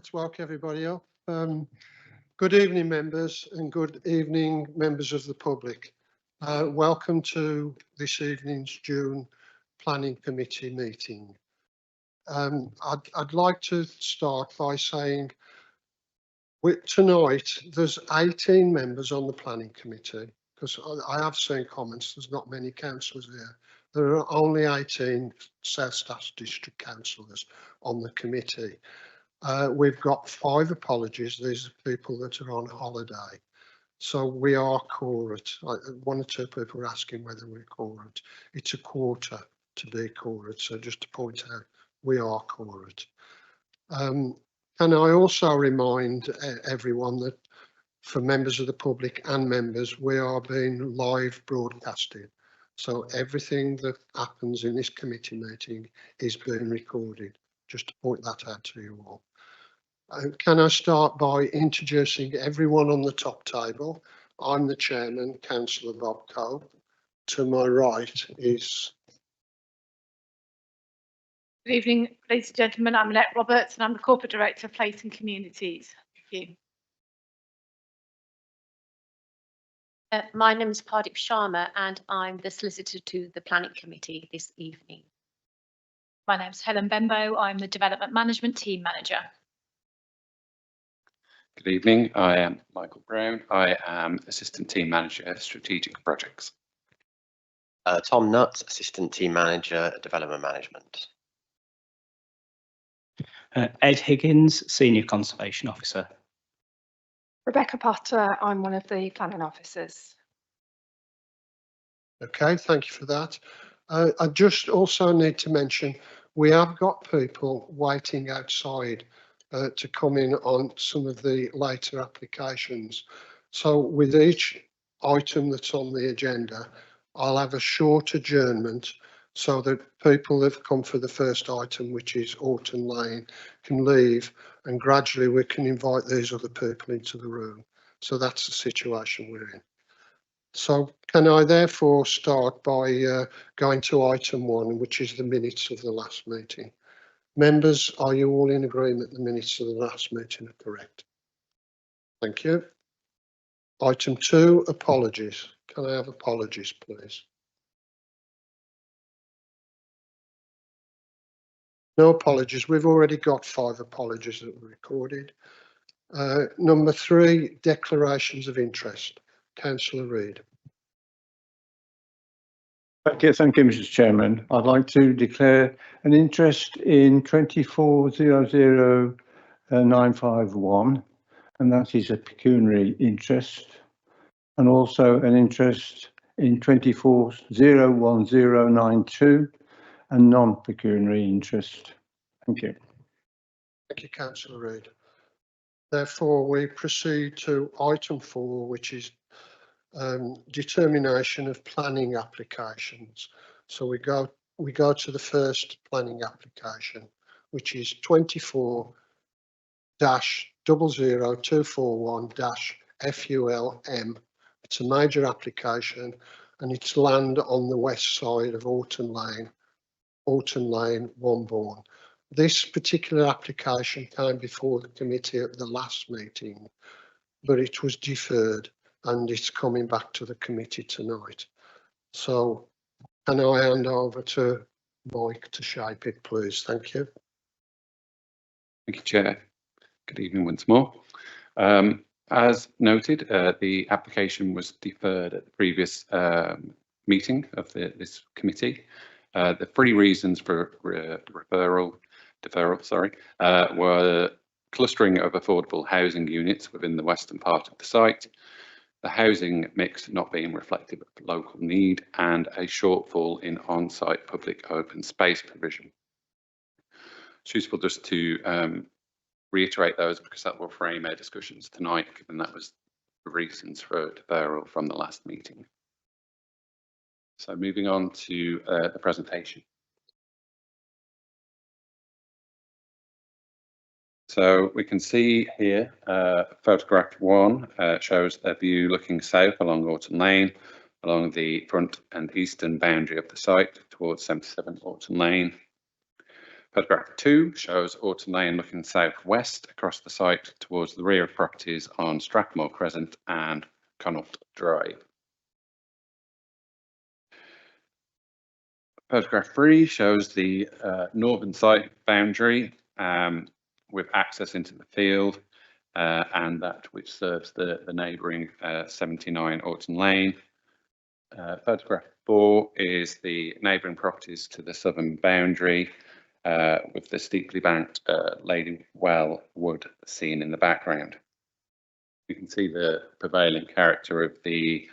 Let's welcome everybody up. Good evening, members, and good evening, members of the public. Welcome to this evening's June Planning Committee meeting. I'd like to start by saying tonight there's 18 members on the Planning Committee, because I have seen comments, there's not many councillors there. There are only 18 South Staffs District councillors on the committee. We've got 5 apologies. These are people that are on holiday. So we are quorate. 1 or 2 people are asking whether we're quorate. It's a quarter to be quorate. So just to point out, we are quorate. And I also remind everyone that for members of the public and members, we are being live broadcasted. So everything that happens in this committee meeting is being recorded. Just to point that out to you all. Can I start by introducing everyone on the top table? I'm the chairman, Councillor Bob Coe. To my right is... Good evening, ladies and gentlemen. I'm Annette Roberts and I'm the Corporate Director of Place and Communities. Thank you. My name is Pardip Sharma and I'm the solicitor to the Planning Committee this evening. My name's Helen Bembo. I'm the Development Management Team Manager. Good evening. I am Michael Brown. I am Assistant Team Manager, Strategic Projects. Tom Nutt, Assistant Team Manager, Development Management. Ed Higgins, Senior Conservation Officer. Rebecca Potter, I'm one of the planning officers. Okay, thank you for that. I just also need to mention, we have got people waiting outside to come in on some of the later applications. So with each item that's on the agenda, I'll have a short adjournment so that people that have come for the first item, which is Orton Lane, can leave, and gradually we can invite these other people into the room. So that's the situation we're in. So can I therefore start by going to item 1, which is the minutes of the last meeting. Members, are you all in agreement the minutes of the last meeting are correct? Thank you. Item 2, apologies. Can I have apologies, please? No apologies. We've already got 5 apologies that were recorded. Number 3, declarations of interest. Councillor Reid. Thank you, Mr. Chairman. I'd like to declare an interest in 2400951, and that is a pecuniary interest, and also an interest in 2401092, a non-pecuniary interest. Thank you. Thank you, Councillor Reid. Therefore, we proceed to item 4, which is determination of planning applications. So we go to the first planning application, which is 24-00241-FULM. It's a major application and it's land on the west side of Orton Lane, Wombourne. This particular application came before the committee at the last meeting, but it was deferred and it's coming back to the committee tonight. So can I hand over to Mike to shape it, please? Thank you. Thank you, Chair. Good evening once more. As noted, the application was deferred at the previous meeting of this committee. The 3 reasons for deferral, were clustering of affordable housing units within the western part of the site, the housing mix not being reflective of local need, and a shortfall in on-site public open space provision. It's useful just to reiterate those because that will frame our discussions tonight, given that was the reasons for deferral from the last meeting. So moving on to the presentation. So we can see here, photograph 1 shows a view looking south along Orton Lane, along the front and eastern boundary of the site towards 77 Orton Lane. Photograph 2 shows Orton Lane looking southwest across the site towards the rear of properties on Strathmore Crescent and Connaught Drive. Photograph 3 shows the northern site boundary with access into the field and that which serves the neighbouring 79 Orton Lane. Photograph 4 is the neighbouring properties to the southern boundary with the steeply banked Ladywell Wood seen in the background. You can see the prevailing character of the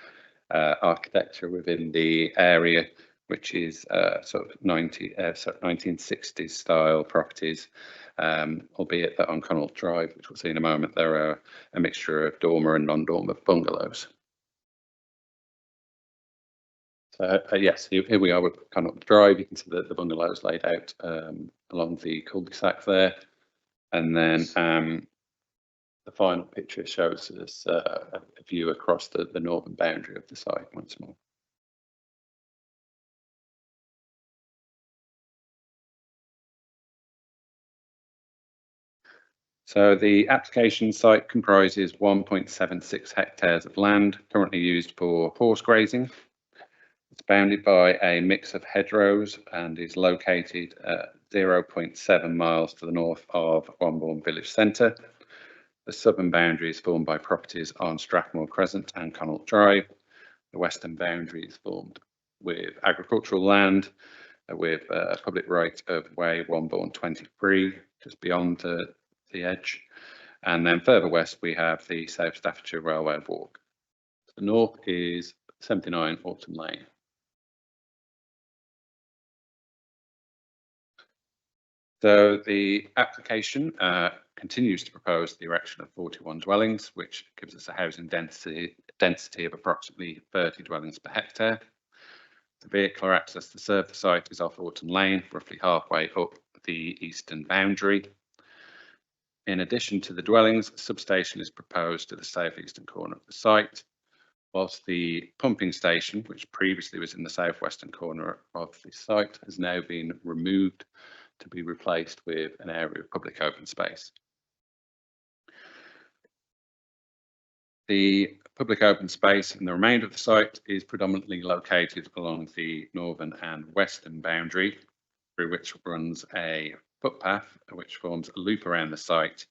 architecture within the area, which is sort of 1960s style properties, albeit that on Connaught Drive, which we'll see in a moment, there are a mixture of dormer and non-dormer bungalows. So yes, here we are with Connaught Drive. You can see the bungalows laid out along the cul-de-sac there. And then the final picture shows us a view across the northern boundary of the site once more. So the application site comprises 1.76 hectares of land currently used for horse grazing. It's bounded by a mix of hedgerows and is located 0.7 miles to the north of Wombourne village centre. The southern boundary is formed by properties on Strathmore Crescent and Connaught Drive. The western boundary is formed with agricultural land with public right of way Wombourne 23, just beyond the edge. And then further west, we have the South Staffordshire Railway Walk. To the north is 79 Orton Lane. So the application continues to propose the erection of 41 dwellings, which gives us a housing density of approximately 30 dwellings per hectare. The vehicular access to serve the site is off Orton Lane, roughly halfway up the eastern boundary. In addition to the dwellings, a substation is proposed to the southeastern corner of the site, whilst the pumping station, which previously was in the southwestern corner of the site, has now been removed to be replaced with an area of public open space. The public open space in the remainder of the site is predominantly located along the northern and western boundary, through which runs a footpath which forms a loop around the site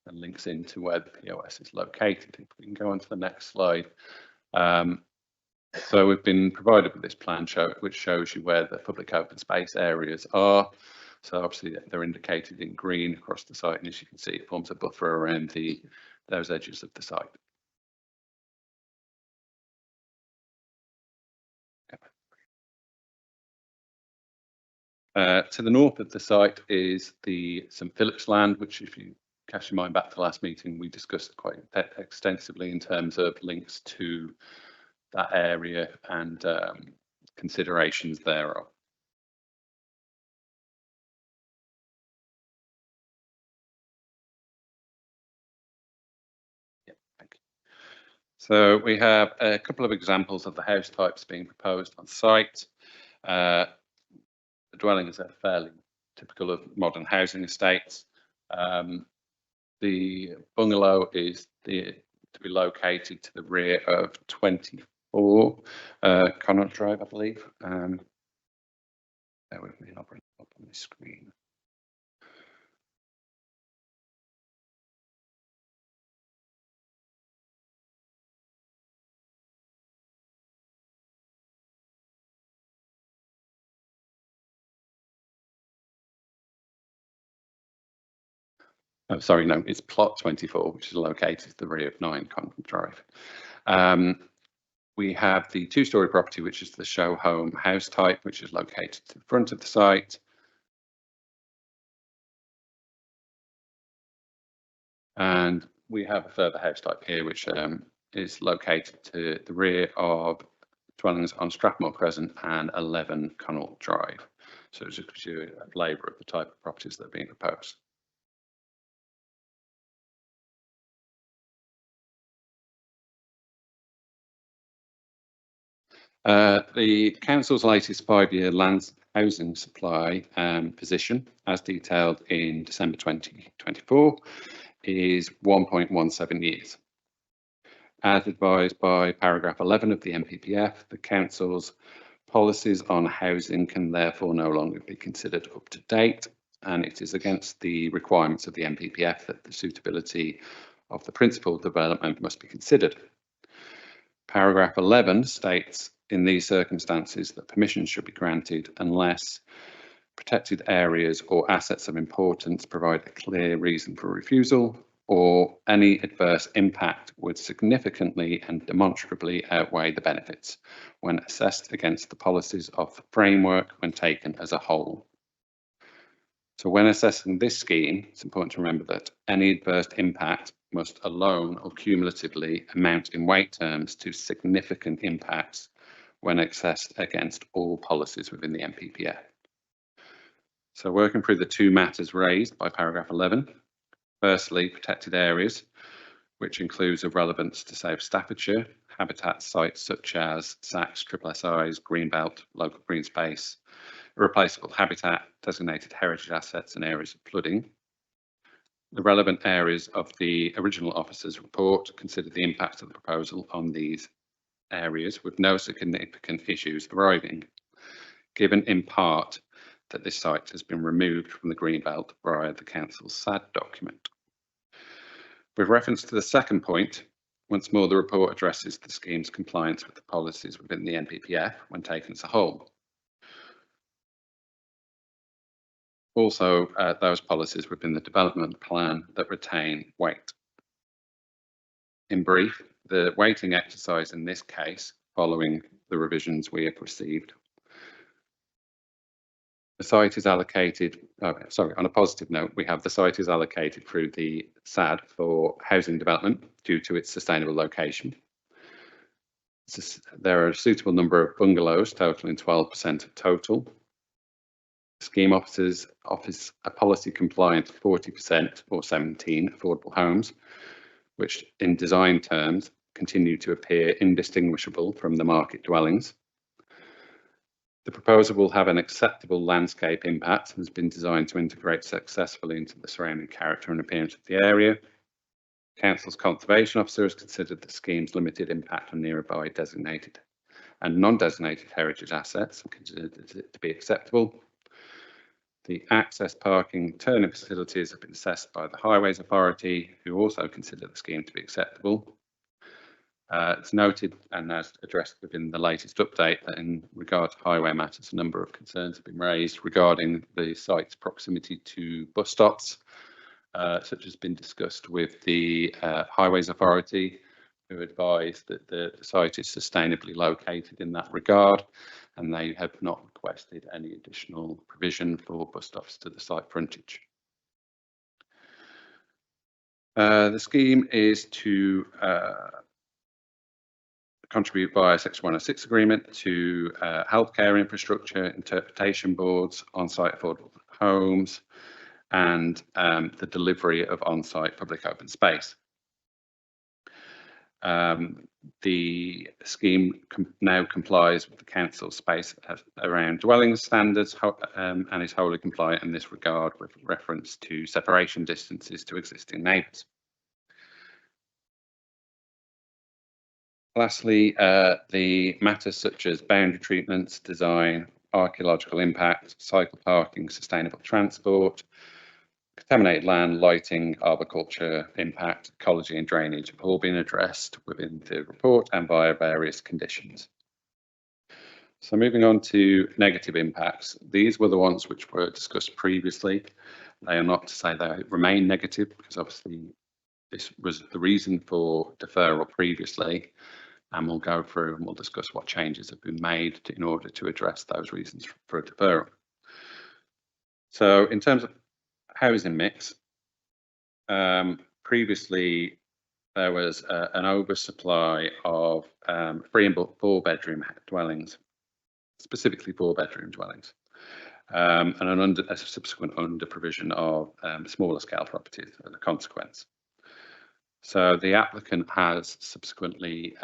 and links into where the POS is located. If we can go on to the next slide. So we've been provided with this plan which shows you where the public open space areas are. So obviously they're indicated in green across the site, and as you can see, it forms a buffer around those edges of the site. To the north of the site is the St Philip's land, which, if you cast your mind back to the last meeting, we discussed quite extensively in terms of links to that area and considerations thereof. Yeah, thank you. So we have a couple of examples of the house types being proposed on site. The dwellings are fairly typical of modern housing estates. The bungalow is to be located to the rear of 24 Connaught Drive, I believe. Bear with me, I'll bring it up on the screen. Oh, sorry, no, it's plot 24, which is located at the rear of 9 Connaught Drive. We have the two-storey property, which is the show home house type, which is located to the front of the site. And we have a further house type here, which is located to the rear of dwellings on Strathmore Crescent and 11 Connaught Drive. So it gives you a flavour of the type of properties that are being proposed. The council's latest 5-year land housing supply position, as detailed in December 2024, is 1.17 years. As advised by paragraph 11 of the NPPF, the council's policies on housing can therefore no longer be considered up to date, and it is against the requirements of the NPPF that the suitability of the principal development must be considered. Paragraph 11 states, in these circumstances, that permission should be granted unless protected areas or assets of importance provide a clear reason for refusal, or any adverse impact would significantly and demonstrably outweigh the benefits when assessed against the policies of the framework when taken as a whole. So when assessing this scheme, it's important to remember that any adverse impact must alone or cumulatively amount in weight terms to significant impacts when assessed against all policies within the NPPF. So working through the two matters raised by paragraph 11, firstly, protected areas, which includes of relevance to South Staffordshire, habitat sites such as SACs, SSSIs, Greenbelt, local green space, irreplaceable habitat, designated heritage assets and areas of flooding. The relevant areas of the original officer's report consider the impact of the proposal on these areas with no significant issues arriving, given in part that this site has been removed from the Greenbelt via the council's SAD document. With reference to the second point, once more the report addresses the scheme's compliance with the policies within the NPPF when taken as a whole. Also, those policies within the development plan that retain weight. In brief, the weighting exercise in this case, following the revisions we have received, the site is allocated, on a positive note, we have the site is allocated through the SAD for housing development due to its sustainable location. There are a suitable number of bungalows, totaling 12% of total. Scheme officers offers a policy compliant 40% or 17 affordable homes, which in design terms continue to appear indistinguishable from the market dwellings. The proposal will have an acceptable landscape impact and has been designed to integrate successfully into the surrounding character and appearance of the area. Council's Conservation Officer has considered the scheme's limited impact on nearby designated and non-designated heritage assets and considered it to be acceptable. The access parking turning facilities have been assessed by the Highways Authority, who also consider the scheme to be acceptable. It's noted and as addressed within the latest update that in regard to highway matters, a number of concerns have been raised regarding the site's proximity to bus stops, such as been discussed with the Highways Authority, who advised that the site is sustainably located in that regard, and they have not requested any additional provision for bus stops to the site frontage. The scheme is to contribute via Section 106 agreement to healthcare infrastructure, interpretation boards, on-site affordable homes, and the delivery of on-site public open space. The scheme now complies with the council space around dwelling standards and is wholly compliant in this regard with reference to separation distances to existing neighbours. Lastly, the matters such as boundary treatments, design, archaeological impact, cycle parking, sustainable transport, contaminated land, lighting, arboriculture, impact, ecology and drainage have all been addressed within the report and via various conditions. So moving on to negative impacts, these were the ones which were discussed previously. They are not to say they remain negative, because obviously this was the reason for deferral previously, and we'll go through and we'll discuss what changes have been made in order to address those reasons for a deferral. So in terms of housing mix, previously there was an oversupply of 3 and 4 bedroom dwellings, specifically 4 bedroom dwellings, and a subsequent under provision of smaller scale properties as a consequence. So the applicant has subsequently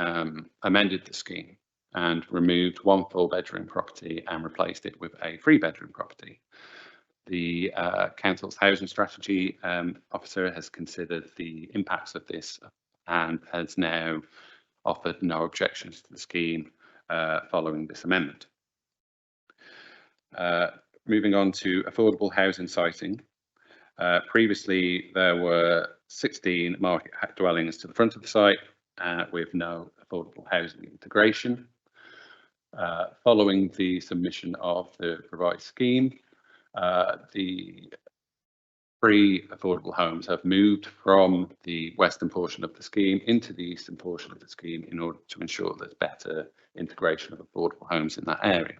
amended the scheme and removed one 4-bedroom property and replaced it with a 3-bedroom property. The council's housing strategy officer has considered the impacts of this and has now offered no objections to the scheme following this amendment. Moving on to affordable housing siting. Previously, there were 16 market dwellings to the front of the site with no affordable housing integration. Following the submission of the revised scheme, the 3 affordable homes have moved from the western portion of the scheme into the eastern portion of the scheme in order to ensure there's better integration of affordable homes in that area.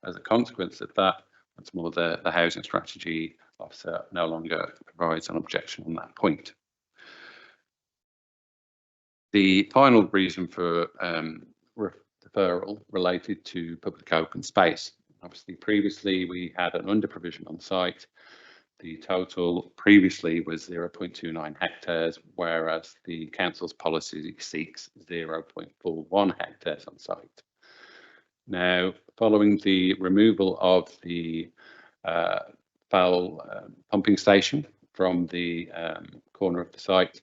As a consequence of that, once more, the housing strategy officer no longer provides an objection on that point. The final reason for deferral related to public open space. Obviously, previously we had an under provision on site. The total previously was 0.29 hectares, whereas the council's policy seeks 0.41 hectares on site. Now, following the removal of the foul pumping station from the corner of the site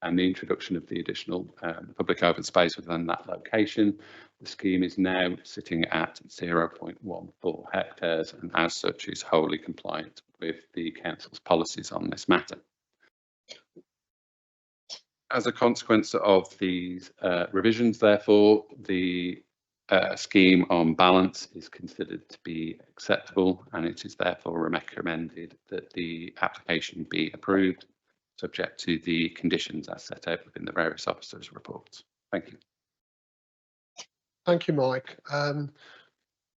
and the introduction of the additional public open space within that location, the scheme is now sitting at 0.14 hectares and as such is wholly compliant with the council's policies on this matter. As a consequence of these revisions, therefore, the scheme on balance is considered to be acceptable, and it is therefore recommended that the application be approved, subject to the conditions as set out within the various officers' reports. Thank you. Thank you, Mike.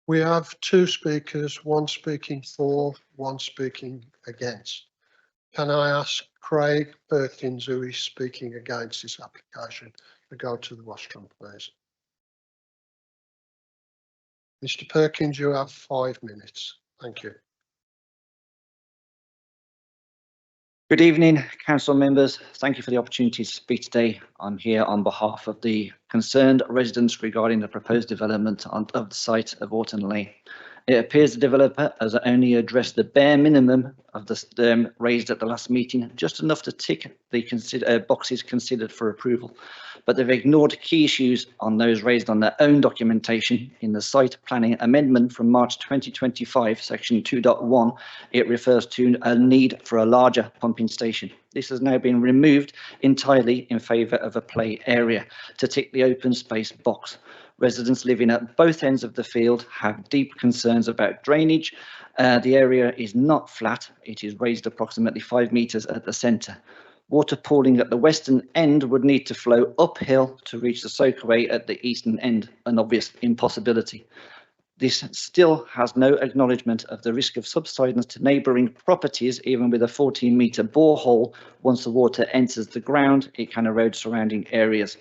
We have 2 speakers, one speaking for, one speaking against. Can I ask Craig Perkins, who is speaking against this application, to go to the rostrum, please? Mr. Perkins, you have 5 minutes. Thank you. Good evening, council members. Thank you for the opportunity to speak today. I'm here on behalf of the concerned residents regarding the proposed development of the site of Orton Lane. It appears the developer has only addressed the bare minimum of the raised at the last meeting, just enough to tick the boxes considered for approval. But they've ignored key issues on those raised on their own documentation. In the site planning amendment from March 2025, section 2.1, it refers to a need for a larger pumping station. This has now been removed entirely in favour of a play area to tick the open space box. Residents living at both ends of the field have deep concerns about drainage. The area is not flat. It is raised approximately 5 metres at the centre. Water pooling at the western end would need to flow uphill to reach the soakaway at the eastern end, an obvious impossibility. This still has no acknowledgement of the risk of subsidence to neighbouring properties. Even with a 14-metre borehole, once the water enters the ground, it can erode surrounding areas.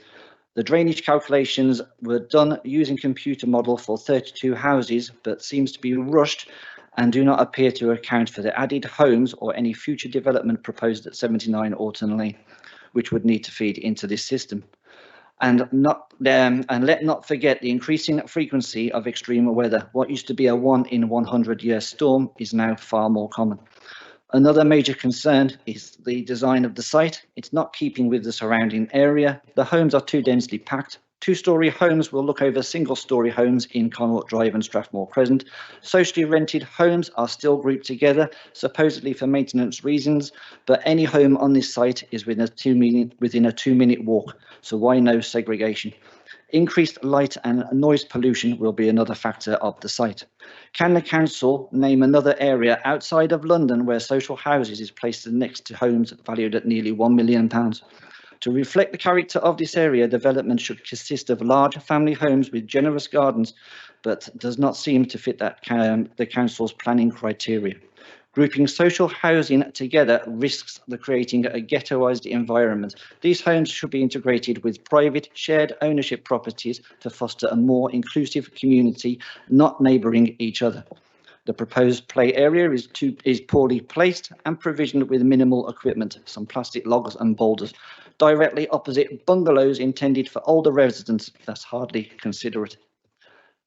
The drainage calculations were done using computer model for 32 houses, but seems to be rushed and do not appear to account for the added homes or any future development proposed at 79 Orton Lane, which would need to feed into this system. And let not forget the increasing frequency of extreme weather. What used to be a 1 in 100 year storm is now far more common. Another major concern is the design of the site. It's not keeping with the surrounding area. The homes are too densely packed. 2-storey homes will look over single-storey homes in Connaught Drive and Strathmore Crescent. Socially rented homes are still grouped together, supposedly for maintenance reasons, but any home on this site is within a 2-minute walk, so why no segregation? Increased light and noise pollution will be another factor of the site. Can the council name another area outside of London where social houses is placed next to homes valued at nearly £1 million? To reflect the character of this area, development should consist of large family homes with generous gardens, but does not seem to fit that the council's planning criteria. Grouping social housing together risks creating a ghettoised environment. These homes should be integrated with private shared ownership properties to foster a more inclusive community, not neighbouring each other. The proposed play area is poorly placed and provisioned with minimal equipment, some plastic logs and boulders. directly opposite bungalows intended for older residents. That's hardly considerate.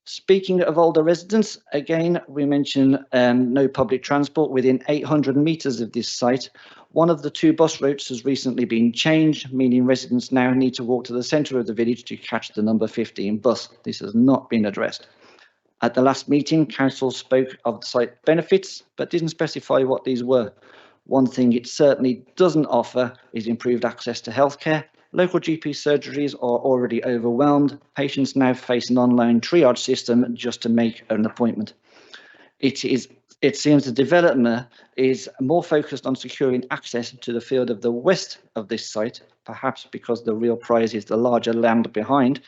Speaking of older residents, again, we mention no public transport within 800 metres of this site. One of the 2 bus routes has recently been changed, meaning residents now need to walk to the centre of the village to catch the number 15 bus. This has not been addressed. At the last meeting, council spoke of the site benefits, but didn't specify what these were. One thing it certainly doesn't offer is improved access to healthcare. Local GP surgeries are already overwhelmed. Patients now face an online triage system just to make an appointment. It seems the developer is more focused on securing access to the field of the west of this site, perhaps because the real prize is the larger land behind.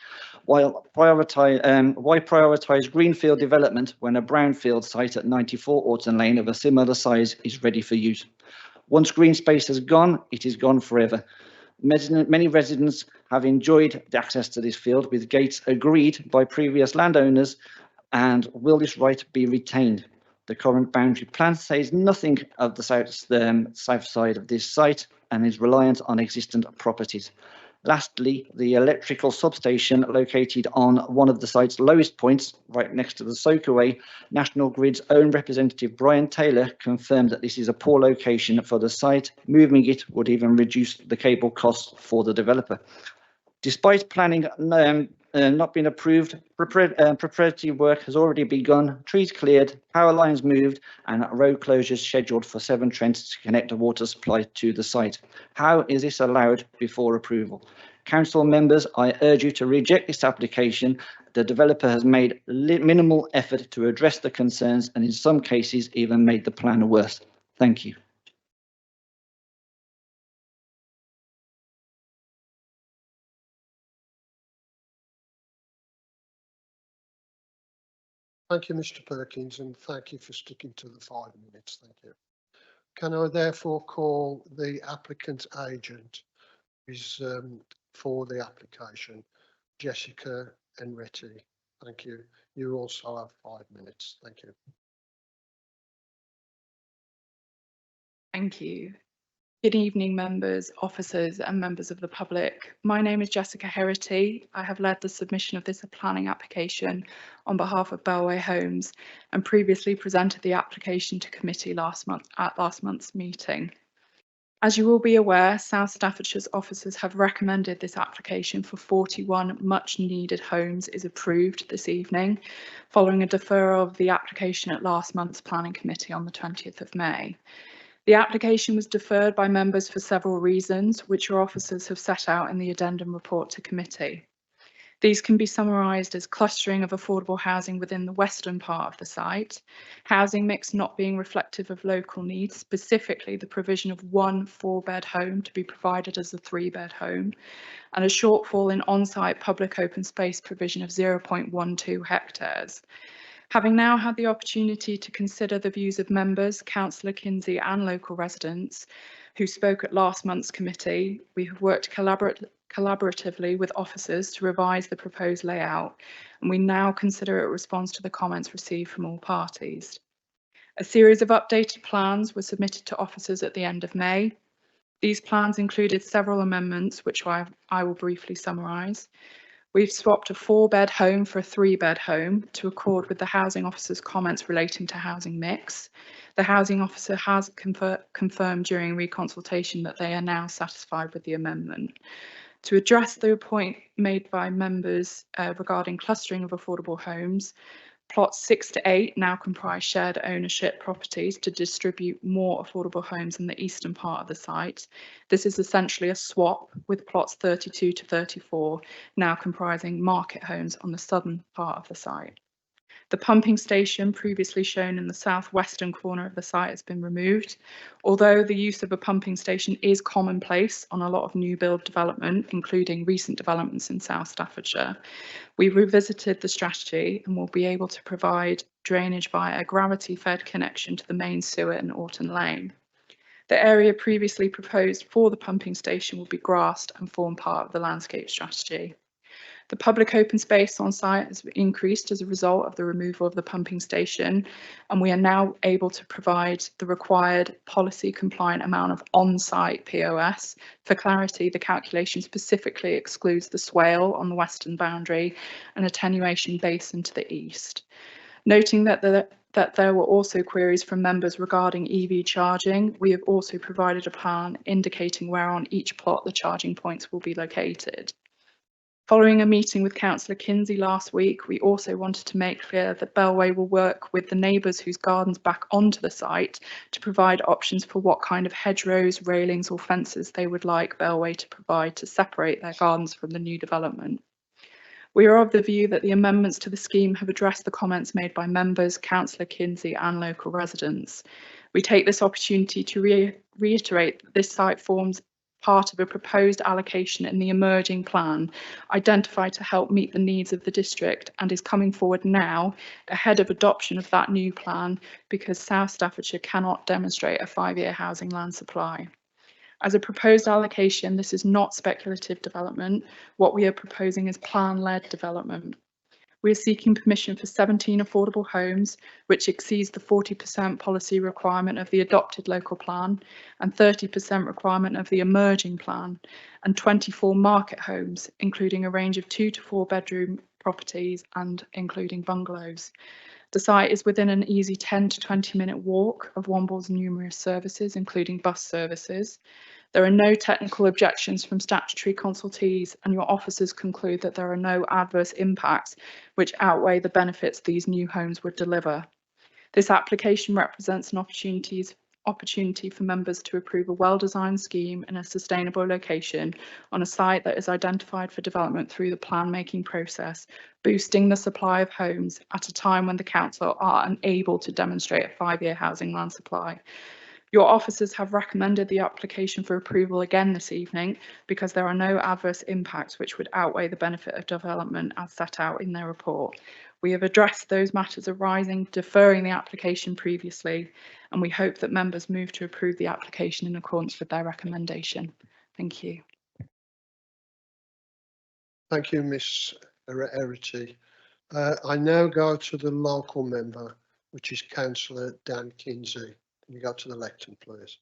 Why prioritise greenfield development when a brownfield site at 94 Orton Lane of a similar size is ready for use? Once green space has gone, it is gone forever. Many residents have enjoyed the access to this field, with gates agreed by previous landowners, and will this right be retained? The current boundary plan says nothing of the south side of this site and is reliant on existing properties. Lastly, the electrical substation located on one of the site's lowest points, right next to the soakaway, National Grid's own representative Brian Taylor confirmed that this is a poor location for the site. Moving it would even reduce the cable costs for the developer. Despite planning not being approved, preparatory work has already begun, trees cleared, power lines moved, and road closures scheduled for Severn Trent to connect the water supply to the site. How is this allowed before approval? Council members, I urge you to reject this application. The developer has made minimal effort to address the concerns and in some cases even made the plan worse. Thank you. Thank you, Mr. Perkins, and thank you for sticking to the 5 minutes. Thank you. Can I therefore call the applicant agent for the application, Jessica Enretti? Thank you. You also have 5 minutes. Thank you. Thank you. Good evening, members, officers and members of the public. My name is Jessica Herity. I have led the submission of this planning application on behalf of Bellway Homes and previously presented the application to committee at last month's meeting. As you will be aware, South Staffordshire's officers have recommended this application for 41 much needed homes is approved this evening, following a deferral of the application at last month's planning committee on the 20th of May. The application was deferred by members for several reasons, which your officers have set out in the addendum report to committee. These can be summarised as clustering of affordable housing within the western part of the site, housing mix not being reflective of local needs, specifically the provision of 1 4-bed home to be provided as a 3-bed home, and a shortfall in on-site public open space provision of 0.12 hectares. Having now had the opportunity to consider the views of members, Councillor Kinsey and local residents who spoke at last month's committee, we have worked collaboratively with officers to revise the proposed layout, and we now consider it responds to the comments received from all parties. A series of updated plans were submitted to officers at the end of May. These plans included several amendments, which I will briefly summarise. We've swapped a 4-bed home for a 3-bed home to accord with the housing officer's comments relating to housing mix. The housing officer has confirmed during reconsultation that they are now satisfied with the amendment. To address the point made by members regarding clustering of affordable homes, plots 6 to 8 now comprise shared ownership properties to distribute more affordable homes in the eastern part of the site. This is essentially a swap with plots 32 to 34 now comprising market homes on the southern part of the site. The pumping station previously shown in the southwestern corner of the site has been removed. Although the use of a pumping station is commonplace on a lot of new build development, including recent developments in South Staffordshire, we revisited the strategy and will be able to provide drainage via a gravity-fed connection to the main sewer in Orton Lane. The area previously proposed for the pumping station will be grassed and form part of the landscape strategy. The public open space on site has increased as a result of the removal of the pumping station, and we are now able to provide the required policy compliant amount of on-site POS. For clarity, the calculation specifically excludes the swale on the western boundary and attenuation basin to the east. Noting that there were also queries from members regarding EV charging, we have also provided a plan indicating where on each plot the charging points will be located. Following a meeting with Councillor Kinsey last week, we also wanted to make clear that Bellway will work with the neighbours whose gardens back onto the site to provide options for what kind of hedgerows, railings or fences they would like Bellway to provide to separate their gardens from the new development. We are of the view that the amendments to the scheme have addressed the comments made by members, Councillor Kinsey and local residents. We take this opportunity to reiterate that this site forms part of a proposed allocation in the emerging plan, identified to help meet the needs of the district, and is coming forward now ahead of adoption of that new plan because South Staffordshire cannot demonstrate a 5-year housing land supply. As a proposed allocation, this is not speculative development. What we are proposing is plan-led development. We are seeking permission for 17 affordable homes, which exceeds the 40% policy requirement of the adopted local plan and 30% requirement of the emerging plan, and 24 market homes, including a range of 2 to 4 bedroom properties and including bungalows. The site is within an easy 10 to 20 minute walk of Womble's numerous services, including bus services. There are no technical objections from statutory consultees, and your officers conclude that there are no adverse impacts which outweigh the benefits these new homes would deliver. This application represents an opportunity for members to approve a well-designed scheme in a sustainable location on a site that is identified for development through the plan-making process, boosting the supply of homes at a time when the council are unable to demonstrate a 5-year housing land supply. Your officers have recommended the application for approval again this evening because there are no adverse impacts which would outweigh the benefit of development as set out in their report. We have addressed those matters arising, deferring the application previously, and we hope that members move to approve the application in accordance with their recommendation. Thank you. Thank you, Ms. Erity. I now go to the local member, which is Councillor Dan Kinsey. Can you go to the lectern, please?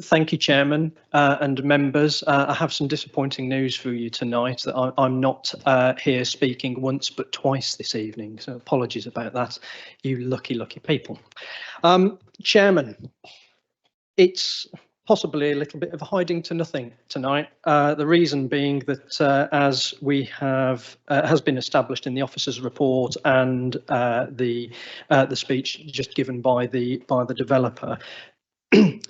Thank you, Chairman and members. I have some disappointing news for you tonight that I'm not here speaking once but twice this evening, so apologies about that, you lucky people. Chairman, it's possibly a little bit of hiding to nothing tonight. The reason being that as we have has been established in the officer's report and the speech just given by the developer,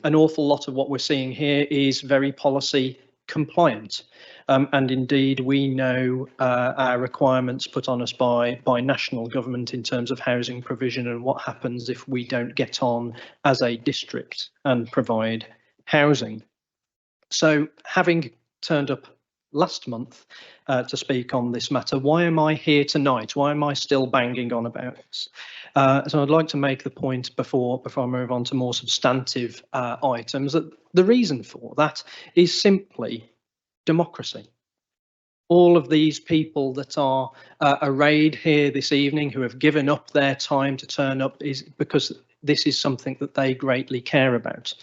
an awful lot of what we're seeing here is very policy compliant. And indeed, we know our requirements put on us by national government in terms of housing provision and what happens if we don't get on as a district and provide housing. So having turned up last month to speak on this matter, why am I here tonight? Why am I still banging on about this? So I'd like to make the point before I move on to more substantive items that the reason for that is simply democracy. All of these people that are arrayed here this evening who have given up their time to turn up is because this is something that they greatly care about.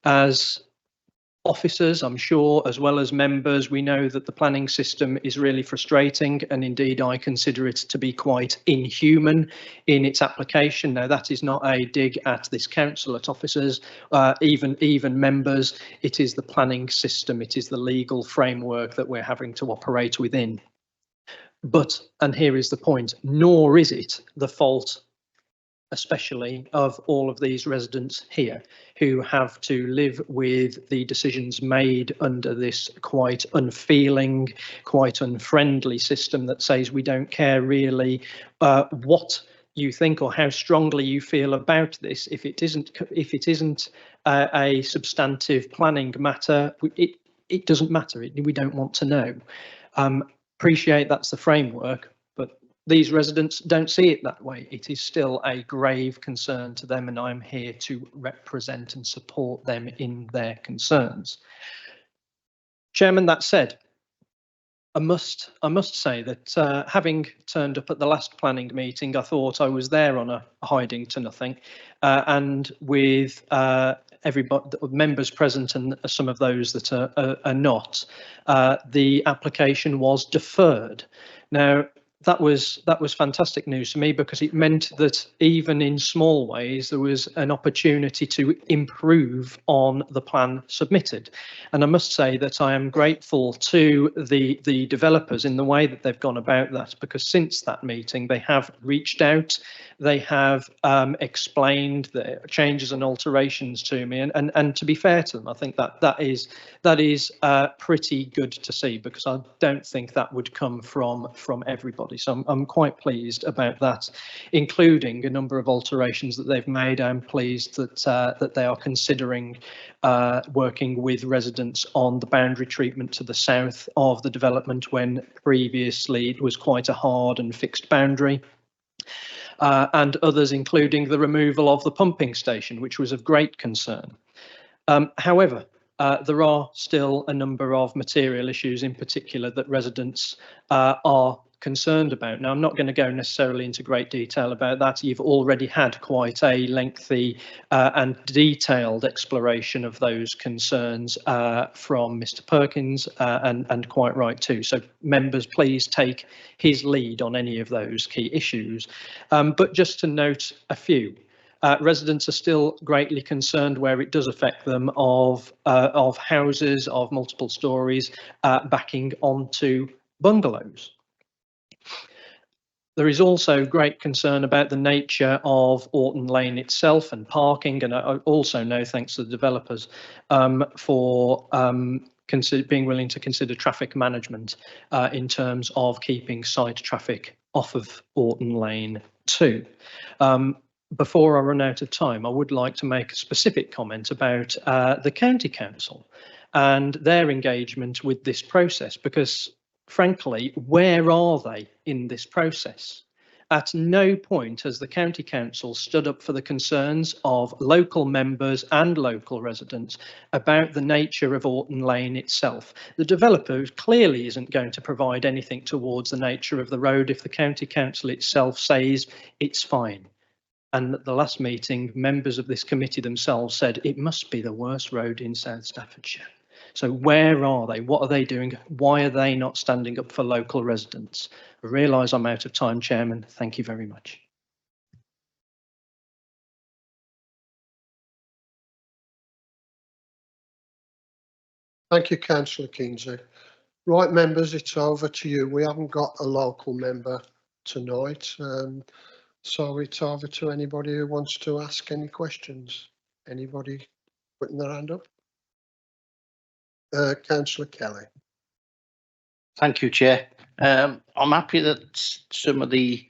As officers, I'm sure, as well as members, we know that the planning system is really frustrating, and indeed I consider it to be quite inhuman in its application. Now, that is not a dig at this council, at officers, even members. It is the planning system, it is the legal framework that we're having to operate within. But, and here is the point, nor is it the fault especially of all of these residents here who have to live with the decisions made under this quite unfeeling, quite unfriendly system that says we don't care really what you think or how strongly you feel about this. If it isn't a substantive planning matter, it doesn't matter. We don't want to know. Appreciate that's the framework, but these residents don't see it that way. It is still a grave concern to them, and I'm here to represent and support them in their concerns. Chairman, that said, I must say that having turned up at the last planning meeting, I thought I was there on a hiding to nothing, and with everybody, members present and some of those that are not, the application was deferred. Now, that was fantastic news to me, because it meant that even in small ways there was an opportunity to improve on the plan submitted. And I must say that I am grateful to the developers in the way that they've gone about that, because since that meeting they have reached out, they have explained the changes and alterations to me, and to be fair to them, I think that is pretty good to see, because I don't think that would come from everybody. So I'm quite pleased about that, including a number of alterations that they've made. I'm pleased that they are considering working with residents on the boundary treatment to the south of the development, when previously it was quite a hard and fixed boundary. And others, including the removal of the pumping station, which was of great concern. However, there are still a number of material issues in particular that residents are concerned about. Now, I'm not going to go necessarily into great detail about that. You've already had quite a lengthy and detailed exploration of those concerns from Mr. Perkins, and quite right too. So members, please take his lead on any of those key issues. But just to note a few. Residents are still greatly concerned, where it does affect them, of houses of multiple stories backing onto bungalows. There is also great concern about the nature of Orton Lane itself and parking, and I also know, thanks to the developers, for being willing to consider traffic management in terms of keeping side traffic off of Orton Lane too. Before I run out of time, I would like to make a specific comment about the County Council and their engagement with this process, because frankly, where are they in this process? At no point has the County Council stood up for the concerns of local members and local residents about the nature of Orton Lane itself. The developer clearly isn't going to provide anything towards the nature of the road if the County Council itself says it's fine. And at the last meeting, members of this committee themselves said it must be the worst road in South Staffordshire. So where are they? What are they doing? Why are they not standing up for local residents? I realise I'm out of time, Chairman. Thank you very much. Thank you, Councillor Kingsley. Right, members, it's over to you. We haven't got a local member tonight, so it's over to anybody who wants to ask any questions. Anybody putting their hand up? Councillor Kelly. Thank you, Chair. I'm happy that some of the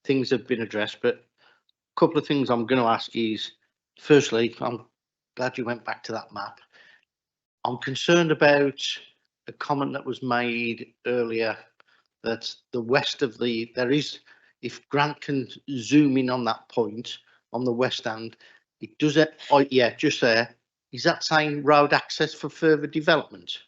things have been addressed, but a couple of things I'm going to ask is, firstly, I'm glad you went back to that map. I'm concerned about a comment that was made earlier that the west of if Grant can zoom in on that point on the west end, it does it. Oh, yeah, just there. Is that saying road access for further development?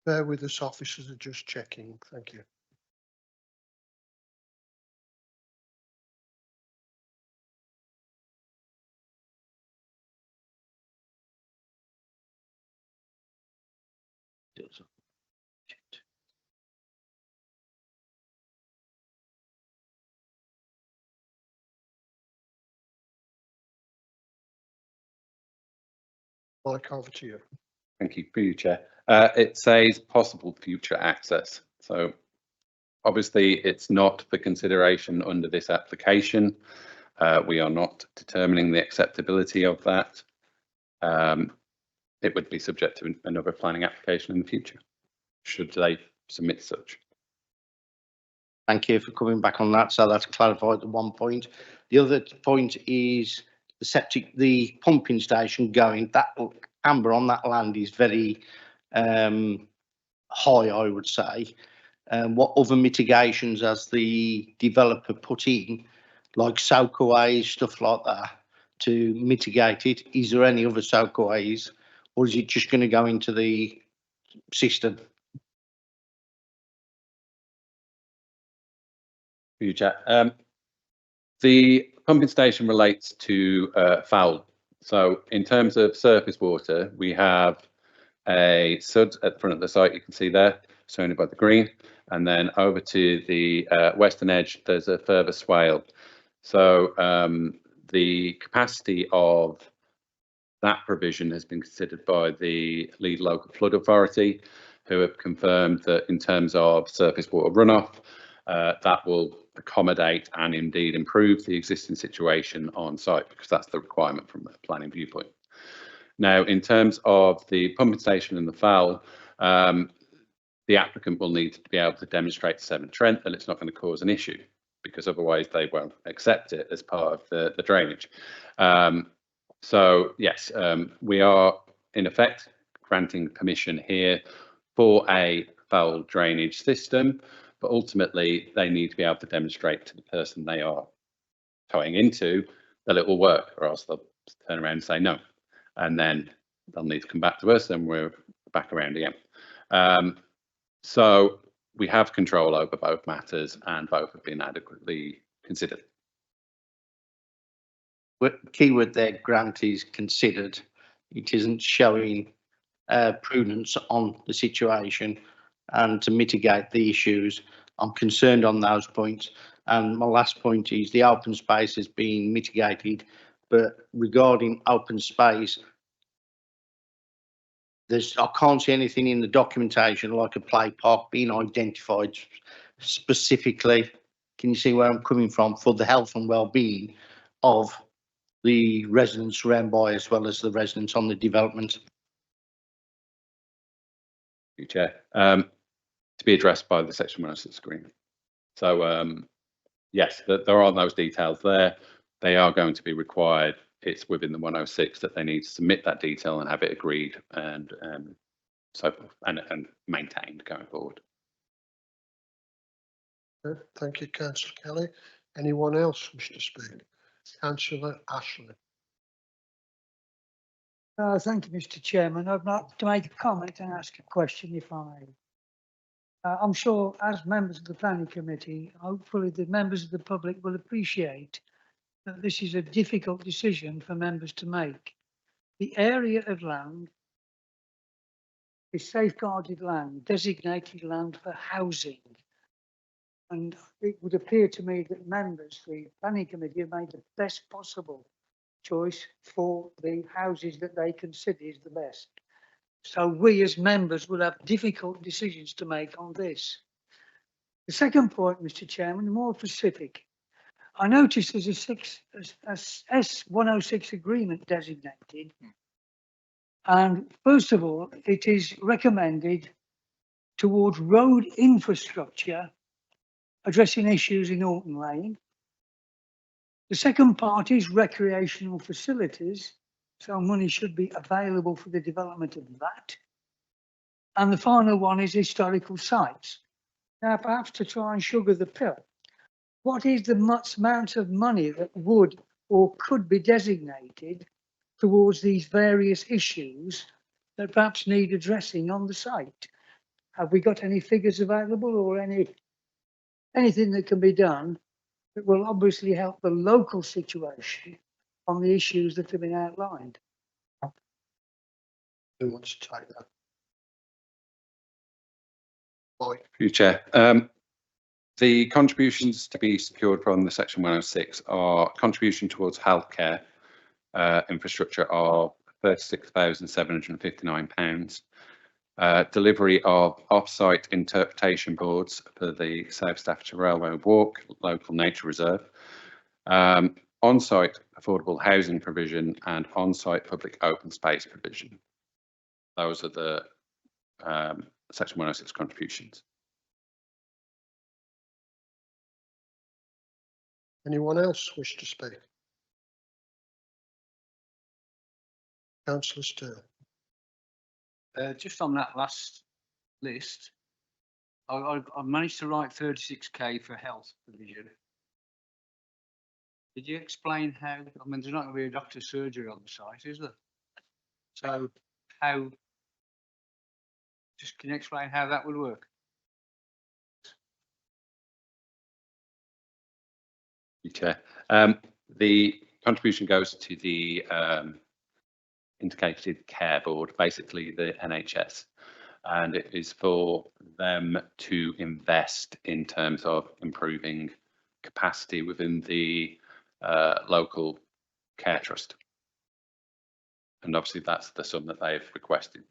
Bear with us, officers are just checking. Thank you. Mike, over to you. Thank you, through you, Chair. It says possible future access. So obviously it's not for consideration under this application. We are not determining the acceptability of that. It would be subject to another planning application in the future, should they submit such. Thank you for coming back on that. So that's clarified the one point. The other point is the pumping station going, that amber on that land is very high, I would say. What other mitigations has the developer put in, like soakaways, stuff like that, to mitigate it? Is there any other soakaways, or is it just going to go into the system? For you, Chair. The pumping station relates to foul. So in terms of surface water, we have a sud at the front of the site, you can see there, surrounded by the green, and then over to the western edge, there's a further swale. So the capacity of that provision has been considered by the Leeds Local Flood Authority, who have confirmed that in terms of surface water runoff, that will accommodate and indeed improve the existing situation on site, because that's the requirement from a planning viewpoint. Now, in terms of the pumping station and the foul, the applicant will need to be able to demonstrate to Severn Trent that it's not going to cause an issue, because otherwise they won't accept it as part of the drainage. So yes, we are in effect granting permission here for a foul drainage system, but ultimately they need to be able to demonstrate to the person they are towing into that it will work, or else they'll turn around and say no, and then they'll need to come back to us and we're back around again. So we have control over both matters and both have been adequately considered. Keyword there, grant is considered. It isn't showing prudence on the situation and to mitigate the issues. I'm concerned on those points. And my last point is the open space is being mitigated, but regarding open space, I can't see anything in the documentation like a play park being identified specifically. Can you see where I'm coming from, for the health and well-being of the residents around by, as well as the residents on the development? You, Chair. To be addressed by the Section 106 agreement. So yes, there are those details there. They are going to be required. It's within the 106 that they need to submit that detail and have it agreed and so forth, and maintained going forward. Okay, thank you, Councillor Kelly. Anyone else wish to speak? Councillor Ashley. Thank you, Mr. Chairman. I'd like to make a comment and ask a question, if I may. I'm sure, as members of the Planning Committee, hopefully the members of the public will appreciate that this is a difficult decision for members to make. The area of land is safeguarded land, designated land for housing. And it would appear to me that members, the Planning Committee, have made the best possible choice for the houses that they consider is the best. So we as members will have difficult decisions to make on this. The second point, Mr. Chairman, more specific. I noticed there's a S106 agreement designated. And first of all, it is recommended towards road infrastructure, addressing issues in Orton Lane. The second part is recreational facilities, so money should be available for the development of that. And the final one is historical sites. Now, perhaps to try and sugar the pill, what is the amount of money that would or could be designated towards these various issues that perhaps need addressing on the site? Have we got any figures available, or anything that can be done that will obviously help the local situation on the issues that have been outlined? Who wants to take that? Mike. Through you, Chair. The contributions to be secured from the Section 106 are contribution towards healthcare infrastructure of £36,759. Delivery of off-site interpretation boards for the South Staffordshire Railway Walk Local Nature Reserve. On-site affordable housing provision and on-site public open space provision. Those are the Section 106 contributions. Anyone else wish to speak? Councillor Steele. Just on that last list, I managed to write 36k for health provision. Did you explain how? I mean, there's not going to be a doctor's surgery on the site, is there? So how? Just can you explain how that would work? Chair. The contribution goes to the Integrated Care Board, basically the NHS, and it is for them to invest in terms of improving capacity within the local care trust. And obviously that's the sum that they've requested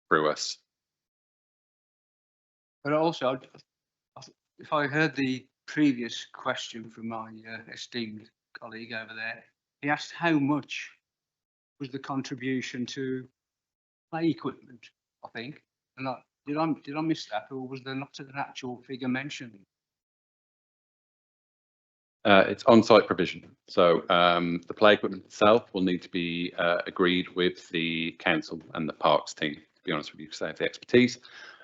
through us. But also, if I heard the previous question from my esteemed colleague over there, he asked how much was the contribution to play equipment, I think. And did I miss that, or was there not an actual figure mentioned? It's on-site provision. So the play equipment itself will need to be agreed with the council and the parks team, to be honest with you, because they have the expertise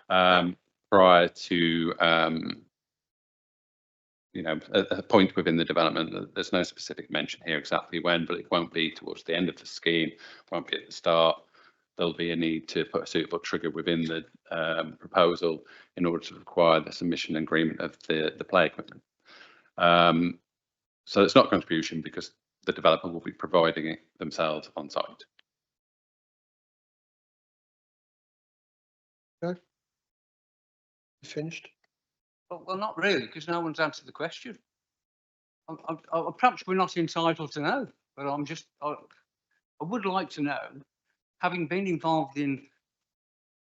prior to a point within the development. There's no specific mention here exactly when, but it won't be towards the end of the scheme, won't be at the start. There'll be a need to put a suitable trigger within the proposal in order to require the submission and agreement of the play equipment. So it's not contribution because the developer will be providing it themselves on site. Okay. You finished? Well, not really, because no one's answered the question. Perhaps we're not entitled to know, but I would like to know, having been involved in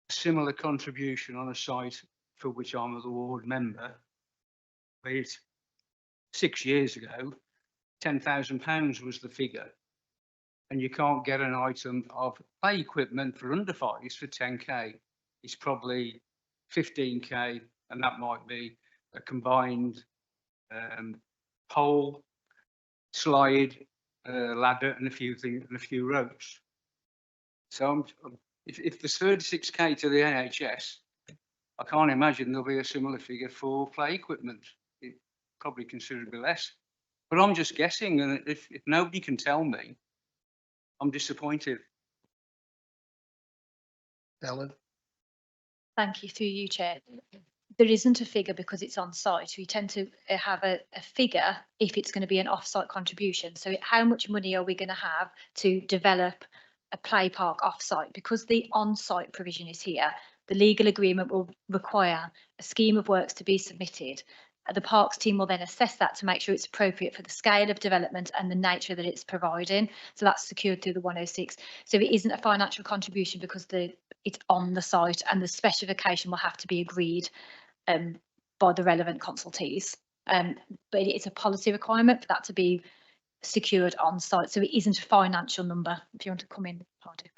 a similar contribution on a site for which I'm a ward member, be it 6 years ago, £10,000 was the figure, and you can't get an item of play equipment for under fives for 10k. It's probably 15k, and that might be a combined pole, slide, ladder, and a few things, and a few ropes. So if there's 36k to the NHS, I can't imagine there'll be a similar figure for play equipment. It probably considerably less. But I'm just guessing, and if nobody can tell me, I'm disappointed. Ellen? Thank you, through you, Chair. There isn't a figure because it's on site. We tend to have a figure if it's going to be an off-site contribution. So how much money are we going to have to develop a play park off-site? Because the on-site provision is here, the legal agreement will require a scheme of works to be submitted. The parks team will then assess that to make sure it's appropriate for the scale of development and the nature that it's providing. So that's secured through the 106. So it isn't a financial contribution because it's on the site, and the specification will have to be agreed by the relevant consultees. But it's a policy requirement for that to be secured on site. So it isn't a financial number. If you want to come in, Party.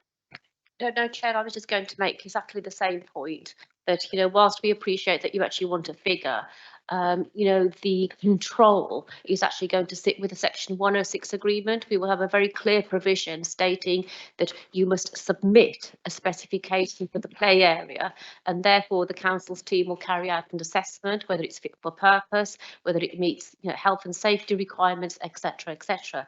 No, Chair, I was just going to make exactly the same point that, whilst we appreciate that you actually want a figure, the control is actually going to sit with the Section 106 agreement. We will have a very clear provision stating that you must submit a specification for the play area, and therefore the council's team will carry out an assessment whether it's fit for purpose, whether it meets health and safety requirements, etc., etc.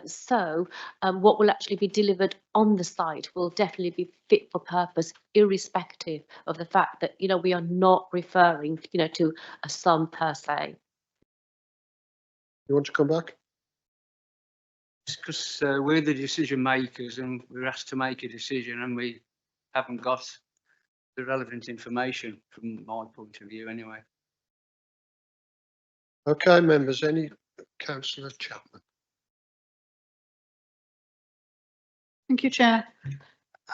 So what will actually be delivered on the site will definitely be fit for purpose, irrespective of the fact that we are not referring to a sum per se. You want to come back? Because we're the decision makers and we're asked to make a decision, and we haven't got the relevant information from my point of view anyway. Okay, members, any Councillor Chapman? Thank you, Chair.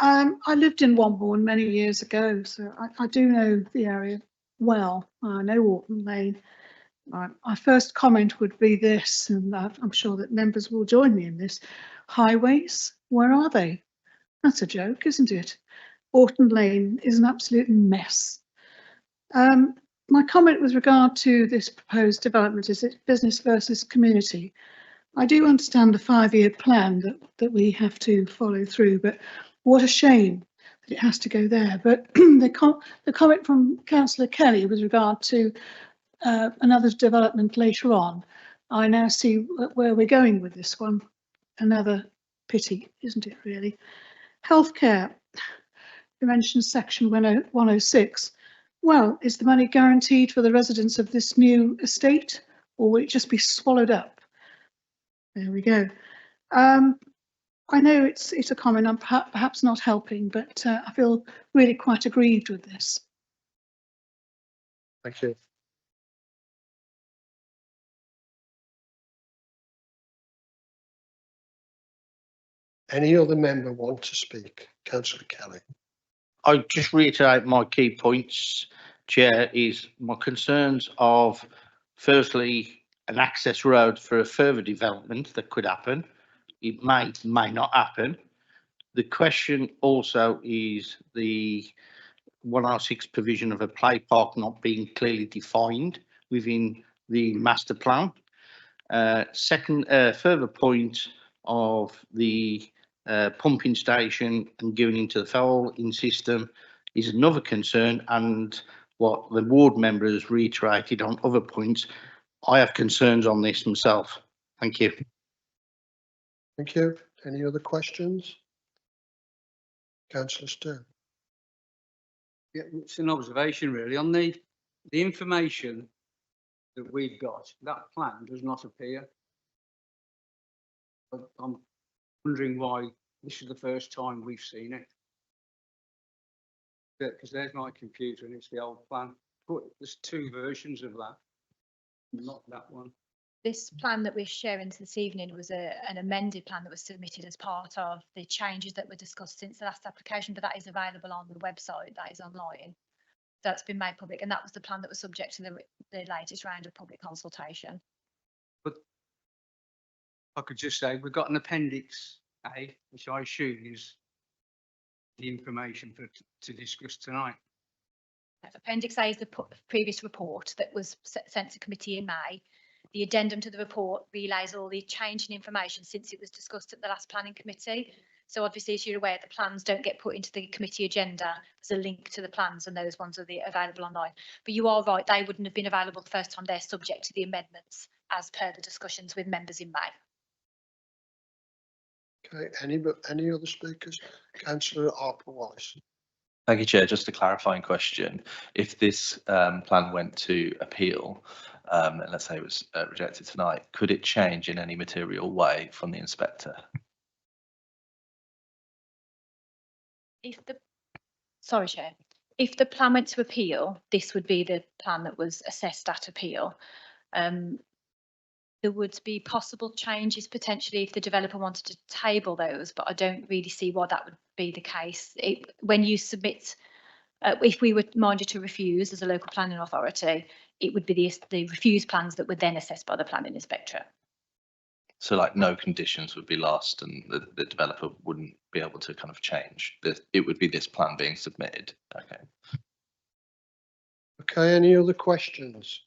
I lived in Wombourne many years ago, so I do know the area well. I know Orton Lane. My first comment would be this, and I'm sure that members will join me in this. Highways, where are they? That's a joke, isn't it? Orton Lane is an absolute mess. My comment with regard to this proposed development is it business versus community. I do understand the 5-year plan that we have to follow through, but what a shame that it has to go there. But the comment from Councillor Kelly with regard to another development later on, I now see where we're going with this one. Another pity, isn't it really? Healthcare, you mentioned section 106. Well, is the money guaranteed for the residents of this new estate, or will it just be swallowed up? There we go. I know it's a comment I'm perhaps not helping, but I feel really quite aggrieved with this. Thank you. Any other member want to speak? Councillor Kelly. I just reiterate my key points, Chair, is my concerns of, firstly, an access road for a further development that could happen. It may not happen. The question also is the 106 provision of a play park not being clearly defined within the master plan. Second, further point of the pumping station and going into the fouling system is another concern, and what the ward members reiterated on other points. I have concerns on this myself. Thank you. Thank you. Any other questions? Councillor Stern. Yeah, it's an observation really on the information that we've got. That plan does not appear. But I'm wondering why this is the first time we've seen it. Because there's my computer and it's the old plan. But there's 2 versions of that, not that one. This plan that we're sharing this evening was an amended plan that was submitted as part of the changes that were discussed since the last application, but that is available on the website, that is online. That's been made public, and that was the plan that was subject to the latest round of public consultation. But I could just say we've got an appendix A, which I assume is the information to discuss tonight. Appendix A is the previous report that was sent to committee in May. The addendum to the report relays all the change in information since it was discussed at the last planning committee. So obviously, as you're aware, the plans don't get put into the committee agenda. There's a link to the plans and those ones are available online. But you are right, they wouldn't have been available the first time. They're subject to the amendments as per the discussions with members in May. Okay, any other speakers? Councillor Harper-Wallis. Thank you, Chair. Just a clarifying question. If this plan went to appeal, and let's say it was rejected tonight, could it change in any material way from the inspector? Sorry, Chair. If the plan went to appeal, this would be the plan that was assessed at appeal. There would be possible changes potentially if the developer wanted to table those, but I don't really see why that would be the case. When you submit, if we were minded to refuse as a local planning authority, it would be the refused plans that were then assessed by the planning inspectorate. So like no conditions would be lost and the developer wouldn't be able to kind of change. It would be this plan being submitted. Okay. Okay, any other questions?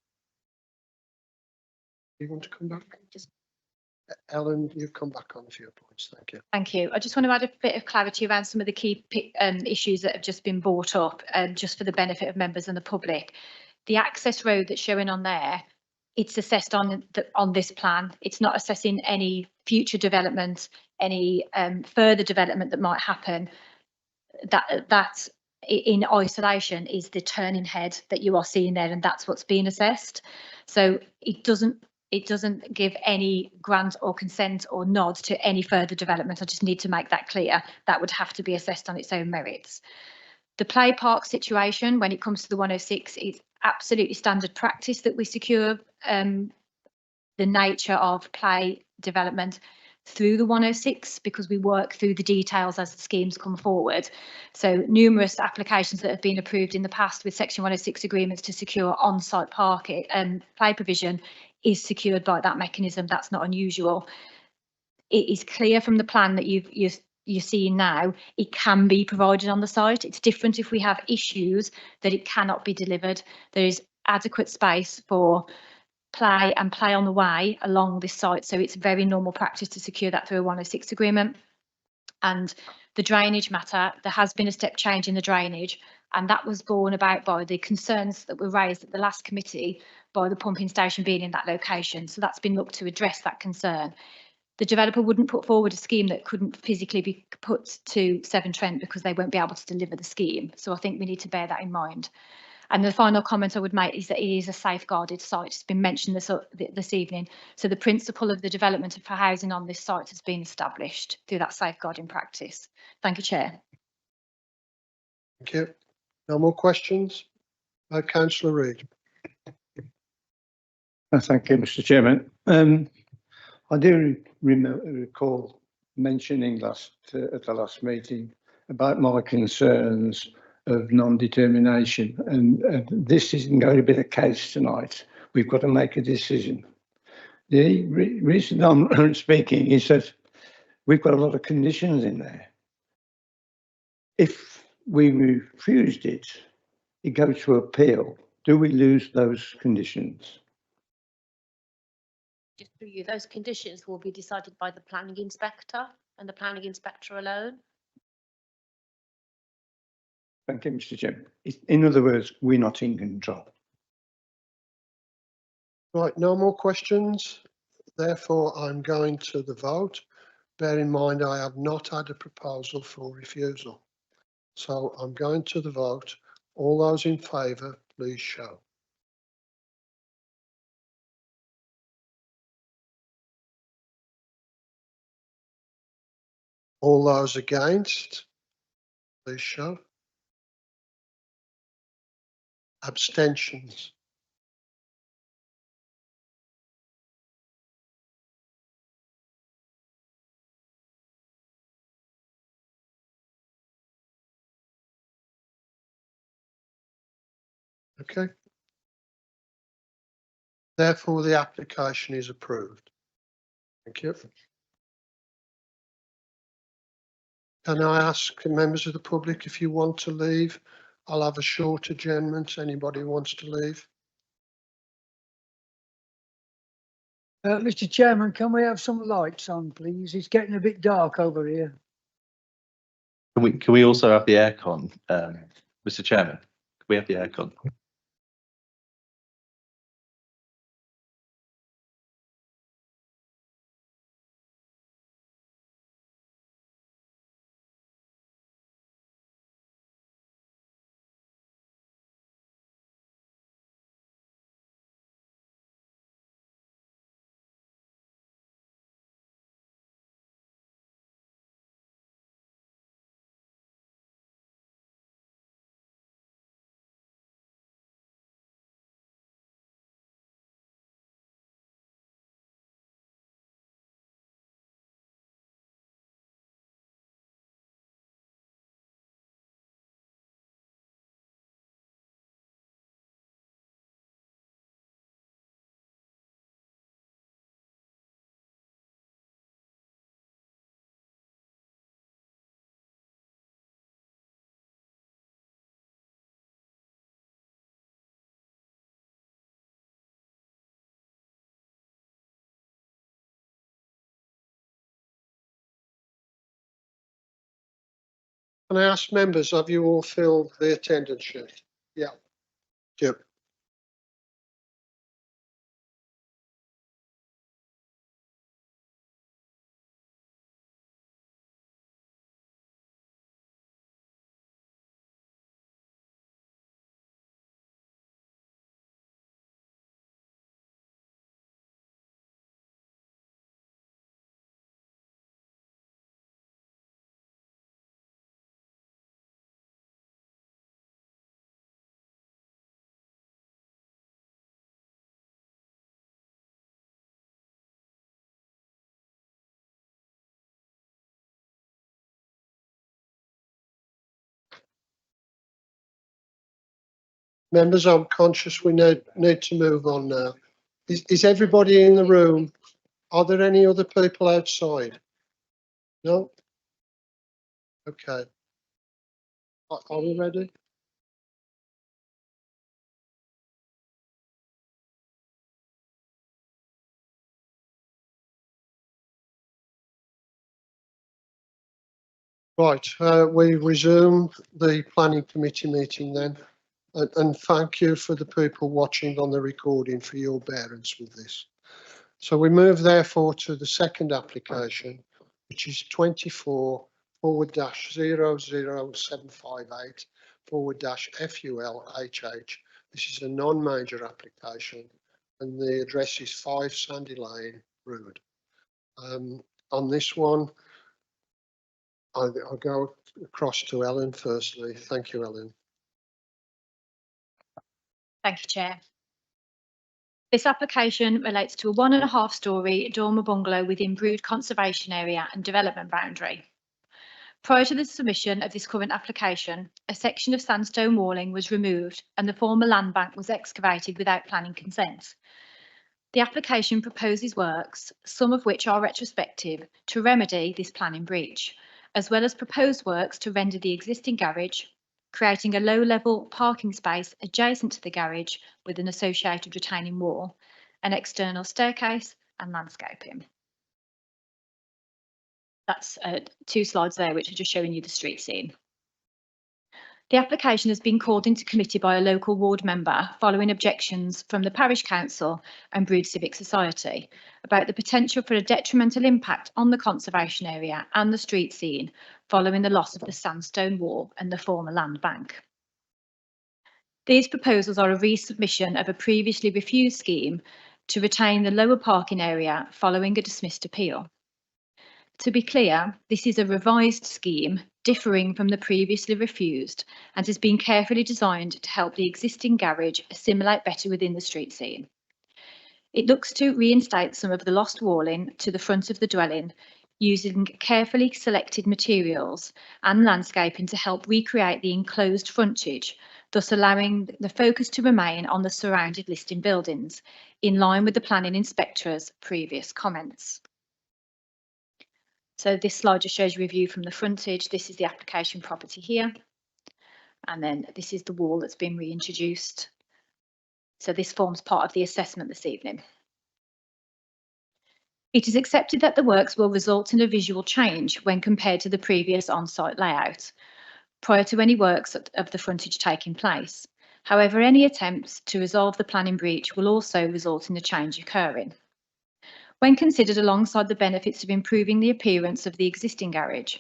You want to come back? Ellen, you've come back on a few points. Thank you. Thank you. I just want to add a bit of clarity around some of the key issues that have just been brought up, just for the benefit of members and the public. The access road that's showing on there, it's assessed on this plan. It's not assessing any future development, any further development that might happen. That in isolation is the turning head that you are seeing there, and that's what's being assessed. So it doesn't give any grant or consent or nod to any further development. I just need to make that clear. That would have to be assessed on its own merits. The play park situation, when it comes to the 106, is absolutely standard practice that we secure the nature of play development through the 106 because we work through the details as the schemes come forward. So numerous applications that have been approved in the past with Section 106 agreements to secure on-site parking and play provision is secured by that mechanism. That's not unusual. It is clear from the plan that you're seeing now, it can be provided on the site. It's different if we have issues that it cannot be delivered. There is adequate space for play and play on the way along this site. So it's very normal practice to secure that through a 106 agreement. And the drainage matter, there has been a step change in the drainage, and that was borne about by the concerns that were raised at the last committee by the pumping station being in that location. So that's been looked to address that concern. The developer wouldn't put forward a scheme that couldn't physically be put to Severn Trent because they won't be able to deliver the scheme. So I think we need to bear that in mind. And the final comment I would make is that it is a safeguarded site. It's been mentioned this evening. So the principle of the development for housing on this site has been established through that safeguarding practice. Thank you, Chair. Thank you. No more questions? Councillor Reid. Thank you, Mr. Chairman. I do recall mentioning at the last meeting about my concerns of non-determination, and this isn't going to be the case tonight. We've got to make a decision. The reason I'm speaking is that we've got a lot of conditions in there. If we refused it, it goes to appeal. Do we lose those conditions? Just through you, those conditions will be decided by the planning inspector and the planning inspector alone. Thank you, Mr. Chairman. In other words, we're not in control. Right, no more questions. Therefore, I'm going to the vote. Bear in mind, I have not had a proposal for refusal. So I'm going to the vote. All those in favour, please show. All those against, please show. Abstentions. Okay. Therefore, the application is approved. Thank you. Can I ask members of the public if you want to leave? I'll have a short adjournment. Anybody wants to leave? Mr. Chairman, can we have some lights on, please? It's getting a bit dark over here. Can we also have the aircon, Mr. Chairman? Can we have the aircon? Can I ask members, have you all filled the attendance sheet? Yeah. Yep. Members, I'm conscious we need to move on now. Is everybody in the room? Are there any other people outside? No? Okay. Are we ready? Right, we resume the planning committee meeting then. And thank you for the people watching on the recording for your bearance with this. So we move therefore to the second application, which is 24/00758/FUL-HH. This is a non-major application and the address is 5 Sandy Lane, Rood. On this one, I'll go across to Ellen firstly. Thank you, Ellen. Thank you, Chair. This application relates to a 1.5-storey dormer bungalow within Brood Conservation Area and Development Boundary. Prior to the submission of this current application, a section of sandstone walling was removed and the former land bank was excavated without planning consent. The application proposes works, some of which are retrospective, to remedy this planning breach, as well as proposed works to render the existing garage, creating a low-level parking space adjacent to the garage with an associated retaining wall, an external staircase and landscaping. That's 2 slides there, which are just showing you the street scene. The application has been called into committee by a local ward member following objections from the Parish Council and Brood Civic Society about the potential for a detrimental impact on the conservation area and the street scene following the loss of the sandstone wall and the former land bank. These proposals are a resubmission of a previously refused scheme to retain the lower parking area following a dismissed appeal. To be clear, this is a revised scheme differing from the previously refused and has been carefully designed to help the existing garage assimilate better within the street scene. It looks to reinstate some of the lost walling to the front of the dwelling using carefully selected materials and landscaping to help recreate the enclosed frontage, thus allowing the focus to remain on the surrounded listed buildings, in line with the planning inspector's previous comments. So this slide just shows you a view from the frontage. This is the application property here. And then this is the wall that's been reintroduced. So this forms part of the assessment this evening. It is accepted that the works will result in a visual change when compared to the previous on-site layout, prior to any works of the frontage taking place. However, any attempts to resolve the planning breach will also result in a change occurring. When considered alongside the benefits of improving the appearance of the existing garage,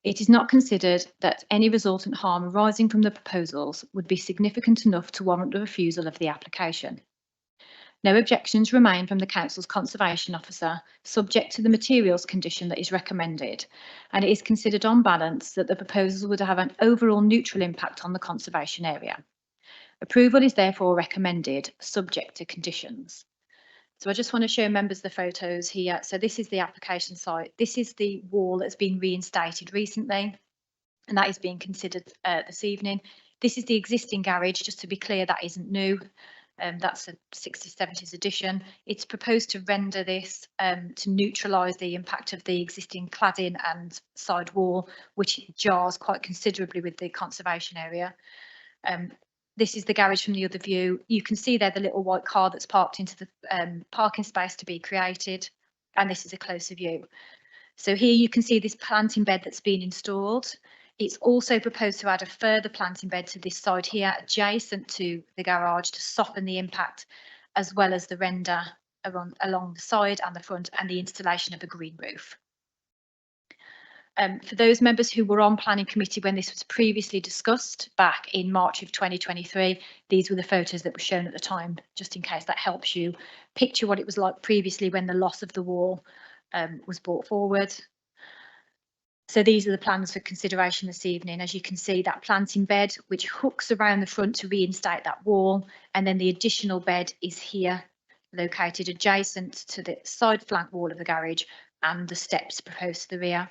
it is not considered that any resultant harm arising from the proposals would be significant enough to warrant the refusal of the application. No objections remain from the Council's Conservation Officer, subject to the materials condition that is recommended, and it is considered on balance that the proposals would have an overall neutral impact on the conservation area. Approval is therefore recommended, subject to conditions. So I just want to show members the photos here. So this is the application site. This is the wall that's been reinstated recently, and that is being considered this evening. This is the existing garage, just to be clear, that isn't new. That's a 60s, 70s edition. It's proposed to render this to neutralise the impact of the existing cladding and side wall, which jars quite considerably with the conservation area. This is the garage from the other view. You can see there the little white car that's parked into the parking space to be created, and this is a closer view. So here you can see this planting bed that's been installed. It's also proposed to add a further planting bed to this side here, adjacent to the garage, to soften the impact, as well as the render along the side and the front, and the installation of a green roof. For those members who were on planning committee when this was previously discussed back in March of 2023, these were the photos that were shown at the time, just in case that helps you picture what it was like previously when the loss of the wall was brought forward. So these are the plans for consideration this evening. As you can see, that planting bed, which hooks around the front to reinstate that wall, and then the additional bed is here, located adjacent to the side flank wall of the garage and the steps proposed to the rear.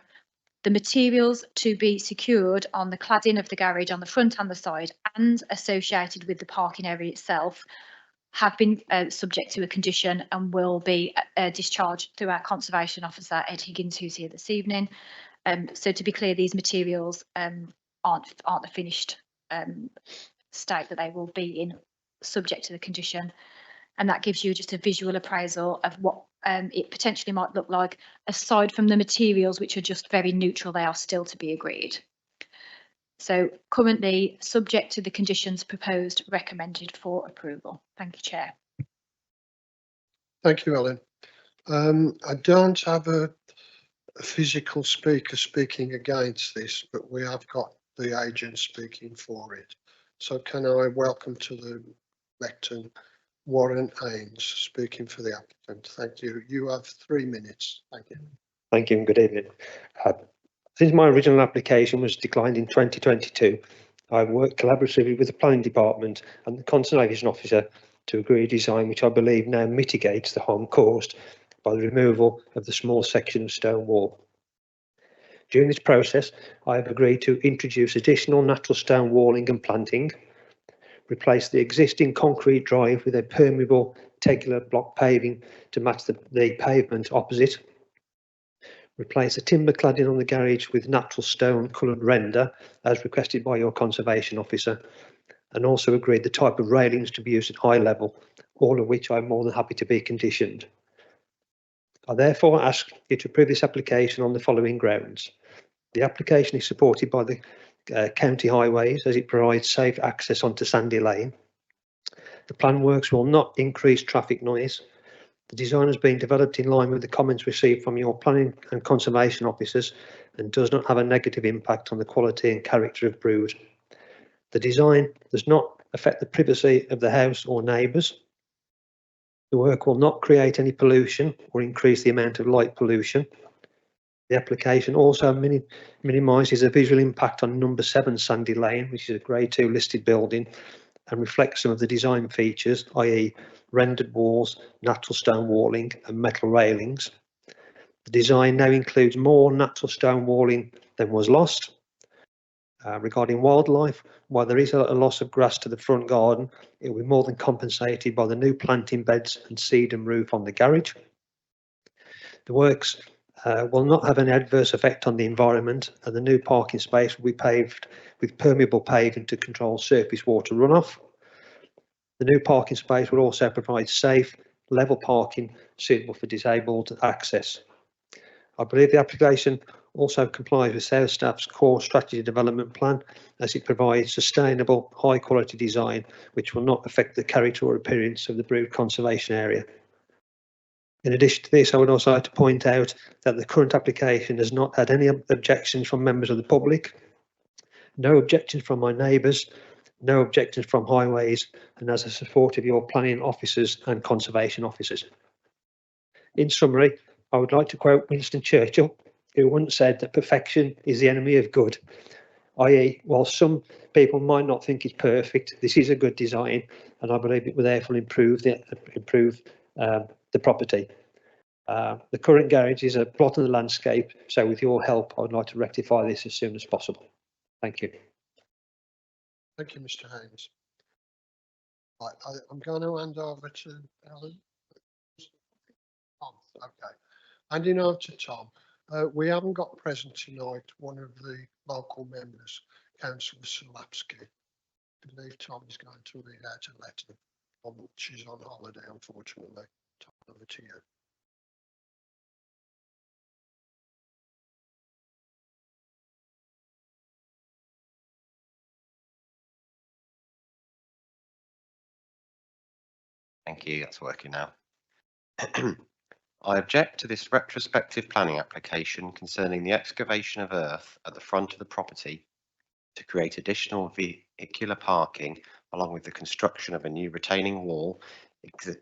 The materials to be secured on the cladding of the garage on the front and the side and associated with the parking area itself have been subject to a condition and will be discharged through our conservation officer, Ed Higgins, who's here this evening. So to be clear, these materials aren't the finished state that they will be in, subject to the condition. And that gives you just a visual appraisal of what it potentially might look like, aside from the materials, which are just very neutral. They are still to be agreed. So currently subject to the conditions proposed, recommended for approval. Thank you, Chair. Thank you, Ellen. I don't have a physical speaker speaking against this, but we have got the agent speaking for it. So can I welcome to the lectern Warren Ains speaking for the applicant. Thank you. You have 3 minutes. Thank you. Thank you and good evening. Since my original application was declined in 2022, I've worked collaboratively with the planning department and the conservation officer to agree a design which I believe now mitigates the harm caused by the removal of the small section of stone wall. During this process, I have agreed to introduce additional natural stone walling and planting, replace the existing concrete drive with a permeable tegular block paving to match the pavement opposite, replace the timber cladding on the garage with natural stone coloured render as requested by your conservation officer, and also agreed the type of railings to be used at eye level, all of which I'm more than happy to be conditioned. I therefore ask you to approve this application on the following grounds. The application is supported by the county highways as it provides safe access onto Sandy Lane. The plan works will not increase traffic noise. The design has been developed in line with the comments received from your planning and conservation officers and does not have a negative impact on the quality and character of Brood. The design does not affect the privacy of the house or neighbours. The work will not create any pollution or increase the amount of light pollution. The application also minimises the visual impact on number 7 Sandy Lane, which is a Grade 2 listed building, and reflects some of the design features, i.e. rendered walls, natural stone walling and metal railings. The design now includes more natural stone walling than was lost. Regarding wildlife, while there is a loss of grass to the front garden, it will be more than compensated by the new planting beds and sedum roof on the garage. The works will not have any adverse effect on the environment, and the new parking space will be paved with permeable paving to control surface water runoff. The new parking space will also provide safe, level parking suitable for disabled access. I believe the application also complies with sales staff's core strategy development plan, as it provides sustainable, high quality design which will not affect the character or appearance of the Brood conservation area. In addition to this, I would also like to point out that the current application has not had any objections from members of the public, no objections from my neighbours, no objections from highways, and as a support of your planning officers and conservation officers. In summary, I would like to quote Winston Churchill, who once said that perfection is the enemy of good, i.e. while some people might not think it's perfect, this is a good design, and I believe it will therefore improve the property. The current garage is a blot on the landscape, so with your help I would like to rectify this as soon as possible. Thank you. Thank you, Mr. Haynes. Right, I'm going to hand over to Ellen. Tom, okay. Handing over to Tom. We haven't got present tonight one of the local members, Councillor Salapsky. I believe Tom is going to read out a letter. She's on holiday, unfortunately. Tom, over to you. Thank you, that's working now. I object to this retrospective planning application concerning the excavation of earth at the front of the property to create additional vehicular parking, along with the construction of a new retaining wall,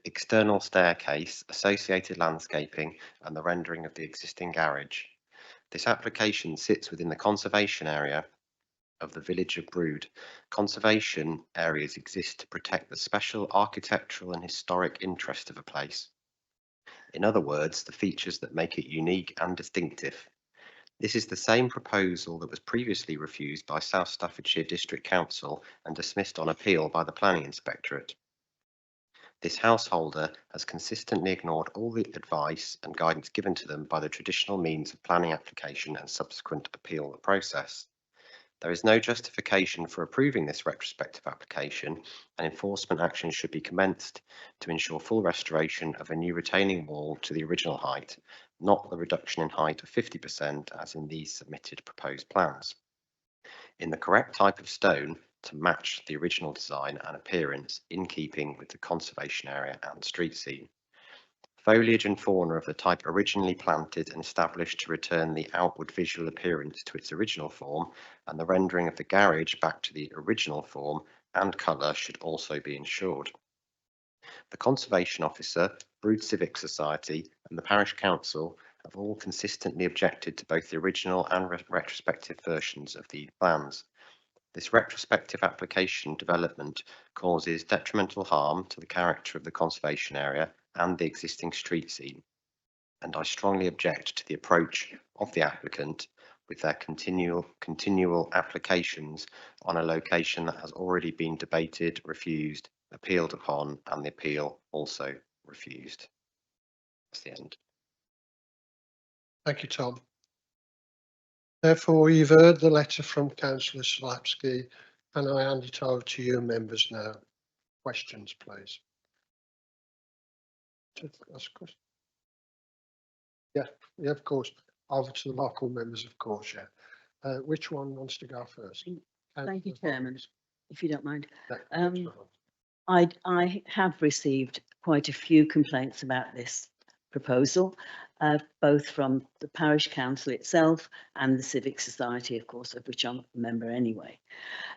external staircase, associated landscaping, and the rendering of the existing garage. This application sits within the conservation area of the village of Brood. Conservation areas exist to protect the special architectural and historic interest of a place. In other words, the features that make it unique and distinctive. This is the same proposal that was previously refused by South Staffordshire District Council and dismissed on appeal by the Planning Inspectorate. This householder has consistently ignored all the advice and guidance given to them by the traditional means of planning application and subsequent appeal process. There is no justification for approving this retrospective application, and enforcement action should be commenced to ensure full restoration of a new retaining wall to the original height, not the reduction in height of 50% as in these submitted proposed plans, in the correct type of stone to match the original design and appearance in keeping with the conservation area and street scene. Foliage and fauna of the type originally planted and established to return the outward visual appearance to its original form, and the rendering of the garage back to the original form and colour should also be ensured. The Conservation Officer, Brood Civic Society and the Parish Council have all consistently objected to both the original and retrospective versions of the plans. This retrospective application development causes detrimental harm to the character of the conservation area and the existing street scene, and I strongly object to the approach of the applicant with their continual applications on a location that has already been debated, refused, appealed upon, and the appeal also refused. That's the end. Thank you, Tom. Therefore, you've heard the letter from Councillor Slapski, and I hand it over to you members now. Questions, please. Yeah, of course. Over to the local members, of course, yeah. Which one wants to go first? Thank you, Chairman, if you don't mind. Yeah, I have received quite a few complaints about this proposal, both from the parish council itself and the civic society, of course, of which I'm a member anyway.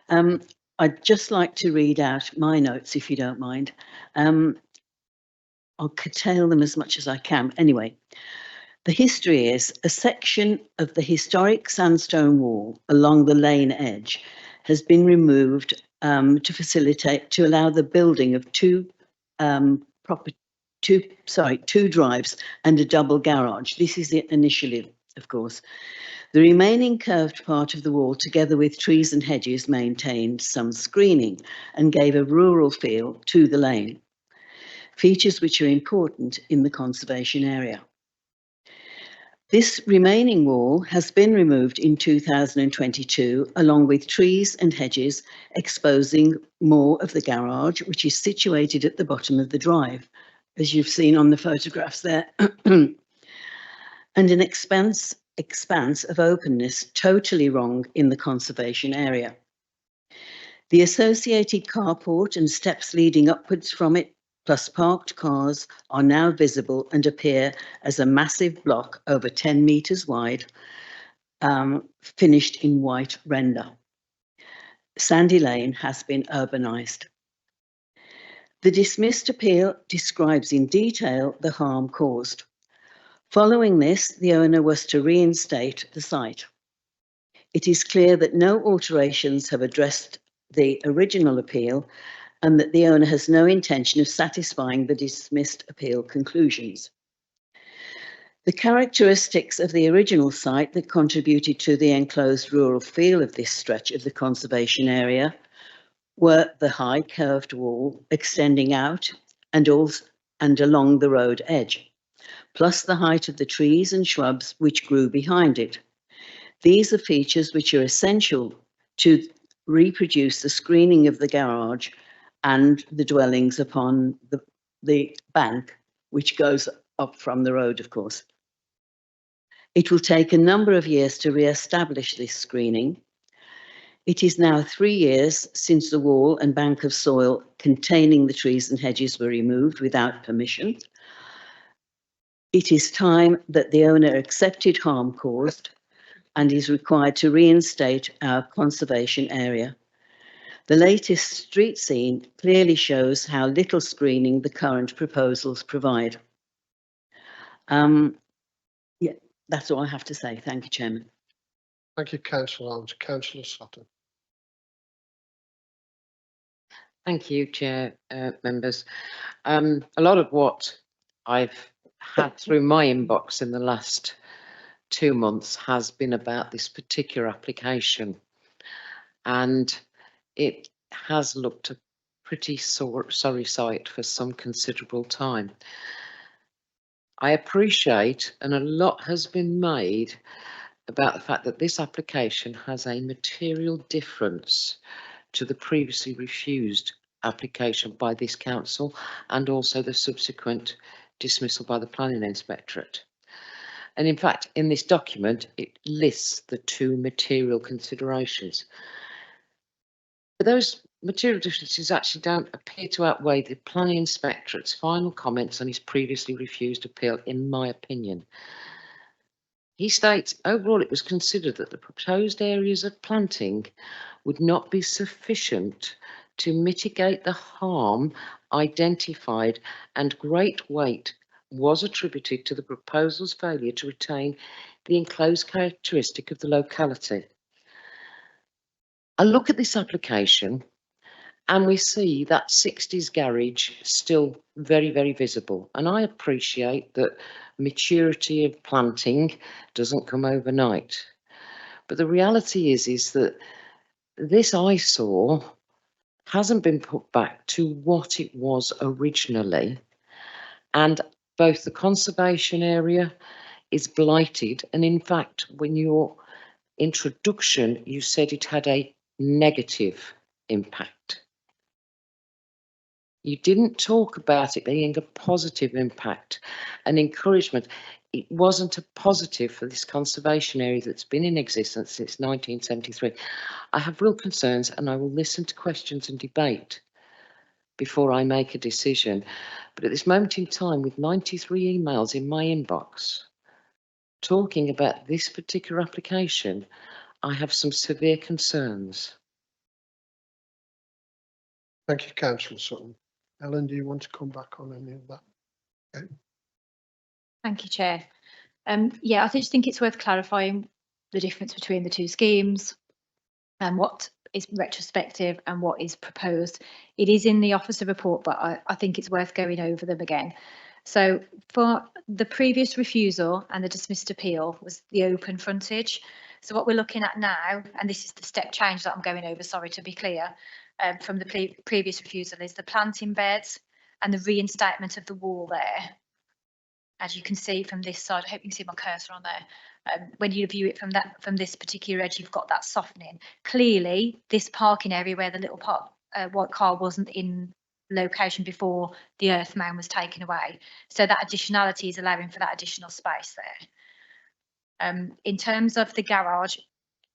I'd just like to read out my notes, if you don't mind. I'll curtail them as much as I can. Anyway, the history is a section of the historic sandstone wall along the lane edge has been removed to allow the building of two drives and a double garage. This is it initially, of course. The remaining curved part of the wall, together with trees and hedges, maintained some screening and gave a rural feel to the lane, features which are important in the conservation area. This remaining wall has been removed in 2022, along with trees and hedges, exposing more of the garage, which is situated at the bottom of the drive, as you've seen on the photographs there, and an expanse of openness totally wrong in the conservation area. The associated carport and steps leading upwards from it, plus parked cars, are now visible and appear as a massive block over 10 metres wide, finished in white render. Sandy Lane has been urbanised. The dismissed appeal describes in detail the harm caused. Following this, the owner was to reinstate the site. It is clear that no alterations have addressed the original appeal and that the owner has no intention of satisfying the dismissed appeal conclusions. The characteristics of the original site that contributed to the enclosed rural feel of this stretch of the conservation area were the high curved wall extending out and along the road edge, plus the height of the trees and shrubs which grew behind it. These are features which are essential to reproduce the screening of the garage and the dwellings upon the bank, which goes up from the road, of course. It will take a number of years to re-establish this screening. It is now 3 years since the wall and bank of soil containing the trees and hedges were removed without permission. It is time that the owner accepted harm caused and is required to reinstate our conservation area. The latest street scene clearly shows how little screening the current proposals provide. Yeah, that's all I have to say. Thank you, Chairman. Thank you, Councillor Holmes. Councillor Sutton. Thank you, Chair, members. A lot of what I've had through my inbox in the last 2 months has been about this particular application. And it has looked a pretty sorry sight for some considerable time. I appreciate, and a lot has been made about the fact that this application has a material difference to the previously refused application by this council and also the subsequent dismissal by the planning inspectorate. And in fact, in this document, it lists the 2 material considerations. But those material differences actually don't appear to outweigh the planning inspectorate's final comments on his previously refused appeal, in my opinion. He states, overall, it was considered that the proposed areas of planting would not be sufficient to mitigate the harm identified, and great weight was attributed to the proposal's failure to retain the enclosed characteristic of the locality. I look at this application and we see that 60s garage still very, very visible. And I appreciate that maturity of planting doesn't come overnight. But the reality is that this eyesore hasn't been put back to what it was originally. And both the conservation area is blighted. And in fact, when your introduction, you said it had a negative impact. You didn't talk about it being a positive impact, an encouragement. It wasn't a positive for this conservation area that's been in existence since 1973. I have real concerns and I will listen to questions and debate before I make a decision. But at this moment in time, with 93 emails in my inbox talking about this particular application, I have some severe concerns. Thank you, Councillor Sutton. Ellen, do you want to come back on any of that? Okay. Thank you, Chair. Yeah, I just think it's worth clarifying the difference between the 2 schemes and what is retrospective and what is proposed. It is in the officer report, but I think it's worth going over them again. So for the previous refusal and the dismissed appeal was the open frontage. So what we're looking at now, and this is the step change that I'm going over, sorry to be clear, from the previous refusal, is the planting beds and the reinstatement of the wall there. As you can see from this side, I hope you can see my cursor on there. When you view it from this particular edge, you've got that softening. Clearly, this parking area where the little white car wasn't in location before the earth mound was taken away. So that additionality is allowing for that additional space there. In terms of the garage,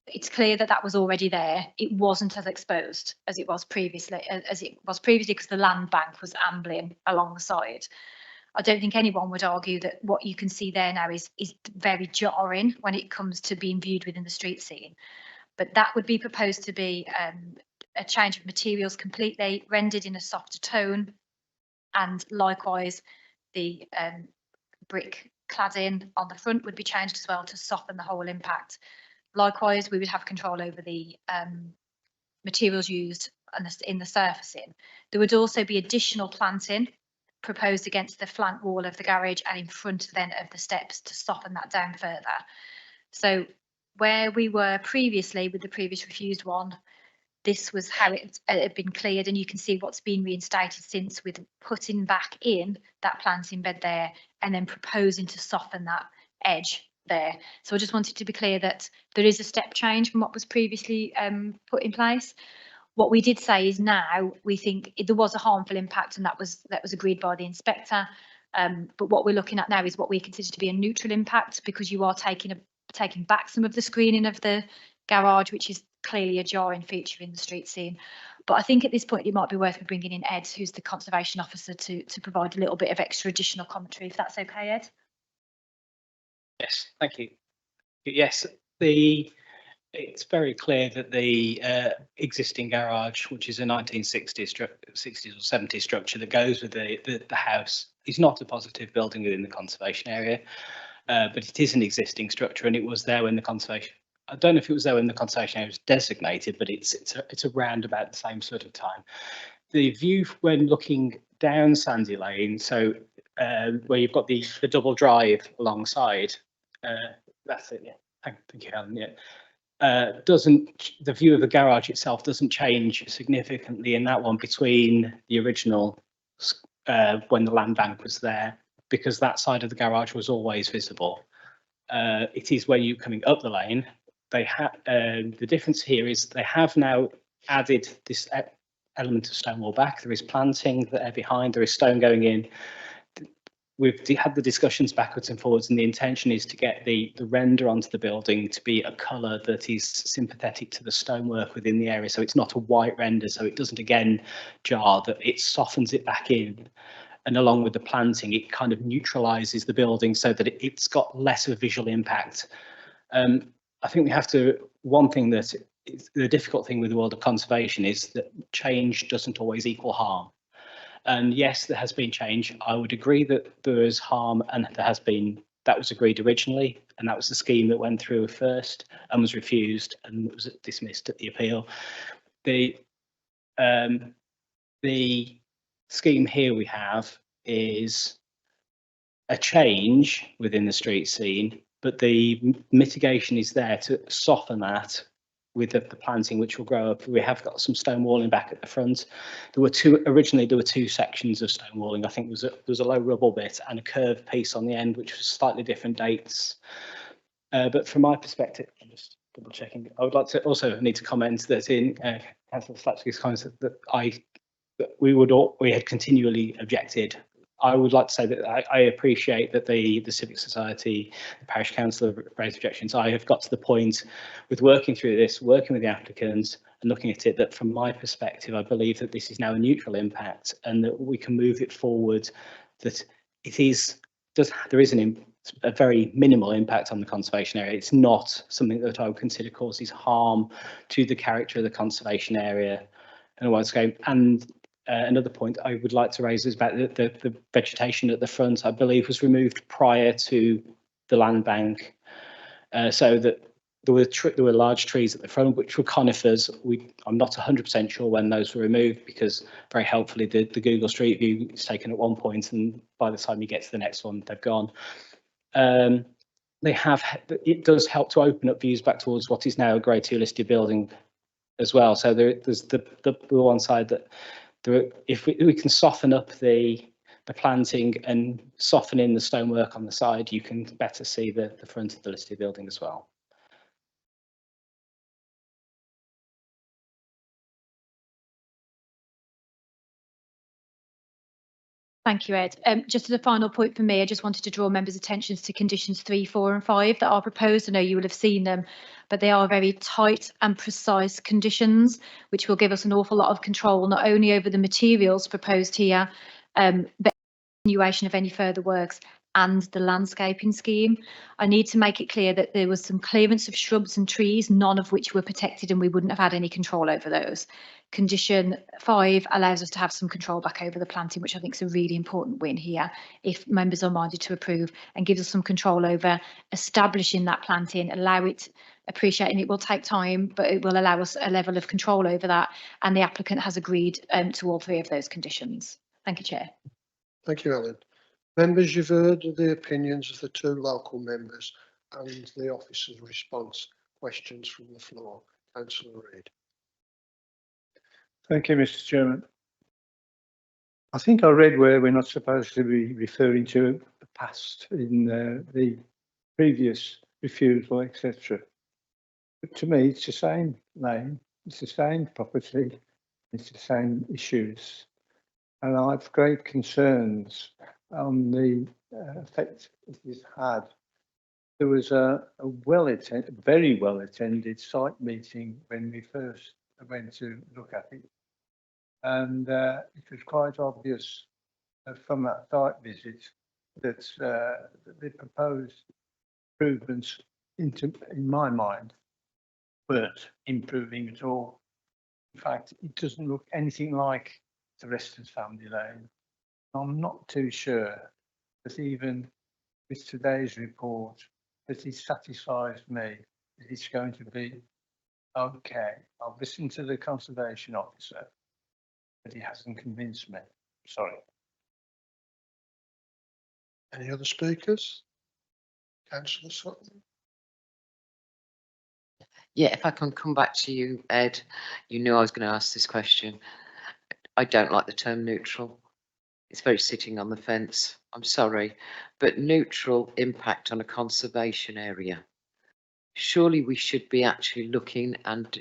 it's clear that that was already there. It wasn't as exposed as it was previously, because the land bank was ambling along the side. I don't think anyone would argue that what you can see there now is very jarring when it comes to being viewed within the street scene. But that would be proposed to be a change of materials completely, rendered in a softer tone, and likewise the brick cladding on the front would be changed as well to soften the whole impact. Likewise, we would have control over the materials used in the surfacing. There would also be additional planting proposed against the flank wall of the garage and in front then of the steps to soften that down further. So where we were previously with the previous refused one, this was how it had been cleared, and you can see what's been reinstated since, with putting back in that planting bed there and then proposing to soften that edge there. So I just wanted to be clear that there is a step change from what was previously put in place. What we did say is now we think there was a harmful impact, and that was agreed by the inspector. But what we're looking at now is what we consider to be a neutral impact, because you are taking back some of the screening of the garage, which is clearly a jarring feature in the street scene. But I think at this point it might be worth bringing in Ed, who's the conservation officer, to provide a little bit of extra additional commentary, if that's okay, Ed. Yes, thank you. Yes, it's very clear that the existing garage, which is a 1960s or 70s structure that goes with the house, is not a positive building within the conservation area, but it is an existing structure, and it was there when the conservation. I don't know if it was there when the conservation area was designated, but it's around about the same sort of time. The view when looking down Sandy Lane, so where you've got the double drive alongside, That's it, yeah. Thank you, Helen, yeah. The view of the garage itself doesn't change significantly in that one between the original, when the land bank was there, because that side of the garage was always visible. It is where you're coming up the lane. They have, the difference here is they have now added this element of stone wall back. There is planting there behind, there is stone going in. We've had the discussions backwards and forwards, and the intention is to get the render onto the building to be a colour that is sympathetic to the stonework within the area. So it's not a white render, so it doesn't again jar, that it softens it back in. And along with the planting, it kind of neutralises the building so that it's got less of a visual impact. I think we have to, one thing that is the difficult thing with the world of conservation is that change doesn't always equal harm. And yes, there has been change. I would agree that there is harm, and there has been, that was agreed originally, and that was the scheme that went through first and was refused and was dismissed at the appeal. The scheme here we have is a change within the street scene, but the mitigation is there to soften that with the planting, which will grow up. We have got some stone walling back at the front. Originally there were two sections of stone walling. I think there was a low rubble bit and a curved piece on the end, which was slightly different dates. But from my perspective, I'm just double checking. I would like to also need to comment that in Councillor Slapsky's comments that we had continually objected. I would like to say that I appreciate that the Civic Society, the Parish Council have raised objections. I have got to the point with working through this, working with the applicants and looking at it, that from my perspective, I believe that this is now a neutral impact and that we can move it forward, that there is a very minimal impact on the conservation area. It's not something that I would consider causes harm to the character of the conservation area in a wide scope. And another point I would like to raise is about the vegetation at the front, I believe was removed prior to the land bank, so that there were large trees at the front which were conifers. I'm not 100% sure when those were removed, because very helpfully the Google Street View is taken at one point and by the time you get to the next one they've gone. It does help to open up views back towards what is now a Grade 2 listed building as well. So there's the one side that if we can soften up the planting and soften in the stonework on the side, you can better see the front of the listed building as well. Thank you, Ed. Just as a final point for me, I just wanted to draw members' attentions to conditions 3, 4 and 5 that are proposed. I know you will have seen them, but they are very tight and precise conditions, which will give us an awful lot of control, not only over the materials proposed here, but continuation of any further works and the landscaping scheme. I need to make it clear that there was some clearance of shrubs and trees, none of which were protected, and we wouldn't have had any control over those. Condition 5 allows us to have some control back over the planting, which I think is a really important win here, if members are minded to approve, and gives us some control over establishing that planting, appreciating it will take time, but it will allow us a level of control over that. And the applicant has agreed to all 3 of those conditions. Thank you, Chair. Thank you, Ellen. Members, you've heard the opinions of the 2 local members and the officer's response. Questions from the floor. Councillor Reid. Thank you, Mr. Chairman. I think I read where we're not supposed to be referring to the past in the previous refusal, etc. But to me, it's the same lane, it's the same property, it's the same issues. And I've great concerns on the effect it has had. There was a very well attended site meeting when we first went to look at it. And it was quite obvious from that site visit that the proposed improvements, in my mind, weren't improving at all. In fact, it doesn't look anything like the rest of Family Lane. I'm not too sure that even with today's report that it satisfies me that it's going to be okay. I've listened to the conservation officer, but he hasn't convinced me. Sorry. Any other speakers? Councillor Sutton. Yeah, if I can come back to you, Ed, you knew I was going to ask this question. I don't like the term neutral. It's very sitting on the fence. I'm sorry, but neutral impact on a conservation area. Surely we should be actually looking and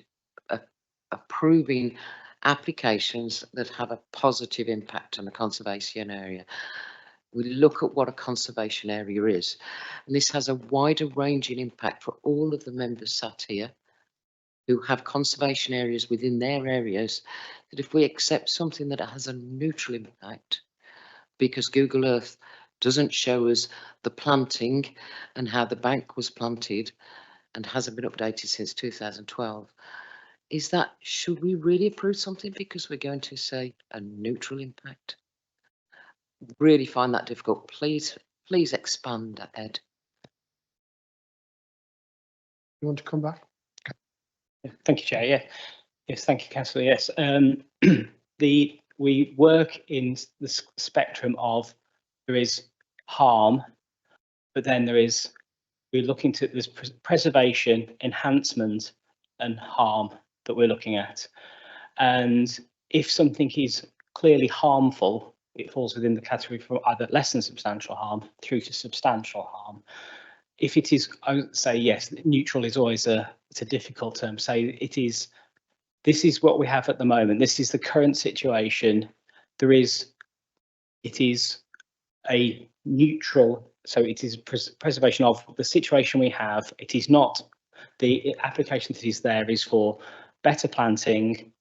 approving applications that have a positive impact on a conservation area. We look at what a conservation area is, and this has a wider ranging impact for all of the members sat here who have conservation areas within their areas, that if we accept something that has a neutral impact, because Google Earth doesn't show us the planting and how the bank was planted and hasn't been updated since 2012, is that, should we really approve something because we're going to say a neutral impact? Really find that difficult. Please expand, Ed. You want to come back? Thank you, Chair. Yeah. Yes, thank you, Councillor. Yes. We work in the spectrum of there is harm, but then we're looking to there's preservation, enhancement, and harm that we're looking at. And if something is clearly harmful, it falls within the category from either less than substantial harm through to substantial harm. If it is, I would say yes, neutral is always it's a difficult term. Say it is, this is what we have at the moment. This is the current situation. It is a neutral, so it is preservation of the situation we have. It is not, the application that is there is for better planting,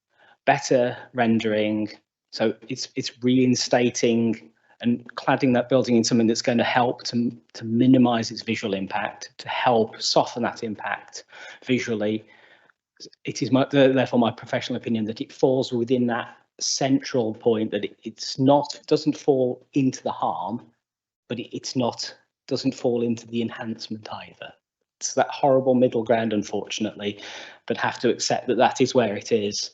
better rendering. So it's reinstating and cladding that building in something that's going to help to minimise its visual impact, to help soften that impact visually. It is therefore my professional opinion that it falls within that central point, that doesn't fall into the harm, but doesn't fall into the enhancement either. It's that horrible middle ground, unfortunately, but have to accept that that is where it is.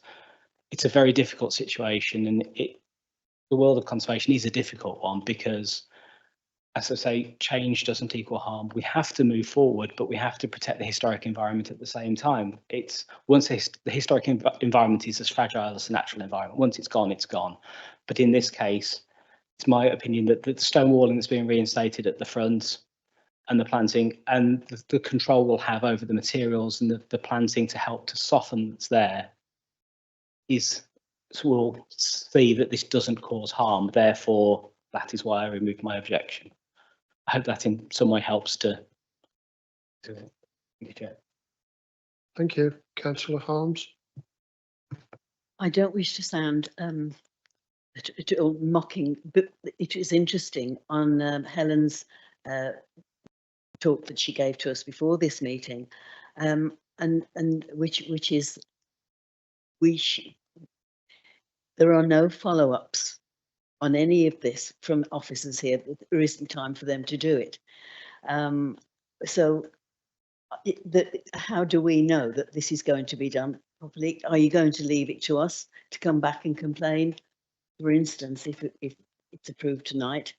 It's a very difficult situation, and the world of conservation is a difficult one because, as I say, change doesn't equal harm. We have to move forward, but we have to protect the historic environment at the same time. Once the historic environment is as fragile as the natural environment. Once it's gone, it's gone. But in this case, it's my opinion that the stone walling that's being reinstated at the front and the planting and the control we'll have over the materials and the planting to help to soften that's there we'll see that this doesn't cause harm. Therefore, that is why I removed my objection. I hope that in some way helps to Thank you. Councillor Harms. I don't wish to sound mocking, but it is interesting on Helen's talk that she gave to us before this meeting, and which is there are no follow-ups on any of this from officers here. There isn't time for them to do it. So how do we know that this is going to be done properly? Are you going to leave it to us to come back and complain, for instance, if it's approved tonight?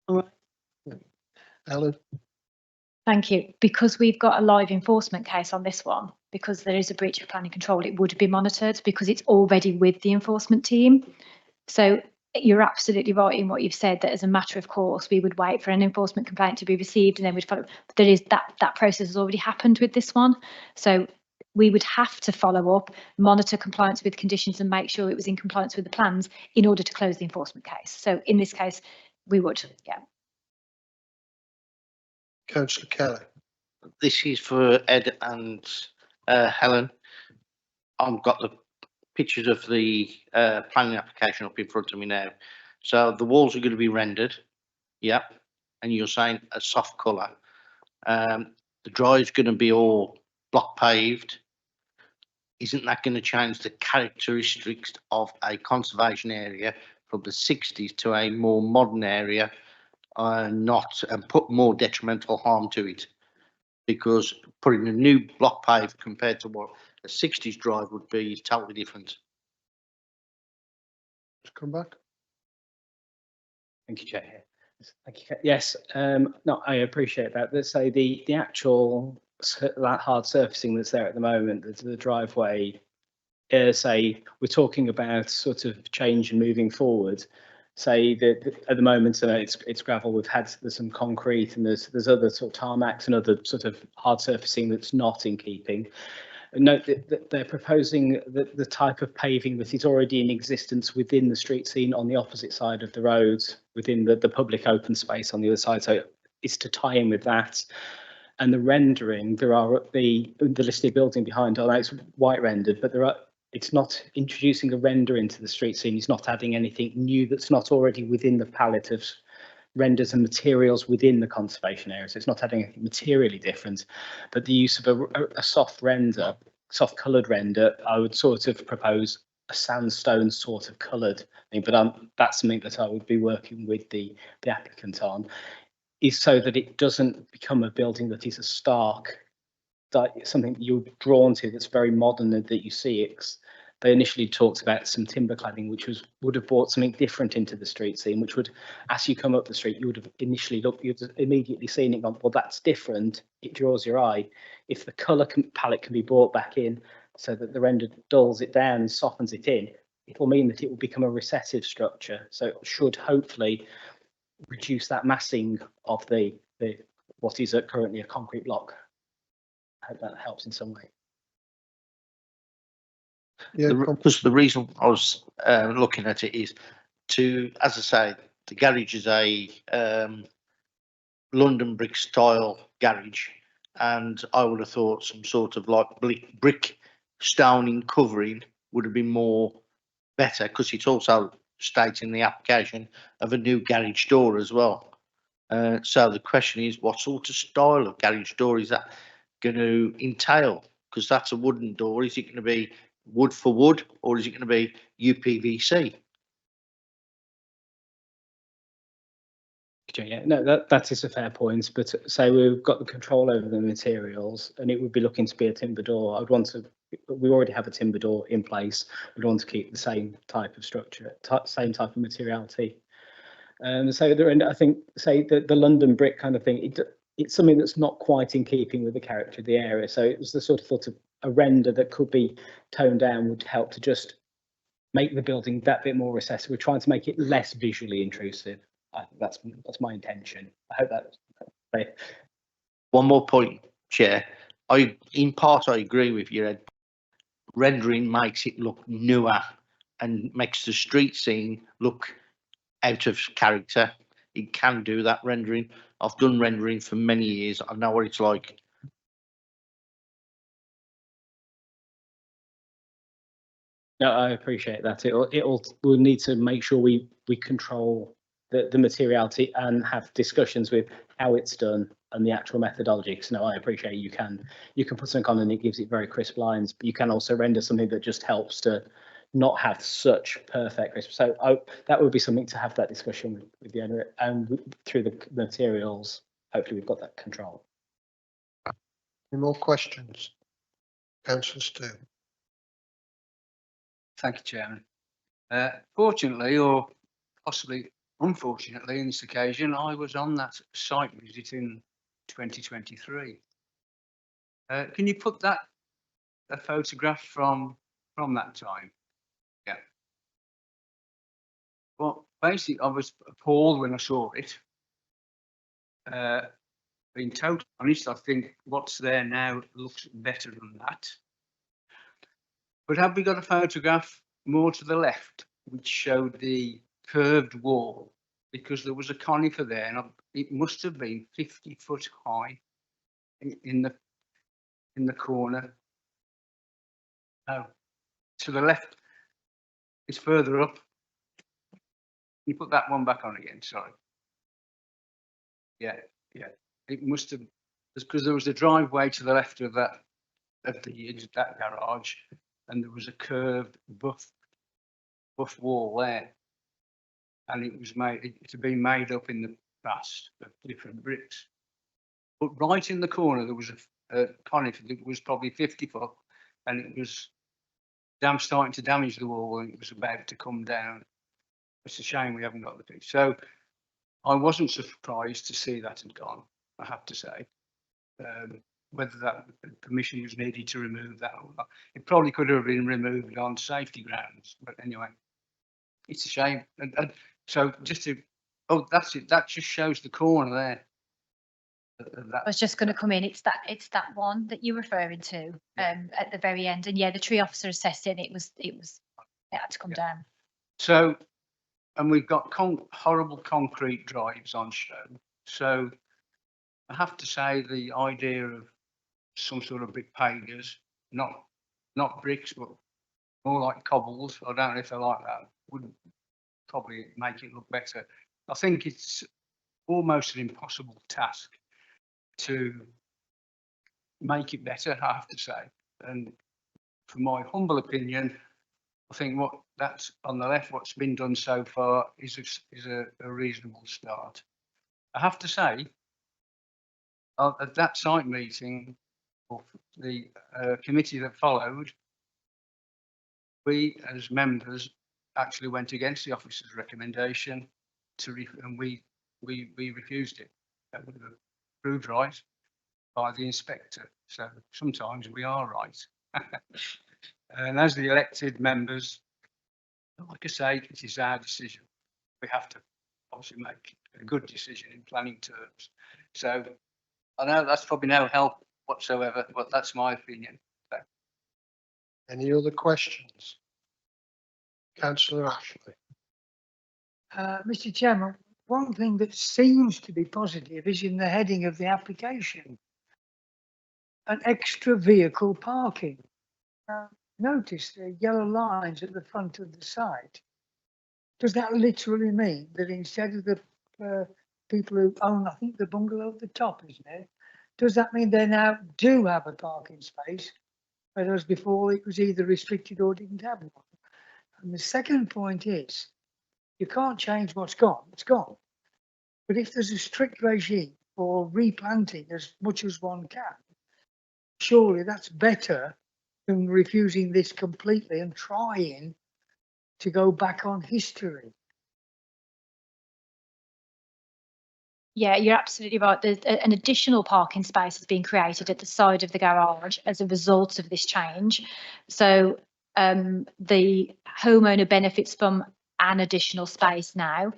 All right. Ellen. Thank you. Because we've got a live enforcement case on this one, because there is a breach of planning control, it would be monitored because it's already with the enforcement team. So you're absolutely right in what you've said, that as a matter of course, we would wait for an enforcement complaint to be received and then we'd follow. But there is that process has already happened with this one. So we would have to follow up, monitor compliance with conditions and make sure it was in compliance with the plans in order to close the enforcement case. So in this case, we would, yeah. Councillor Kelly. This is for Ed and Helen. I've got the pictures of the planning application up in front of me now. So the walls are going to be rendered, yeah, and you're saying a soft colour. The drive is going to be all block paved. Isn't that going to change the characteristics of a conservation area from the 60s to a more modern area, and put more detrimental harm to it? Because putting a new block pave compared to what a 60s drive would be is totally different. Come back. Thank you, Chair. Thank you. Yes, no, I appreciate that. Let's say the actual that hard surfacing that's there at the moment, the driveway, say we're talking about sort of change and moving forward. Say that at the moment it's gravel. There's some concrete and there's other sort of tarmacs and other sort of hard surfacing that's not in keeping. Note that they're proposing the type of paving that is already in existence within the street scene on the opposite side of the road, within the public open space on the other side. So it's to tie in with that. And the rendering, there are the listed building behind, although it's white rendered, but it's not introducing a render into the street scene. It's not adding anything new that's not already within the palette of renders and materials within the conservation area. So it's not adding anything materially different, but the use of a soft render, soft coloured render, I would sort of propose a sandstone sort of coloured thing, but that's something that I would be working with the applicant on, is so that it doesn't become a building that is a stark, something that you're drawn to that's very modern and that you see it. They initially talked about some timber cladding, which would have brought something different into the street scene, which would, as you come up the street, you would have initially looked, you'd have immediately seen it, gone, well, that's different. It draws your eye. If the colour palette can be brought back in so that the render dulls it down and softens it in, it will mean that it will become a recessive structure. So it should hopefully reduce that massing of the what is currently a concrete block. I hope that helps in some way. Because the reason I was looking at it is to, as I say, the garage is a London brick style garage, and I would have thought some sort of like brick stoning covering would have been more better, because it's also stating the application of a new garage door as well. So the question is, what sort of style of garage door is that going to entail? Because that's a wooden door. Is it going to be wood for wood, or is it going to be UPVC? Yeah, no, that is a fair point, but say we've got the control over the materials and it would be looking to be a timber door. I'd want to, we already have a timber door in place. We'd want to keep the same type of structure, same type of materiality. So there, and I think, say the London brick kind of thing, it's something that's not quite in keeping with the character of the area. So it was the sort of thought of a render that could be toned down would help to just make the building that bit more recessive. We're trying to make it less visually intrusive. I think that's my intention. I hope that. One more point, Chair. In part I agree with you. Rendering makes it look newer and makes the street scene look out of character. It can do that rendering. I've done rendering for many years. I know what it's like. No, I appreciate that. We'll need to make sure we control the materiality and have discussions with how it's done and the actual methodology. Because no, I appreciate you can put something on and it gives it very crisp lines, but you can also render something that just helps to not have such perfect crisp. So that would be something to have that discussion with the owner, and through the materials, hopefully we've got that control. Any more questions? Councillor Steele. Thank you, Chairman. Fortunately, or possibly unfortunately, in this occasion, I was on that site visit in 2023. Can you put a photograph from that time? Yeah. Well, basically, I was appalled when I saw it. Being totally honest, I think what's there now looks better than that. But have we got a photograph more to the left, which showed the curved wall? Because there was a conifer there, and it must have been 50 foot high in the corner. No, to the left. It's further up. Can you put that one back on again? Sorry. Yeah. It must have, because there was a driveway to the left of that garage, and there was a curved buff wall there, and it had been made up in the past of different bricks. But right in the corner there was a conifer that was probably 50 foot, and it was starting to damage the wall, and it was about to come down. It's a shame we haven't got the picture. So I wasn't surprised to see that had gone, I have to say. Whether that permission was needed to remove that or not. It probably could have been removed on safety grounds, but anyway, it's a shame. And so just to, oh, that's it. That just shows the corner there. I was just going to come in. It's that one that you're referring to at the very end. And yeah, the tree officer assessed it. And it had to come down. So, and we've got horrible concrete drives on show. So I have to say the idea of some sort of brick pavers, not bricks, but more like cobbles. I don't know if I like that. Would probably make it look better. I think it's almost an impossible task to make it better, I have to say. And for my humble opinion, I think what that's on the left, what's been done so far is a reasonable start. I have to say, at that site meeting, of the committee that followed, we as members actually went against the officer's recommendation and we refused it. That would have proved right by the inspector. So sometimes we are right. And as the elected members, like I say, it is our decision. We have to obviously make a good decision in planning terms. So I know that's probably no help whatsoever, but that's my opinion. So. Any other questions? Councillor Ashley. Mr. Chairman, one thing that seems to be positive is in the heading of the application, an extra vehicle parking. Notice the yellow lines at the front of the site. Does that literally mean that instead of the people who own, I think, the bungalow at the top, isn't it? Does that mean they now do have a parking space, whereas before it was either restricted or didn't have one? And the second point is, you can't change what's gone, it's gone. But if there's a strict regime for replanting as much as one can, surely that's better than refusing this completely and trying to go back on history. Yeah, you're absolutely right. There's an additional parking space has been created at the side of the garage as a result of this change. So the homeowner benefits from an additional space now.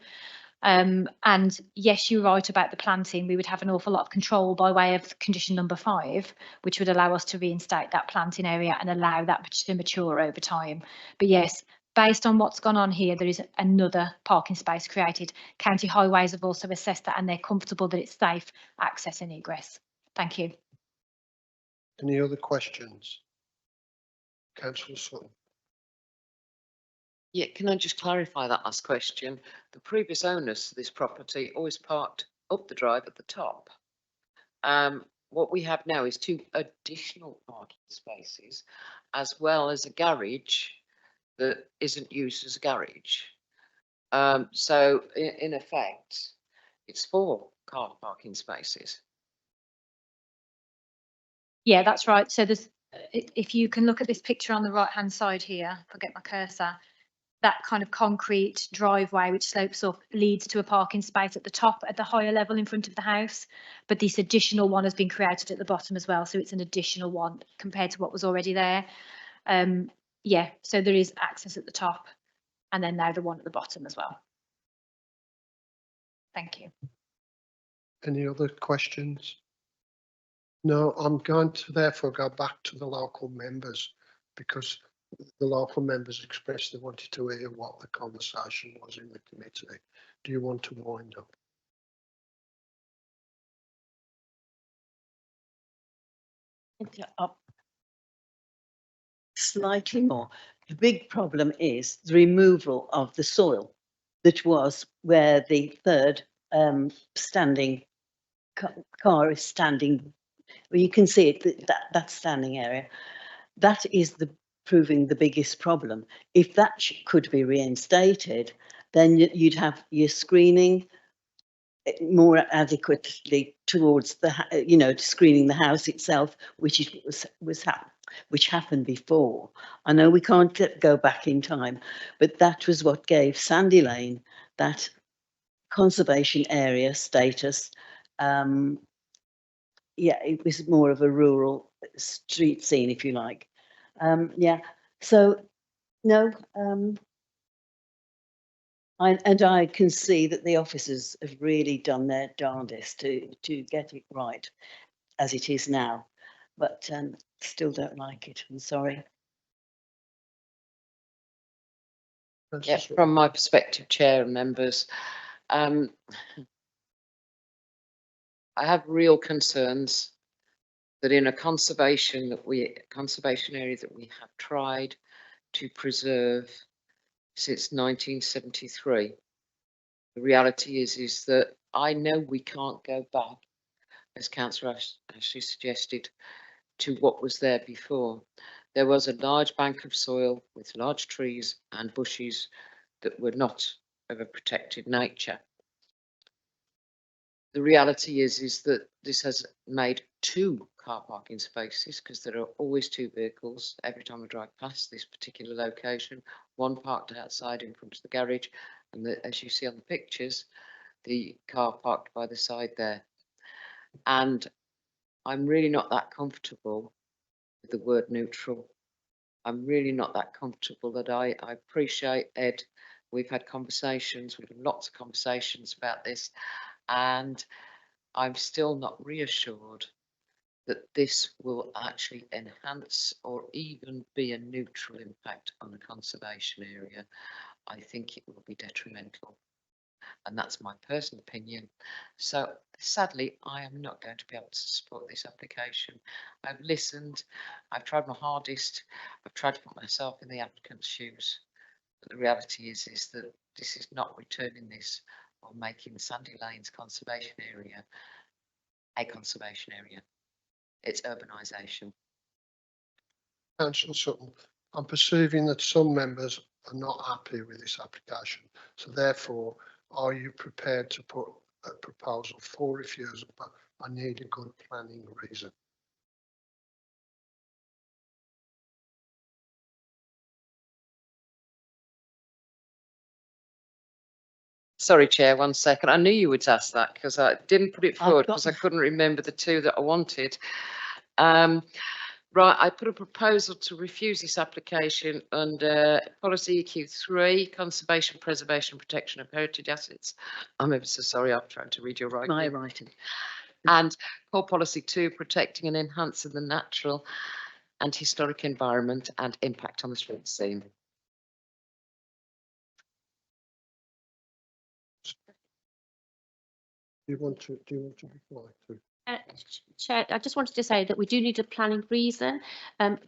And yes, you're right about the planting. We would have an awful lot of control by way of condition number 5, which would allow us to reinstate that planting area and allow that to mature over time. But yes, based on what's gone on here, there is another parking space created. County Highways have also assessed that and they're comfortable that it's safe access and egress. Thank you. Any other questions? Councillor Sutton. Yeah, can I just clarify that last question? The previous owners of this property always parked up the drive at the top. What we have now is 2 additional parking spaces, as well as a garage that isn't used as a garage. So in effect, it's 4 car parking spaces. Yeah, that's right. So there's, if you can look at this picture on the right hand side here, if I get my cursor, that kind of concrete driveway which slopes up leads to a parking space at the top at the higher level in front of the house. But this additional one has been created at the bottom as well. So it's an additional one compared to what was already there. Yeah, so there is access at the top and then now the one at the bottom as well. Thank you. Any other questions? No, I'm going to therefore go back to the local members because the local members expressed they wanted to hear what the conversation was in the committee. Do you want to wind up? Slightly more. The big problem is the removal of the soil that was where the third standing car is standing. Well, you can see it, that standing area. That is proving the biggest problem. If that could be reinstated, then you'd have your screening more adequately towards the, screening the house itself, which happened before. I know we can't go back in time, but that was what gave Sandy Lane that conservation area status. Yeah, it was more of a rural street scene, if you like. Yeah, so no, I can see that the officers have really done their darndest to get it right as it is now, but still don't like it. I'm sorry. Yeah, from my perspective, Chair and members, I have real concerns that in a conservation area that we have tried to preserve since 1973, the reality is that I know we can't go back, as Councillor Ashley suggested, to what was there before. There was a large bank of soil with large trees and bushes that were not of a protected nature. The reality is that this has made 2 car parking spaces, because there are always 2 vehicles every time I drive past this particular location, one parked outside in front of the garage, and as you see on the pictures, the car parked by the side there. And I'm really not that comfortable with the word neutral. I'm really not that comfortable that I appreciate, Ed, we've had conversations, we've had lots of conversations about this, and I'm still not reassured that this will actually enhance or even be a neutral impact on the conservation area. I think it will be detrimental, and that's my personal opinion. So sadly, I am not going to be able to support this application. I've listened, I've tried my hardest, I've tried to put myself in the applicant's shoes, but the reality is that this is not returning this or making Sandy Lanes conservation area a conservation area. It's urbanisation. Councillor Sutton, I'm perceiving that some members are not happy with this application. So therefore, are you prepared to put a proposal for refusal, but I need a good planning reason? Sorry, Chair, 1 second. I knew you would ask that because I didn't put it forward because I couldn't remember the 2 that I wanted. Right, I put a proposal to refuse this application under policy EQ3, conservation, preservation, protection of heritage assets. I'm ever so sorry, I'm trying to read your writing. My writing. And core policy 2, protecting and enhancing the natural and historic environment and impact on the street scene. Do you want to reply to? Chair, I just wanted to say that we do need a planning reason.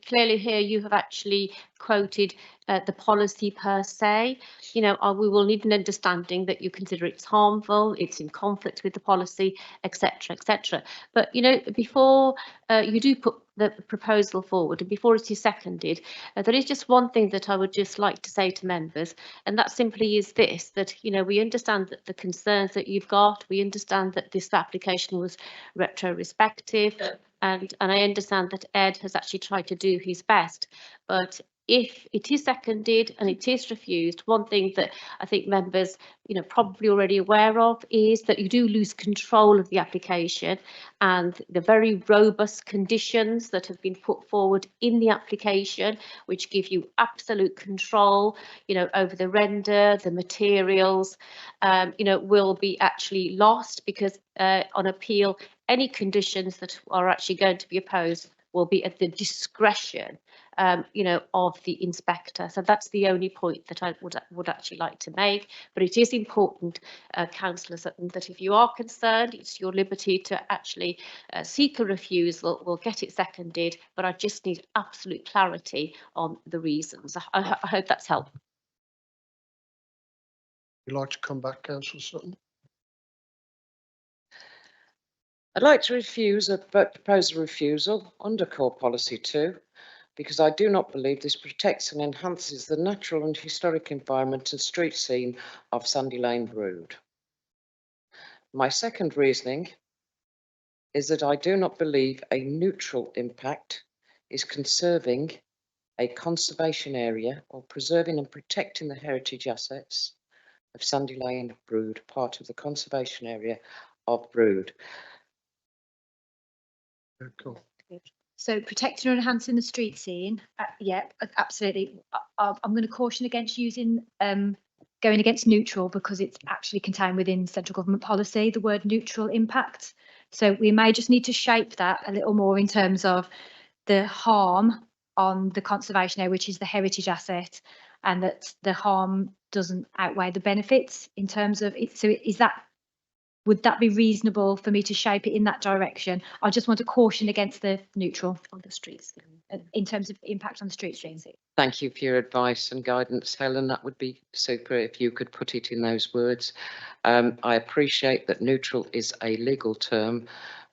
Clearly here you have actually quoted the policy per se. You know, we will need an understanding that you consider it's harmful, it's in conflict with the policy, etc., etc. But, you know, before you do put the proposal forward and before it is seconded, there is just one thing that I would just like to say to members, and that simply is this, that, you know, we understand that the concerns that you've got, we understand that this application was retrospective, and I understand that Ed has actually tried to do his best, but if it is seconded and it is refused, one thing that I think members, you know, probably already aware of is that you do lose control of the application, and the very robust conditions that have been put forward in the application, which give you absolute control, you know, over the render, the materials, you know, will be actually lost because on appeal, any conditions that are actually going to be opposed will be at the discretion, you know, of the inspector. So that's the only point that I would actually like to make. But it is important, Councillor Sutton, that if you are concerned, it's your liberty to actually seek a refusal. We'll get it seconded, but I just need absolute clarity on the reasons. I hope that's helpful. Would you like to come back, Councillor Sutton? I'd like to propose a refusal under core policy 2, because I do not believe this protects and enhances the natural and historic environment and street scene of Sandy Lane Road. My second reasoning is that I do not believe a neutral impact is conserving a conservation area or preserving and protecting the heritage assets of Sandy Lane, Brood, part of the conservation area of Brood. Cool. So protecting or enhancing the street scene, yeah, absolutely. I'm going to caution against using going against neutral because it's actually contained within central government policy, the word neutral impact. So we may just need to shape that a little more in terms of the harm on the conservation area, which is the heritage asset, and that the harm doesn't outweigh the benefits in terms of it. So is that, would that be reasonable for me to shape it in that direction? I just want to caution against the neutral on the streets in terms of impact on the street streams. Thank you for your advice and guidance, Helen. That would be super if you could put it in those words. I appreciate that neutral is a legal term,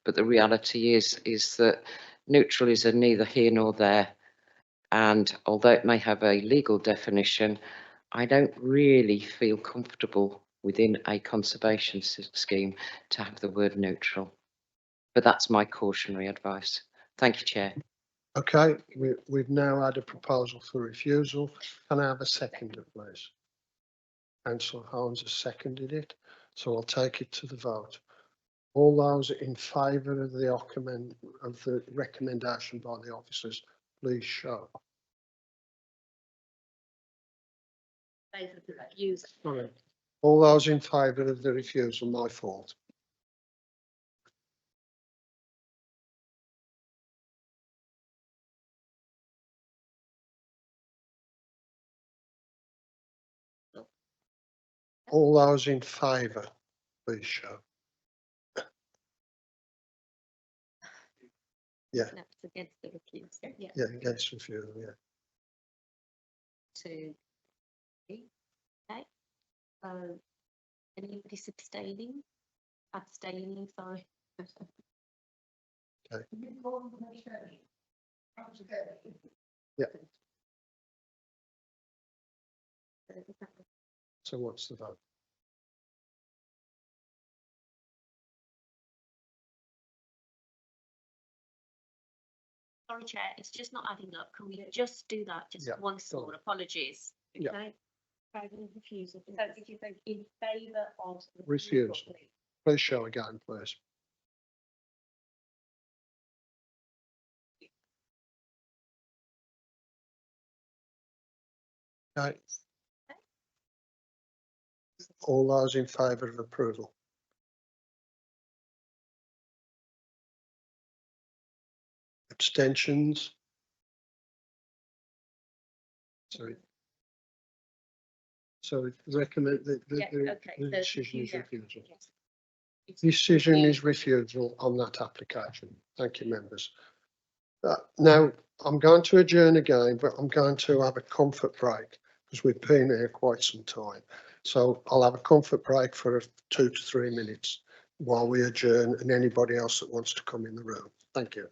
but the reality is that neutral is a neither here nor there. And although it may have a legal definition, I don't really feel comfortable within a conservation scheme to have the word neutral. But that's my cautionary advice. Thank you, Chair. Okay, we've now had a proposal for refusal. Can I have a seconder, please? Councillor Holmes has seconded it, so I'll take it to the vote. All those in favour of the recommendation by the officers, please show. Sorry. All those in favour of the refusal, my fault. All those in favour, please show. Yeah. That's against the refusal. Yeah, against refusal, yeah. 2, 3. Okay. Anybody abstaining? Abstaining, sorry. Okay. Yeah. So what's the vote? Sorry, Chair, it's just not adding up. Can we just do that just Yeah, once go more? on. Apologies. Yeah. Okay. Favour of refusal. So did you vote in favour of the Refusal. Please show again, please. Okay. All those in favour of approval? Abstentions? Sorry. So recommend the decision is refusal. Decision is refusal on that application. Thank you, members. Now, I'm going to adjourn again, but I'm going to have a comfort break because we've been here quite some time. So I'll have a comfort break for 2 to 3 minutes while we adjourn and anybody else that wants to come in the room. Thank you.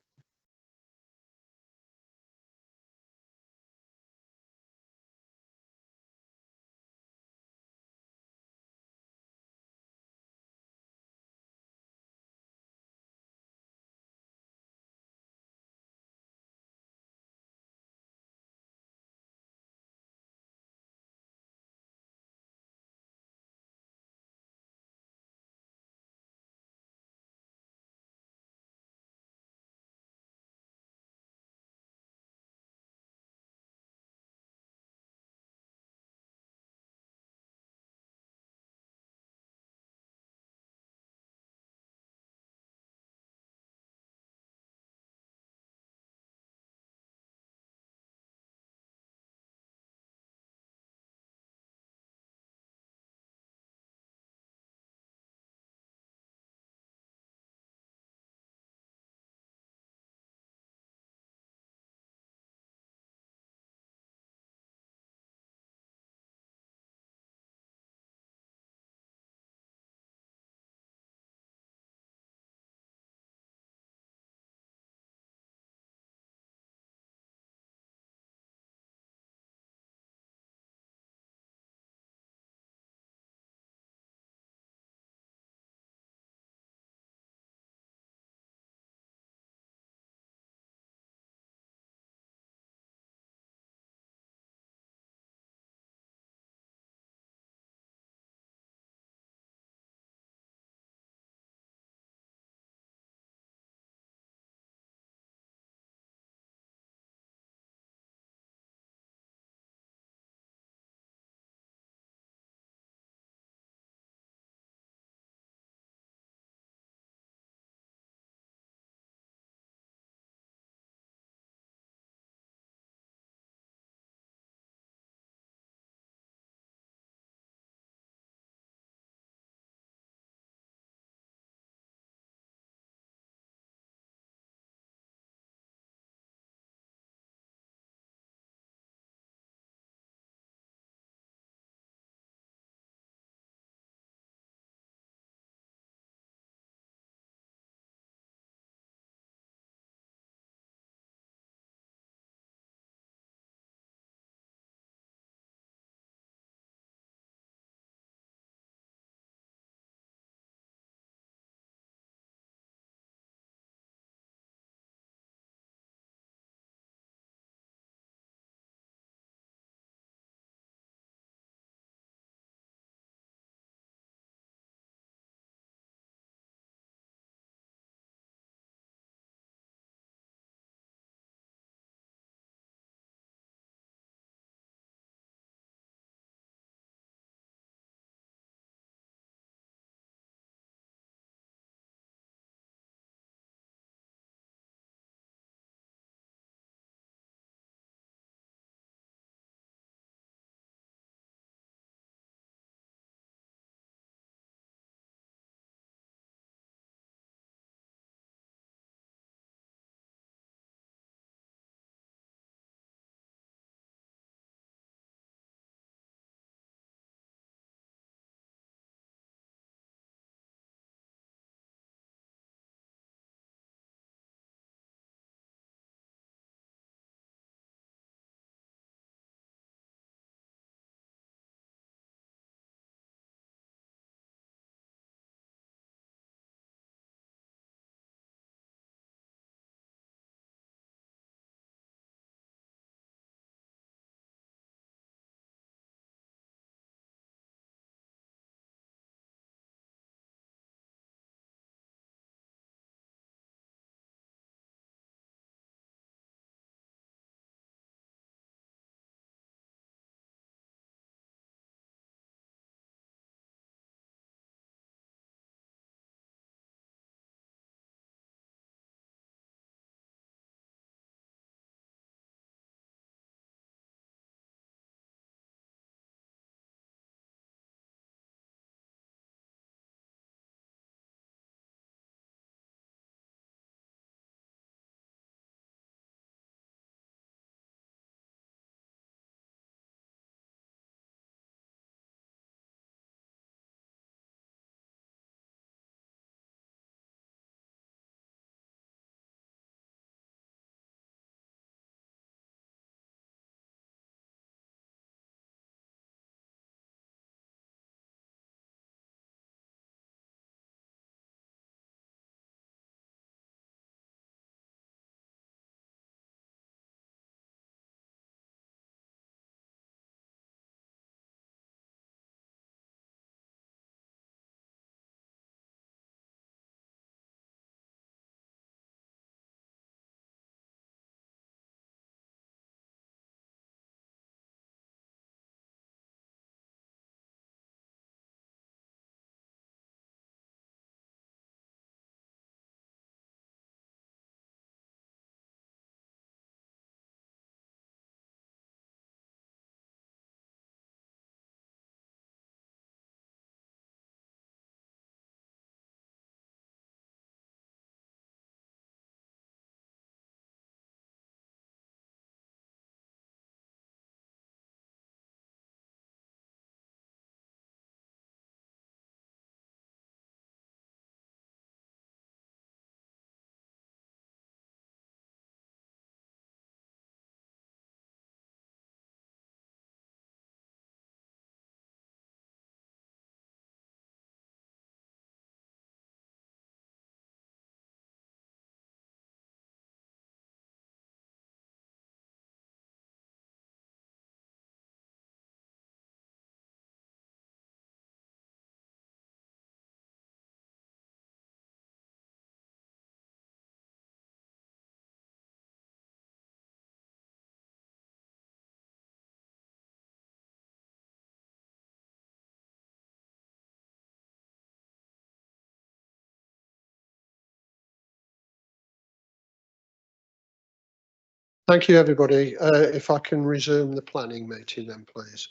Thank you, everybody. If I can resume the planning meeting then, please.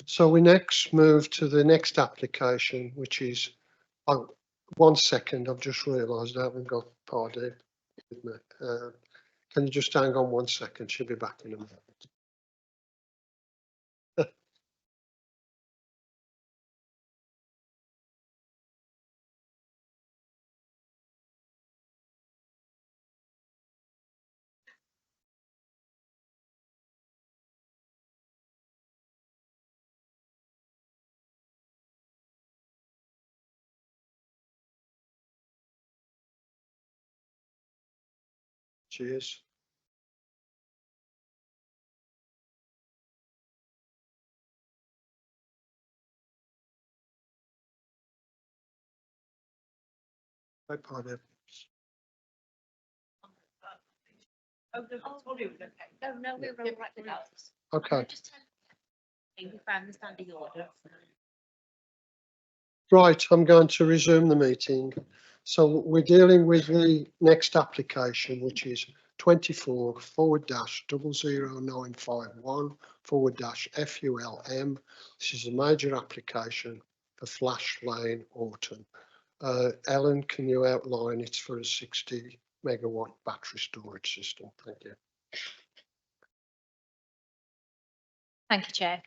So we next move to the next application, which is, oh, 1 second, I've just realised I haven't got Pardee with me. Can you just hang on 1 second? She'll be back in a minute. Cheers. Bye, Pardee. No, we're all right with that. Okay. We found the standing order. Right, I'm going to resume the meeting. So we're dealing with the next application, which is 24/00951/FULM. This is a major application for Flash Lane, Orton. Ellen, can you outline? It's for a 60 megawatt battery storage system. Thank you. Thank you, Chair.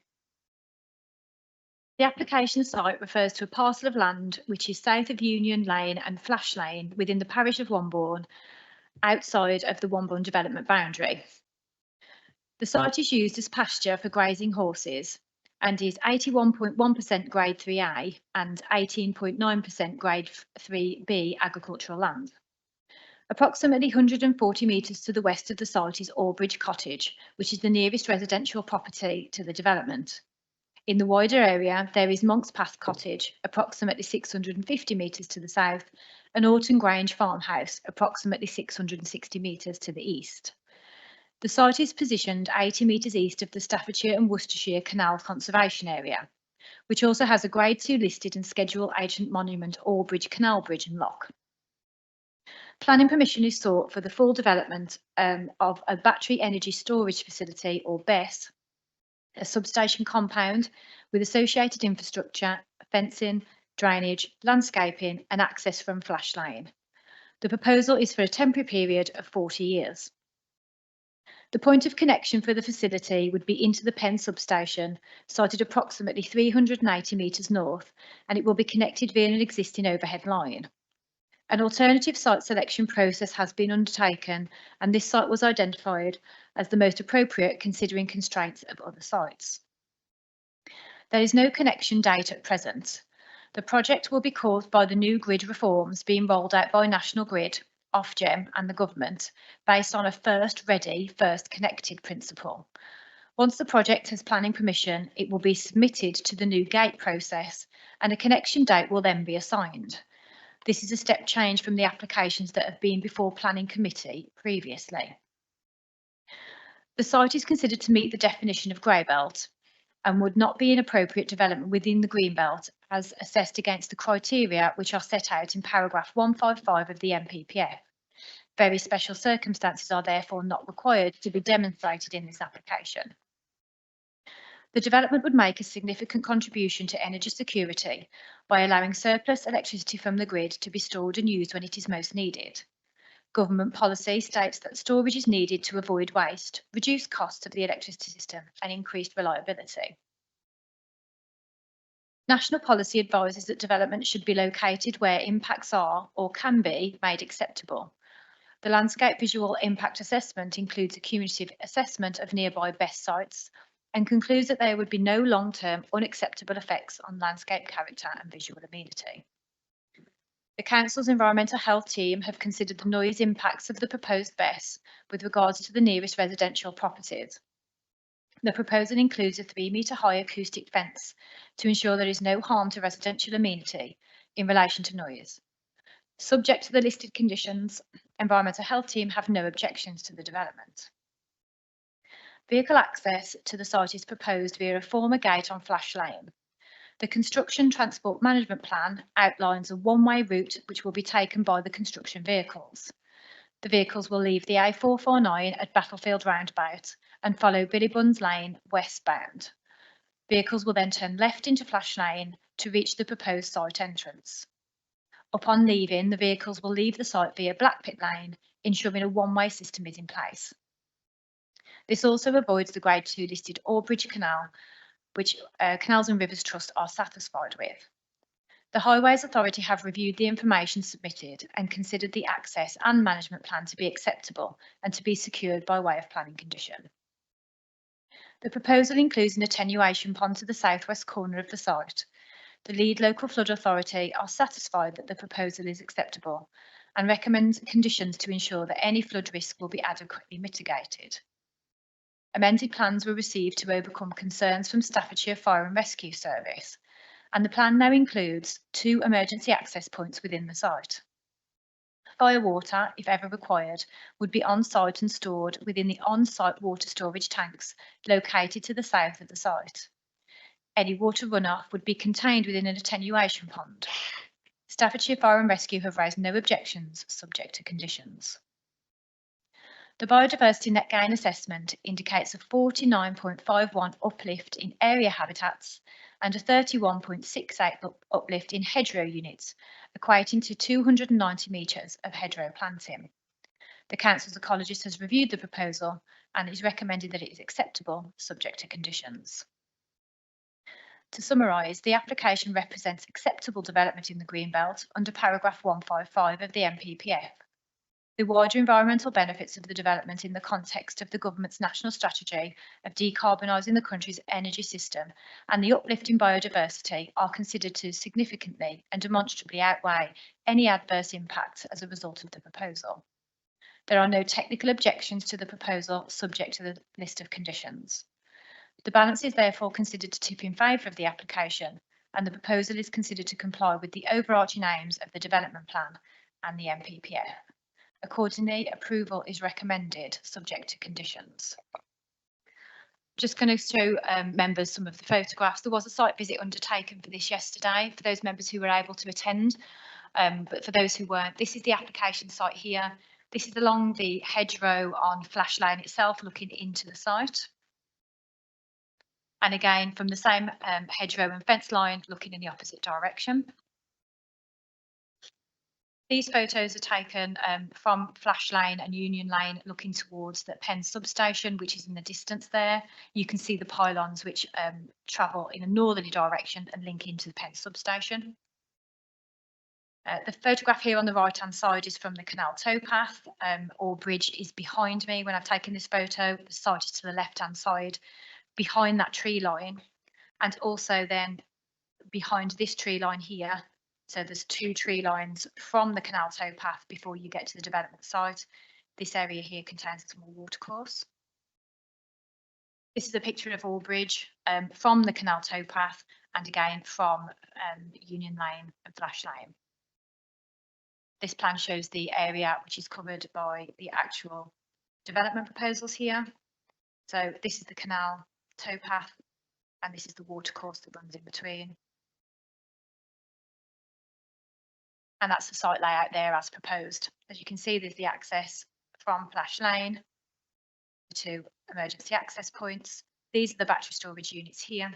The application site refers to a parcel of land which is south of Union Lane and Flash Lane within the parish of Wombourne, outside of the Wombourne development boundary. The site is used as pasture for grazing horses and is 81.1% grade 3A and 18.9% grade 3B agricultural land. Approximately 140 metres to the west of the site is Albridge Cottage, which is the nearest residential property to the development. In the wider area, there is Monk's Path Cottage, approximately 650 metres to the south, and Orton Grange Farmhouse, approximately 660 metres to the east. The site is positioned 80 metres east of the Staffordshire and Worcestershire Canal Conservation Area, which also has a Grade 2 listed and Schedule Ancient Monument Albridge Canal Bridge and Lock. Planning permission is sought for the full development of a battery energy storage facility, or BESS, a substation compound with associated infrastructure, fencing, drainage, landscaping and access from Flash Lane. The proposal is for a temporary period of 40 years. The point of connection for the facility would be into the Penn substation, sited approximately 380 metres north, and it will be connected via an existing overhead line. An alternative site selection process has been undertaken, and this site was identified as the most appropriate considering constraints of other sites. There is no connection date at present. The project will be caused by the new grid reforms being rolled out by National Grid, Ofgem and the government, based on a first ready, first connected principle. Once the project has planning permission, it will be submitted to the new gate process and a connection date will then be assigned. This is a step change from the applications that have been before Planning Committee previously. The site is considered to meet the definition of grey belt and would not be an appropriate development within the green belt as assessed against the criteria which are set out in paragraph 155 of the NPPF. Very special circumstances are therefore not required to be demonstrated in this application. The development would make a significant contribution to energy security by allowing surplus electricity from the grid to be stored and used when it is most needed. Government policy states that storage is needed to avoid waste, reduce costs of the electricity system and increased reliability. National policy advises that development should be located where impacts are or can be made acceptable. The landscape visual impact assessment includes a cumulative assessment of nearby BESS sites and concludes that there would be no long-term unacceptable effects on landscape character and visual amenity. The Council's Environmental Health team have considered the noise impacts of the proposed BESS with regards to the nearest residential properties. The proposal includes a 3-metre high acoustic fence to ensure there is no harm to residential amenity in relation to noise. Subject to the listed conditions, Environmental Health team have no objections to the development. Vehicle access to the site is proposed via a former gate on Flash Lane. The Construction Transport Management Plan outlines a one-way route which will be taken by the construction vehicles. The vehicles will leave the A449 at Battlefield Roundabout and follow Billy Buns Lane westbound. Vehicles will then turn left into Flash Lane to reach the proposed site entrance. Upon leaving, the vehicles will leave the site via Blackpit Lane, ensuring a one-way system is in place. This also avoids the Grade 2 listed Orbridge Canal, which Canals and Rivers Trust are satisfied with. The Highways Authority have reviewed the information submitted and considered the access and management plan to be acceptable and to be secured by way of planning condition. The proposal includes an attenuation pond to the southwest corner of the site. The lead local flood authority are satisfied that the proposal is acceptable and recommend conditions to ensure that any flood risk will be adequately mitigated. Amended plans were received to overcome concerns from Staffordshire Fire and Rescue Service, and the plan now includes 2 emergency access points within the site. Fire water, if ever required, would be on site and stored within the on-site water storage tanks located to the south of the site. Any water runoff would be contained within an attenuation pond. Staffordshire Fire and Rescue have raised no objections subject to conditions. The biodiversity net gain assessment indicates a 49.51 uplift in area habitats and a 31.68 uplift in hedgerow units, equating to 290 metres of hedgerow planting. The Council's ecologist has reviewed the proposal and is recommending that it is acceptable subject to conditions. To summarise, the application represents acceptable development in the Greenbelt under paragraph 155 of the NPPF. The wider environmental benefits of the development in the context of the government's national strategy of decarbonising the country's energy system and the uplift in biodiversity are considered to significantly and demonstrably outweigh any adverse impacts as a result of the proposal. There are no technical objections to the proposal subject to the list of conditions. The balance is therefore considered to tip in favour of the application, and the proposal is considered to comply with the overarching aims of the development plan and the NPPF. Accordingly, approval is recommended subject to conditions. Just going to show members some of the photographs. There was a site visit undertaken for this yesterday for those members who were able to attend, but for those who weren't, this is the application site here. This is along the hedgerow on Flash Lane itself, looking into the site. And again, from the same hedgerow and fence line, looking in the opposite direction. These photos are taken from Flash Lane and Union Lane, looking towards the Penn substation, which is in the distance there. You can see the pylons which travel in a northerly direction and link into the Penn substation. The photograph here on the right-hand side is from the canal towpath. Orbridge is behind me when I've taken this photo. The site is to the left-hand side, behind that tree line, and also then behind this tree line here. So there's 2 tree lines from the canal towpath before you get to the development site. This area here contains a small watercourse. This is a picture of Orbridge from the canal towpath and again from Union Lane and Flash Lane. This plan shows the area which is covered by the actual development proposals here. So this is the canal towpath and this is the watercourse that runs in between. And that's the site layout there as proposed. As you can see, there's the access from Flash Lane to emergency access points. These are the battery storage units here.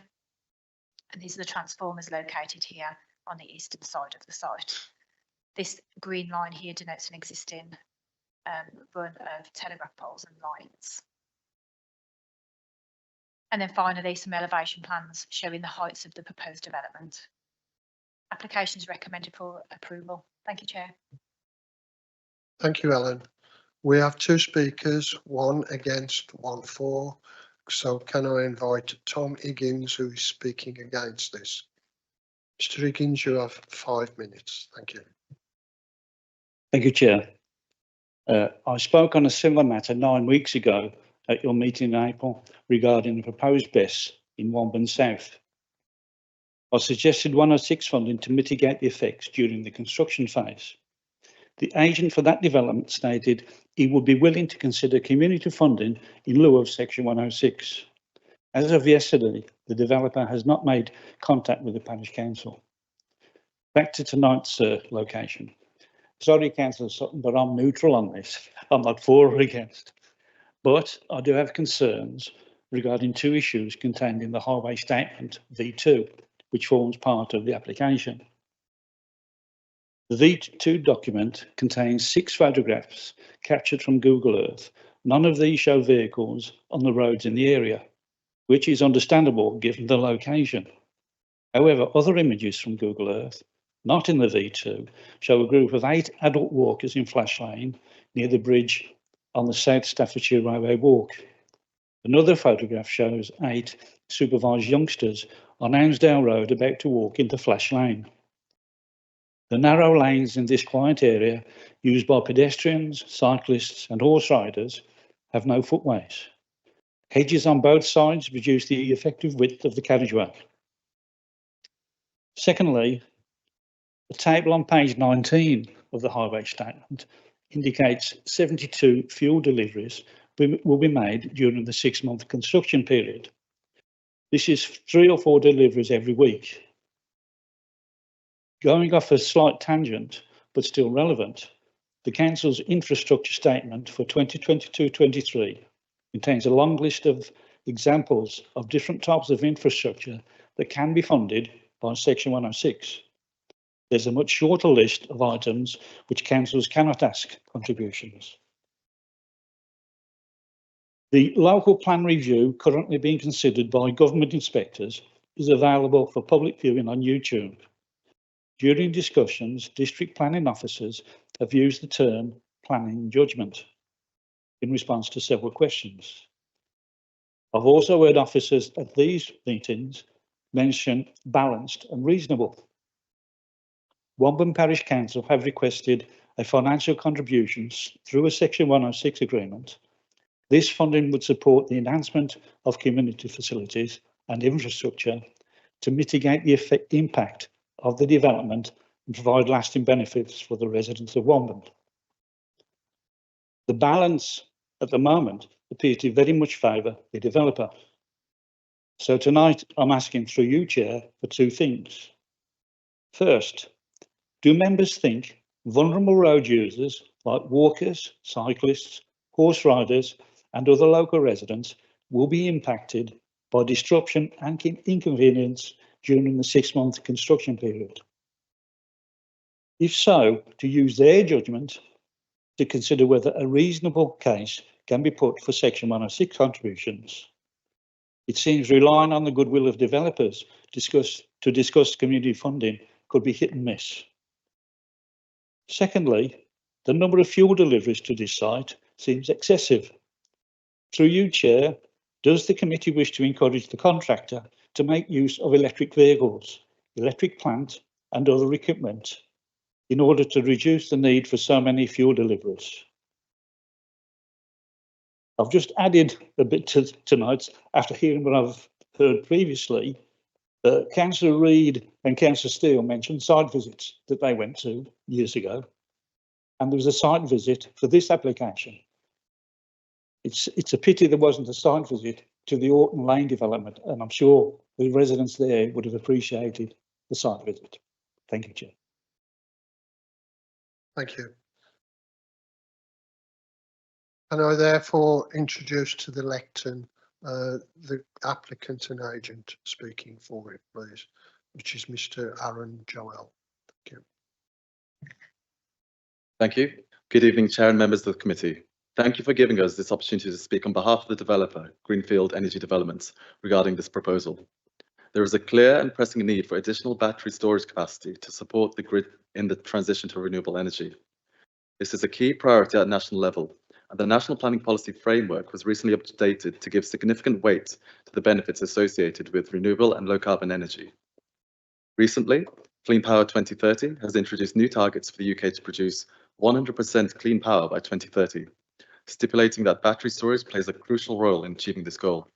And these are the transformers located here on the eastern side of the site. This green line here denotes an existing run of telegraph poles and lines. And then finally, some elevation plans showing the heights of the proposed development. Application is recommended for approval. Thank you, Chair. Thank you, Ellen. We have 2 speakers, 1 against, 1 for. So can I invite Tom Higgins, who is speaking against this? Mr. Higgins, you have 5 minutes. Thank you. Thank you, Chair. I spoke on a similar matter 9 weeks ago at your meeting in April regarding the proposed BESS in Womburn South. I suggested 106 funding to mitigate the effects during the construction phase. The agent for that development stated he would be willing to consider community funding in lieu of Section 106. As of yesterday, the developer has not made contact with the Parish Council. Back to tonight's location. Sorry, Councillor Sutton, but I'm neutral on this. I'm not for or against. But I do have concerns regarding two issues contained in the Highway Statement V2, which forms part of the application. The V2 document contains 6 photographs captured from Google Earth. None of these show vehicles on the roads in the area, which is understandable given the location. However, other images from Google Earth, not in the V2, show a group of 8 adult walkers in Flash Lane near the bridge on the South Staffordshire Railway Walk. Another photograph shows 8 supervised youngsters on Hounsdale Road about to walk into Flash Lane. The narrow lanes in this quiet area, used by pedestrians, cyclists and horse riders, have no footways. Hedges on both sides reduce the effective width of the carriageway. Secondly, the table on page 19 of the Highway Statement indicates 72 fuel deliveries will be made during the 6-month construction period. This is 3 or 4 deliveries every week. Going off a slight tangent, but still relevant, the Council's infrastructure statement for 2022-23 contains a long list of examples of different types of infrastructure that can be funded by Section 106. There's a much shorter list of items which councils cannot ask contributions. The local plan review currently being considered by government inspectors is available for public viewing on YouTube. During discussions, district planning officers have used the term planning judgment in response to several questions. I've also heard officers at these meetings mention balanced and reasonable. Womben Parish Council have requested a financial contribution through a Section 106 agreement. This funding would support the enhancement of community facilities and infrastructure to mitigate the impact of the development and provide lasting benefits for the residents of Womben. The balance at the moment appears to very much favour the developer. So tonight I'm asking through you, Chair, for 2 things. First, do members think vulnerable road users like walkers, cyclists, horse riders and other local residents will be impacted by disruption and inconvenience during the 6-month construction period? If so, to use their judgment to consider whether a reasonable case can be put for Section 106 contributions. It seems relying on the goodwill of developers to discuss community funding could be hit and miss. Secondly, the number of fuel deliveries to this site seems excessive. Through you, Chair, does the committee wish to encourage the contractor to make use of electric vehicles, electric plant and other equipment in order to reduce the need for so many fuel deliveries? I've just added a bit to tonight after hearing what I've heard previously. Councillor Reid and Councillor Steele mentioned site visits that they went to years ago, and there was a site visit for this application. It's a pity there wasn't a site visit to the Orton Lane development, and I'm sure the residents there would have appreciated the site visit. Thank you, Chair. Thank you. And I therefore introduce to the lectern the applicant and agent speaking for it, please, which is Mr. Aaron Joel. Thank you. Thank you. Good evening, Chair and members of the committee. Thank you for giving us this opportunity to speak on behalf of the developer, Greenfield Energy Developments, regarding this proposal. There is a clear and pressing need for additional battery storage capacity to support the grid in the transition to renewable energy. This is a key priority at national level, and the National Planning Policy Framework was recently updated to give significant weight to the benefits associated with renewable and low carbon energy. Recently, Clean Power 2030 has introduced new targets for the UK to produce 100% clean power by 2030, stipulating that battery storage plays a crucial role in achieving this goal.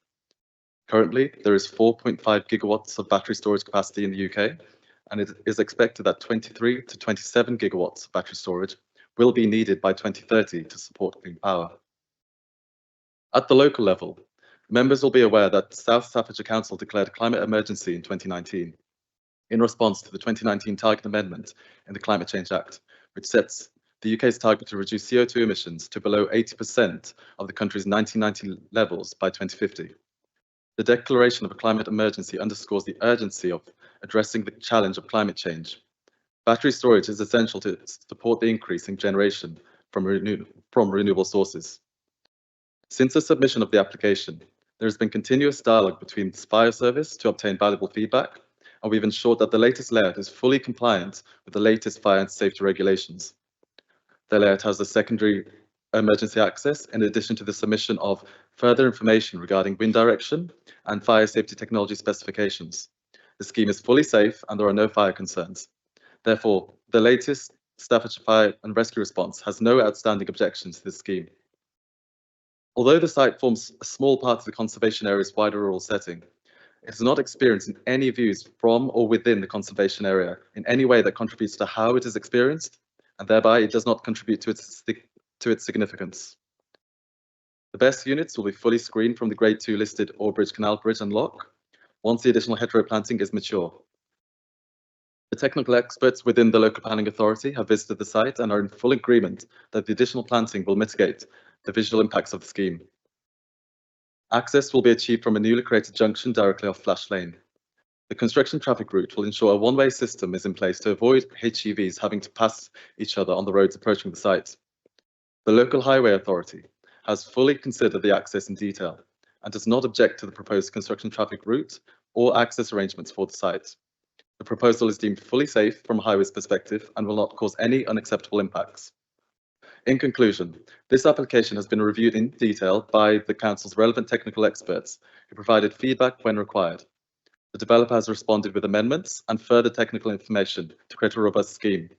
Currently, there is 4.5 gigawatts of battery storage capacity in the UK, and it is expected that 23 to 27 gigawatts of battery storage will be needed by 2030 to support clean power. At the local level, members will be aware that South Staffordshire Council declared a climate emergency in 2019 in response to the 2019 target amendment in the Climate Change Act, which sets the UK's target to reduce CO2 emissions to below 80% of the country's 1990 levels by 2050. The declaration of a climate emergency underscores the urgency of addressing the challenge of climate change. Battery storage is essential to support the increase in generation from renewable sources. Since the submission of the application, there has been continuous dialogue between the Fire Service to obtain valuable feedback, and we've ensured that the latest layout is fully compliant with the latest fire and safety regulations. The layout has the secondary emergency access, in addition to the submission of further information regarding wind direction and fire safety technology specifications. The scheme is fully safe and there are no fire concerns. Therefore, the latest Staffordshire Fire and Rescue Response has no outstanding objections to this scheme. Although the site forms a small part of the conservation area's wider rural setting, it is not experienced any views from or within the conservation area in any way that contributes to how it is experienced, and thereby it does not contribute to its significance. The BESS units will be fully screened from the Grade 2 listed Orebridge Canal Bridge and Lock once the additional hedgerow planting is mature. The technical experts within the local planning authority have visited the site and are in full agreement that the additional planting will mitigate the visual impacts of the scheme. Access will be achieved from a newly created junction directly off Flash Lane. The construction traffic route will ensure a one-way system is in place to avoid HGVs having to pass each other on the roads approaching the site. The local highway authority has fully considered the access in detail and does not object to the proposed construction traffic route or access arrangements for the site. The proposal is deemed fully safe from a highways perspective and will not cause any unacceptable impacts. In conclusion, this application has been reviewed in detail by the Council's relevant technical experts who provided feedback when required. The developer has responded with amendments and further technical information to create a robust scheme.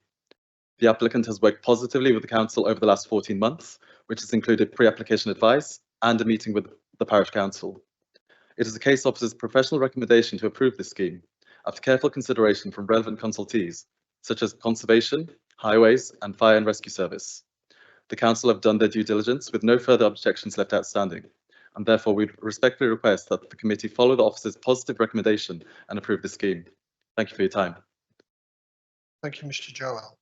The applicant has worked positively with the Council over the last 14 months, which has included pre-application advice and a meeting with the Parish Council. It is the Case Officer's professional recommendation to approve this scheme, after careful consideration from relevant consultees, such as Conservation, Highways and Fire and Rescue Service. The Council have done their due diligence with no further objections left outstanding, and therefore we respectfully request that the committee follow the officer's positive recommendation and approve the scheme. Thank you for your time. Thank you, Mr. Joel.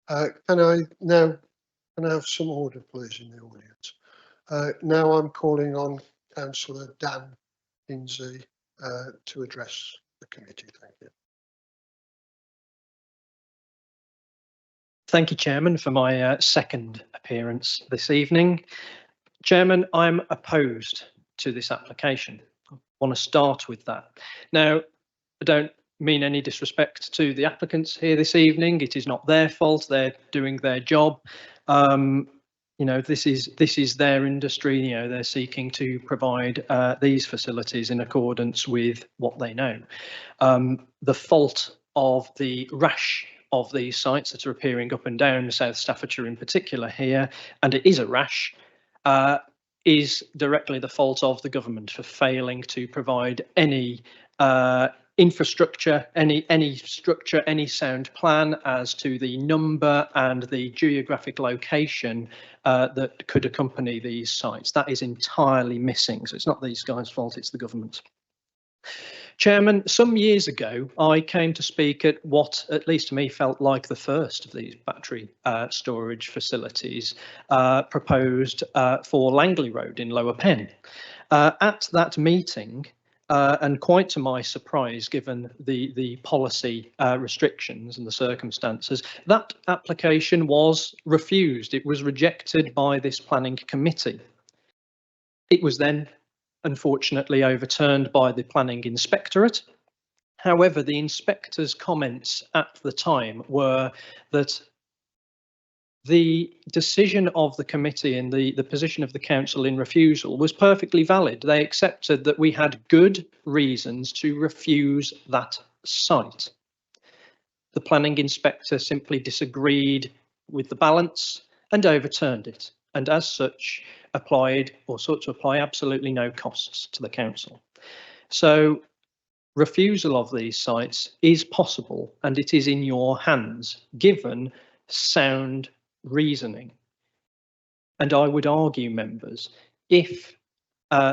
Can I have some order, please, in the audience? Now I'm calling on Councillor Dan Hinsey to address the committee. Thank you. Thank you, Chairman, for my second appearance this evening. Chairman, I'm opposed to this application. I want to start with that. Now, I don't mean any disrespect to the applicants here this evening. It is not their fault. They're doing their job. You know, this is their industry. You know, they're seeking to provide these facilities in accordance with what they know. The fault of the rash of these sites that are appearing up and down South Staffordshire in particular here, and it is a rash, is directly the fault of the government for failing to provide any infrastructure, any structure, any sound plan as to the number and the geographic location that could accompany these sites. That is entirely missing. So it's not these guys' fault, it's the government. Chairman, some years ago, I came to speak at what, at least to me, felt like the first of these battery storage facilities proposed for Langley Road in Lower Penn. At that meeting, and quite to my surprise, given the policy restrictions and the circumstances, that application was refused. It was rejected by this planning committee. It was then unfortunately overturned by the planning inspectorate. However, the inspector's comments at the time were that the decision of the committee and the position of the council in refusal was perfectly valid. They accepted that we had good reasons to refuse that site. The planning inspector simply disagreed with the balance and overturned it, and as such applied or sought to apply absolutely no costs to the council. So refusal of these sites is possible, and it is in your hands given sound reasoning. And I would argue, members, if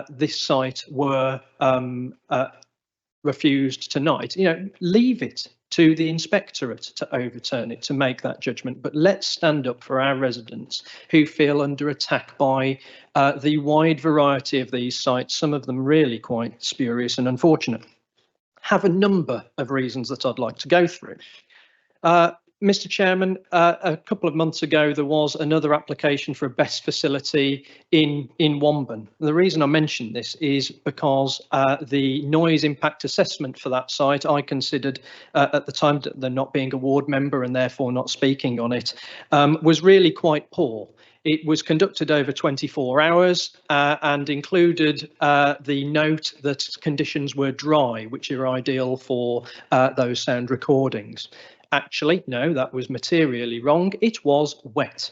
this site were refused tonight, leave it to the inspectorate to overturn it, to make that judgment. But let's stand up for our residents who feel under attack by the wide variety of these sites, some of them really quite spurious and unfortunate. Have a number of reasons that I'd like to go through. Mr. Chairman, a couple of months ago, there was another application for a BESS facility in Womben. The reason I mention this is because the noise impact assessment for that site, I considered at the time that they're not being a ward member and therefore not speaking on it, was really quite poor. It was conducted over 24 hours and included the note that conditions were dry, which are ideal for those sound recordings. Actually, no, that was materially wrong. It was wet.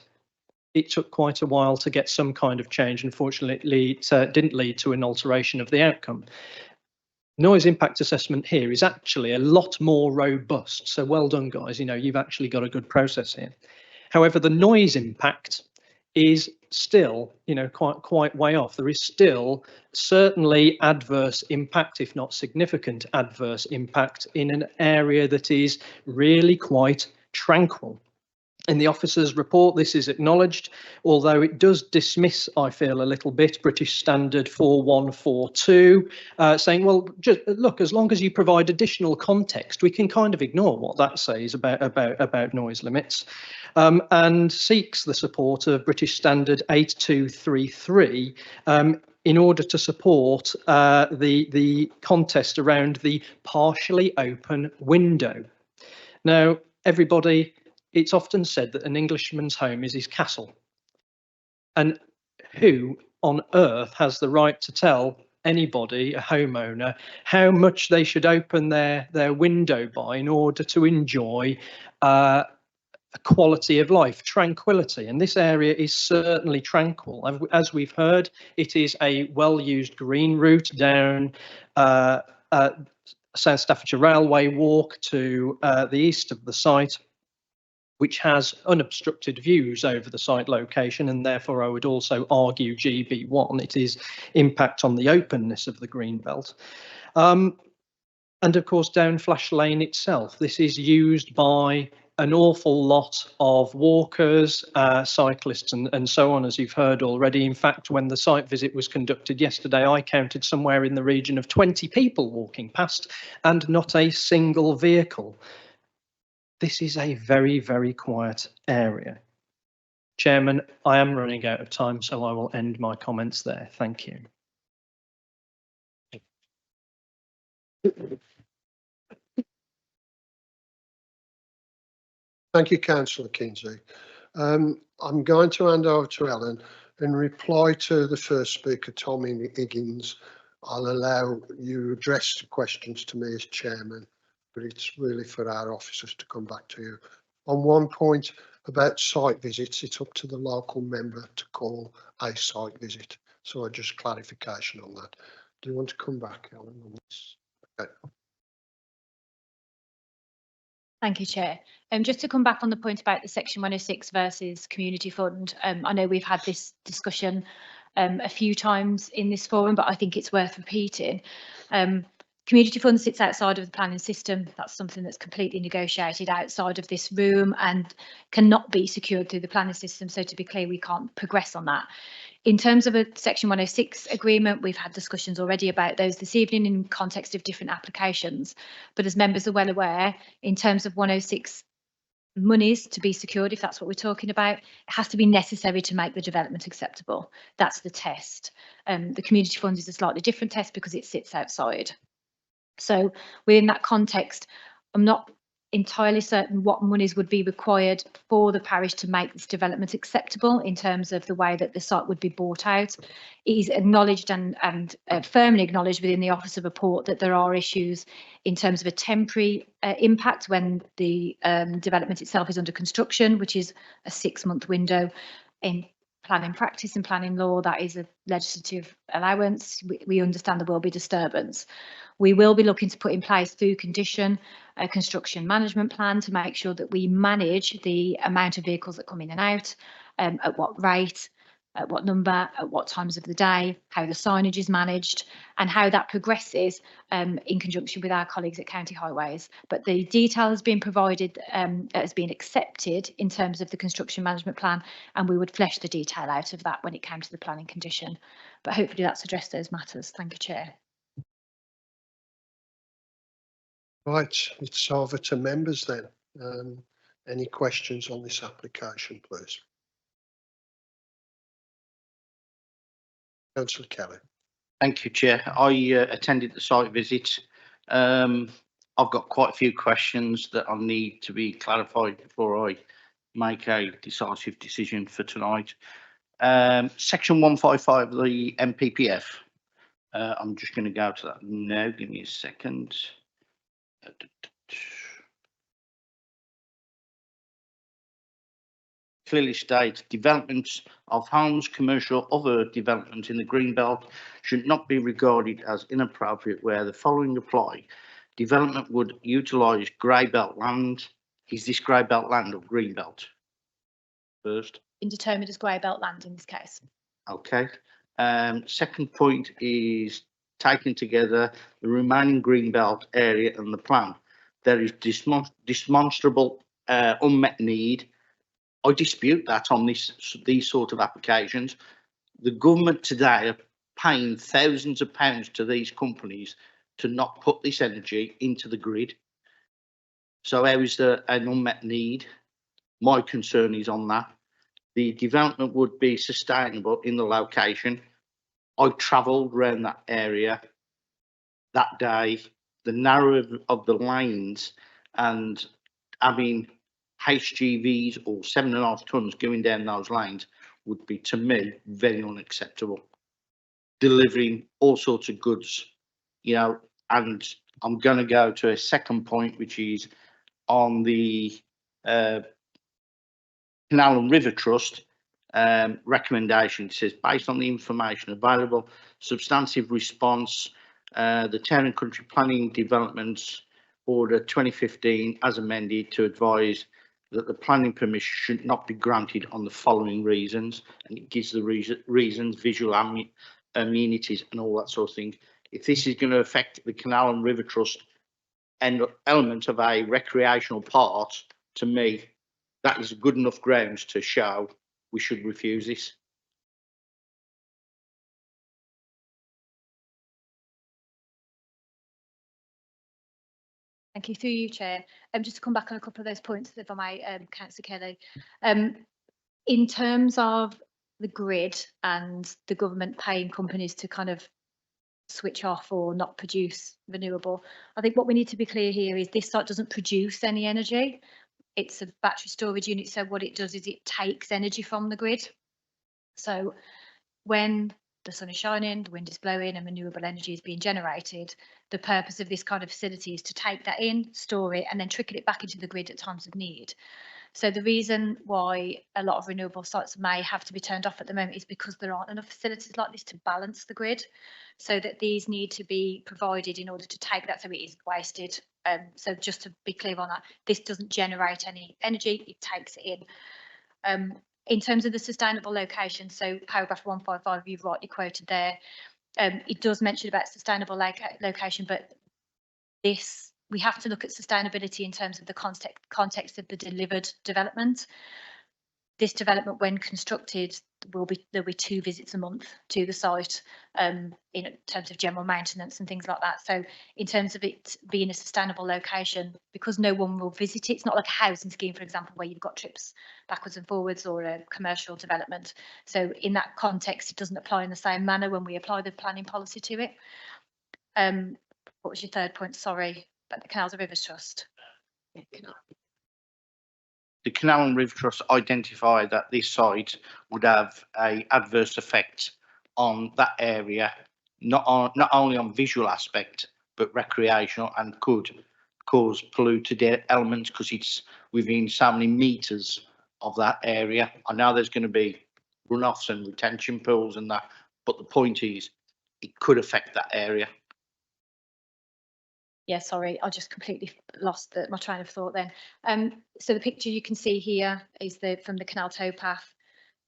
It took quite a while to get some kind of change. Unfortunately, it didn't lead to an alteration of the outcome. Noise impact assessment here is actually a lot more robust. So well done, guys. You've actually got a good process here. However, the noise impact is still, quite way off. There is still certainly adverse impact, if not significant adverse impact, in an area that is really quite tranquil. In the officer's report, this is acknowledged, although it does dismiss, I feel, a little bit, British Standard 4142, saying, well, just look, as long as you provide additional context, we can kind of ignore what that says about noise limits, and seeks the support of British Standard 8233 in order to support the contest around the partially open window. Now, everybody, it's often said that an Englishman's home is his castle. And who on earth has the right to tell anybody, a homeowner, how much they should open their window by in order to enjoy a quality of life, tranquility? And this area is certainly tranquil. As we've heard, it is a well-used green route down South Staffordshire Railway walk to the east of the site, which has unobstructed views over the site location, and therefore I would also argue GB1, it is impact on the openness of the green belt. And of course, down Flash Lane itself, this is used by an awful lot of walkers, cyclists and so on, as you've heard already. In fact, when the site visit was conducted yesterday, I counted somewhere in the region of 20 people walking past and not a single vehicle. This is a very, very quiet area. Chairman, I am running out of time, so I will end my comments there. Thank you. Thank you, Councillor Kinsey. I'm going to hand over to Ellen. In reply to the first speaker, Tommy Higgins, I'll allow you to address the questions to me as chairman, but it's really for our officers to come back to you. On one point about site visits, it's up to the local member to call a site visit. So just clarification on that. Do you want to come back, Ellen, on this? Okay. Thank you, Chair. Just to come back on the point about the Section 106 versus Community Fund, I know we've had this discussion a few times in this forum, but I think it's worth repeating. Community Fund sits outside of the planning system. That's something that's completely negotiated outside of this room and cannot be secured through the planning system. So to be clear, we can't progress on that. In terms of a Section 106 agreement, we've had discussions already about those this evening in context of different applications. But as members are well aware, in terms of 106 monies to be secured, if that's what we're talking about, it has to be necessary to make the development acceptable. That's the test. The Community Fund is a slightly different test because it sits outside. So within that context, I'm not entirely certain what monies would be required for the parish to make this development acceptable in terms of the way that the site would be bought out. It is acknowledged and firmly acknowledged within the Office of Report that there are issues in terms of a temporary impact when the development itself is under construction, which is a 6-month window. In planning practice and planning law, that is a legislative allowance. We understand there will be disturbance. We will be looking to put in place through condition a construction management plan to make sure that we manage the amount of vehicles that come in and out, at what rate, at what number, at what times of the day, how the signage is managed, and how that progresses in conjunction with our colleagues at County Highways. But the detail has been provided, has been accepted in terms of the construction management plan, and we would flesh the detail out of that when it came to the planning condition. But hopefully that's addressed those matters. Thank you, Chair. Right, it's over to members then. Any questions on this application, please? Councillor Kelly. Thank you, Chair. I attended the site visit. I've got quite a few questions that I need to be clarified before I make a decisive decision for tonight. Section 155 of the MPPF. I'm just going to go to that now. Give me a second. Clearly states developments of homes, commercial, other development in the green belt should not be regarded as inappropriate where the following apply. Development would utilise grey belt land. Is this grey belt land or green belt? First. Been determined as grey belt land in this case. Okay. Second point is taken together the remaining green belt area and the plan. There is demonstrable unmet need. I dispute that on these sort of applications. The government today are paying thousands of pounds to these companies to not put this energy into the grid. So how is there an unmet need? My concern is on that. The development would be sustainable in the location. I travelled around that area that day. The narrowing of the lanes and having HGVs or 7.5 tons going down those lanes would be, to me, very unacceptable. Delivering all sorts of goods, you know, and I'm going to go to a second point, which is on the Canal and River Trust recommendation. It says, based on the information available, substantive response, the Town and Country Planning Developments Order 2015 as amended to advise that the planning permission should not be granted on the following reasons, and it gives the reasons, visual amenities and all that sort of thing. If this is going to affect the Canal and River Trust and element of a recreational part, to me, that is good enough grounds to show we should refuse this. Thank you. Through you, Chair. Just to come back on a couple of those points, if I may, Councillor Kelly. In terms of the grid and the government paying companies to kind of switch off or not produce renewable, I think what we need to be clear here is this site doesn't produce any energy. It's a battery storage unit, so what it does is it takes energy from the grid. So when the sun is shining, the wind is blowing and renewable energy is being generated, the purpose of this kind of facility is to take that in, store it and then trickle it back into the grid at times of need. So the reason why a lot of renewable sites may have to be turned off at the moment is because there aren't enough facilities like this to balance the grid, so that these need to be provided in order to take that so it is wasted. So just to be clear on that, this doesn't generate any energy, it takes it in. In terms of the sustainable location, so paragraph 155, you've rightly quoted there, it does mention about sustainable location, but this, we have to look at sustainability in terms of the context of the delivered development. This development, when constructed, there'll be 2 visits a month to the site in terms of general maintenance and things like that. So in terms of it being a sustainable location, because no one will visit it, it's not like a housing scheme, for example, where you've got trips backwards and forwards, or a commercial development. So in that context, it doesn't apply in the same manner when we apply the planning policy to it. What was your third point? Sorry, about the Canals and Rivers Trust. The Canal and River Trust identified that this site would have an adverse effect on that area, not only on visual aspect, but recreational, and could cause polluted elements because it's within so many metres of that area. I know there's going to be runoffs and retention pools and that, but the point is it could affect that area. Yeah, sorry, I just completely lost my train of thought then. So the picture you can see here is from the canal towpath.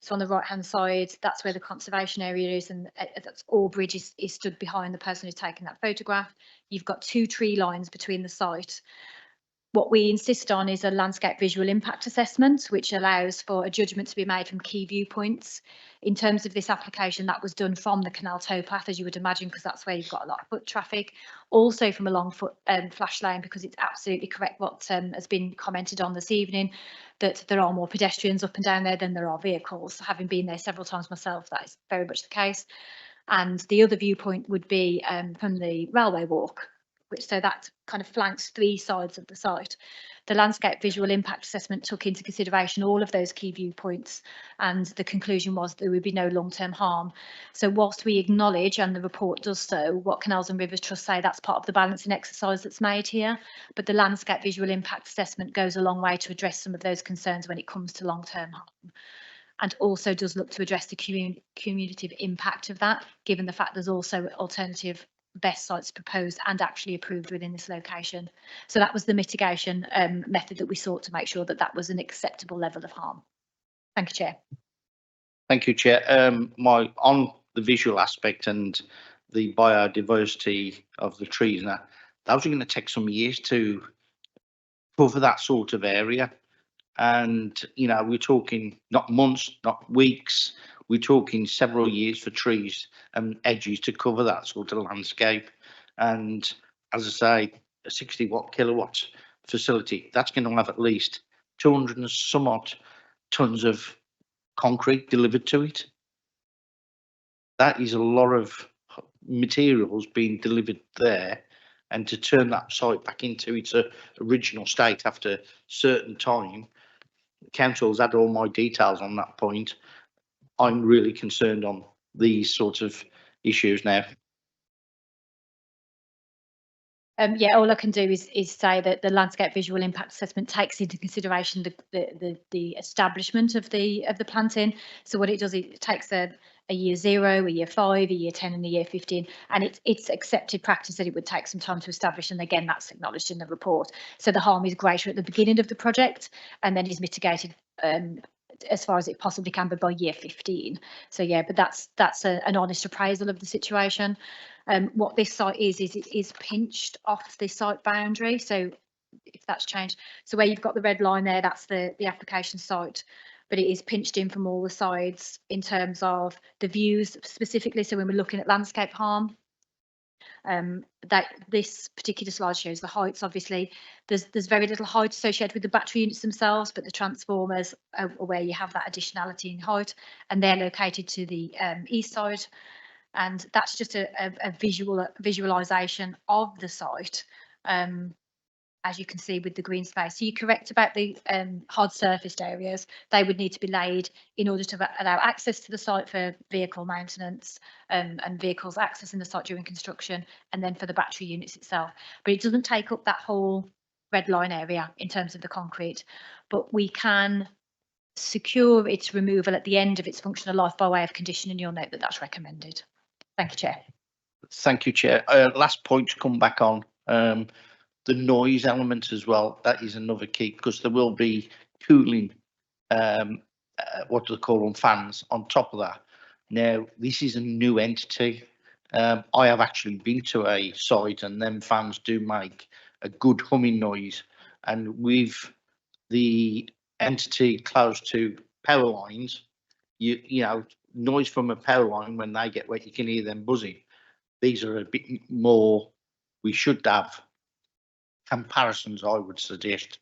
So on the right-hand side, that's where the conservation area is, and that's Albridge is stood behind the person who's taken that photograph. You've got 2 tree lines between the site. What we insist on is a landscape visual impact assessment, which allows for a judgment to be made from key viewpoints. In terms of this application, that was done from the canal towpath, as you would imagine, because that's where you've got a lot of foot traffic. Also from a long foot flash lane, because it's absolutely correct what has been commented on this evening, that there are more pedestrians up and down there than there are vehicles. Having been there several times myself, that is very much the case. And the other viewpoint would be from the railway walk, so that kind of flanks 3 sides of the site. The landscape visual impact assessment took into consideration all of those key viewpoints, and the conclusion was there would be no long-term harm. So whilst we acknowledge, and the report does so, what Canals and Rivers Trust say that's part of the balancing exercise that's made here, but the landscape visual impact assessment goes a long way to address some of those concerns when it comes to long-term harm, and also does look to address the cumulative impact of that, given the fact there's also alternative best sites proposed and actually approved within this location. So that was the mitigation method that we sought to make sure that that was an acceptable level of harm. Thank you, Chair. Thank you, Chair. On the visual aspect and the biodiversity of the trees, now those are going to take some years to cover that sort of area. And, you know, we're talking not months, not weeks, we're talking several years for trees and edges to cover that sort of landscape. And as I say, a 60 kilowatt facility, that's going to have at least 200 and some odd tons of concrete delivered to it. That is a lot of materials being delivered there, and to turn that site back into its original state after a certain time, council's had all my details on that point. I'm really concerned on these sorts of issues now. Yeah, all I can do is say that the landscape visual impact assessment takes into consideration the establishment of the planting. So what it does, it takes a year 0, a year 5, a year 10, and a year 15, and it's accepted practice that it would take some time to establish, and again that's acknowledged in the report. So the harm is greater at the beginning of the project, and then is mitigated as far as it possibly can be by year 15. So yeah, but that's an honest appraisal of the situation. What this site is it is pinched off the site boundary. So if that's changed, so where you've got the red line there, that's the application site, but it is pinched in from all the sides in terms of the views specifically. So when we're looking at landscape harm, that this particular slide shows the heights. Obviously there's very little height associated with the battery units themselves, but the transformers are where you have that additionality in height, and they're located to the east side, and that's just a visualization of the site, as you can see with the green space. So you're correct about the hard surfaced areas. They would need to be laid in order to allow access to the site for vehicle maintenance and vehicles accessing the site during construction, and then for the battery units itself. But it doesn't take up that whole red line area in terms of the concrete, but we can secure its removal at the end of its functional life by way of condition, and you'll note that that's recommended. Thank you, Chair. Thank you, Chair. Last point to come back on. The noise element as well, that is another key, because there will be cooling, what do they call them, fans on top of that. Now, this is a new entity. I have actually been to a site, and them fans do make a good humming noise. And with the entity close to power lines, you know, noise from a power line, when they get wet, you can hear them buzzing. These are a bit more, we should have comparisons, I would suggest.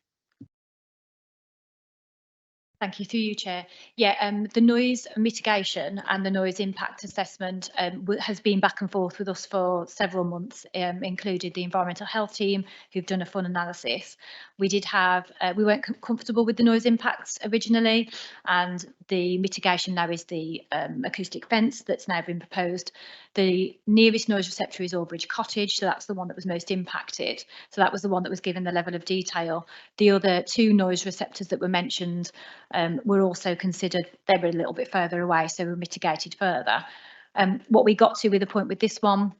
Thank you. Through you, Chair. Yeah, the noise mitigation and the noise impact assessment has been back and forth with us for several months, included the environmental health team who've done a full analysis. We did have, we weren't comfortable with the noise impacts originally, and the mitigation now is the acoustic fence that's now been proposed. The nearest noise receptor is Albridge Cottage, so that's the one that was most impacted. So that was the one that was given the level of detail. The other 2 noise receptors that were mentioned were also considered, they were a little bit further away, so were mitigated further. What we got to with the point with this one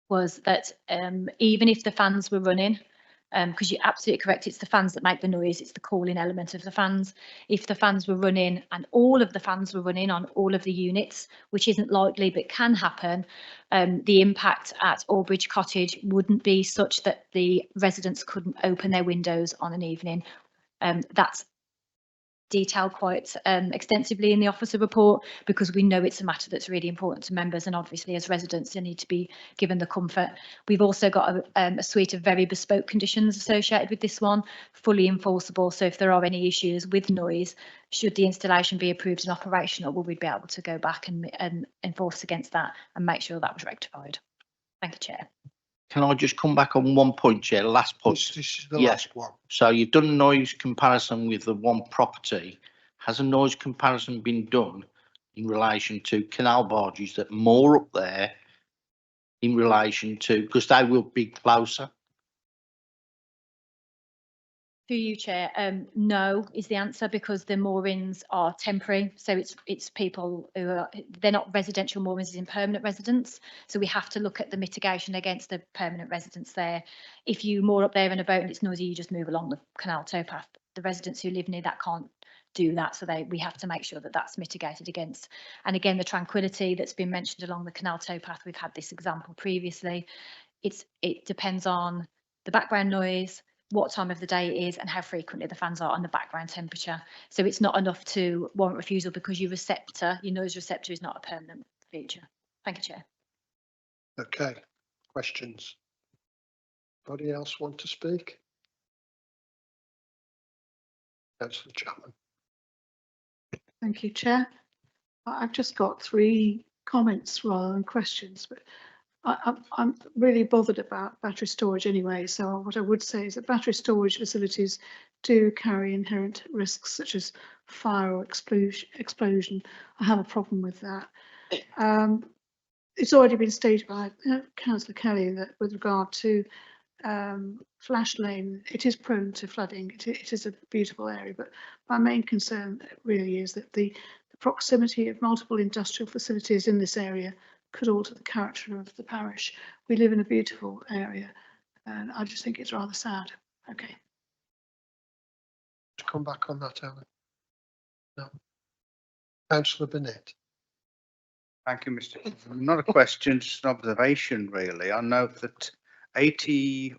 was that even if the fans were running, Because you're absolutely correct, it's the fans that make the noise, it's the calling element of the fans. If the fans were running and all of the fans were running on all of the units, which isn't likely but can happen, the impact at Albridge Cottage wouldn't be such that the residents couldn't open their windows on an evening. That's detailed quite extensively in the officer report, because we know it's a matter that's really important to members, and obviously as residents they need to be given the comfort. We've also got a suite of very bespoke conditions associated with this one, fully enforceable, so if there are any issues with noise, should the installation be approved and operational, we'd be able to go back and enforce against that and make sure that was rectified. Thank you, Chair. Can I just come back on one point, Chair? Last point. This is the Yeah. last one. So you've done a noise comparison with the one property. Has a noise comparison been done in relation to canal barges that moor up there in relation to, because they will be closer? Through you, Chair, no is the answer, because the moorings are temporary. So it's people who are, they're not residential moorings, in permanent residents. So we have to look at the mitigation against the permanent residents there. If you moor up there in a boat and it's noisy, you just move along the canal towpath. The residents who live near that can't do that. So we have to make sure that that's mitigated against. And again, the tranquility that's been mentioned along the canal towpath, we've had this example previously. It depends on the background noise, what time of the day it is, and how frequently the fans are, on the background temperature. So it's not enough to warrant refusal, because your noise receptor is not a permanent feature. Thank you, Chair. Okay, questions? Anybody else want to speak? Councillor Chapman. Thank you, Chair. I've just got 3 comments rather than questions, but I'm really bothered about battery storage anyway. So what I would say is that battery storage facilities do carry inherent risks such as fire or explosion. I have a problem with that. It's already been stated by Councillor Kelly that with regard to Flash Lane, it is prone to flooding. It is a beautiful area, but my main concern really is that the proximity of multiple industrial facilities in this area could alter the character of the parish. We live in a beautiful area, and I just think it's rather sad. Okay. To come back on that, Alan? No. Councillor Burnett. Thank you, Mr. Chairman. Not a question, just an observation, really. I note that 81%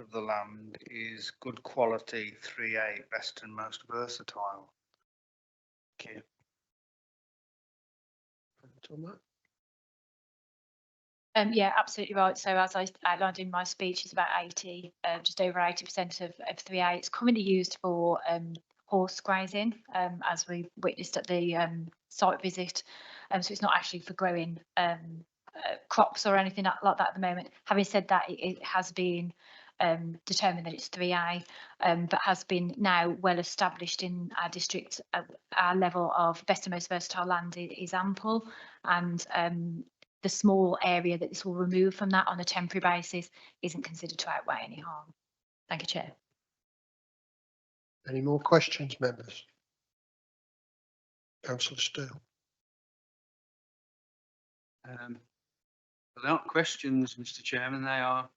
of the land is good quality 3A, best and most versatile. Thank you. Yeah, absolutely right. So as I outlined in my speech, it's about 80, just over 80% of 3A. It's commonly used for horse grazing, as we witnessed at the site visit. So it's not actually for growing crops or anything like that at the moment. Having said that, it has been determined that it's 3A, but has been now well established in our district. Our level of best and most versatile land is ample, and the small area that this will remove from that on a temporary basis isn't considered to outweigh any harm. Thank you, Chair. Any more questions, members? Councillor Steele. They're not questions, Mr. Chairman, they are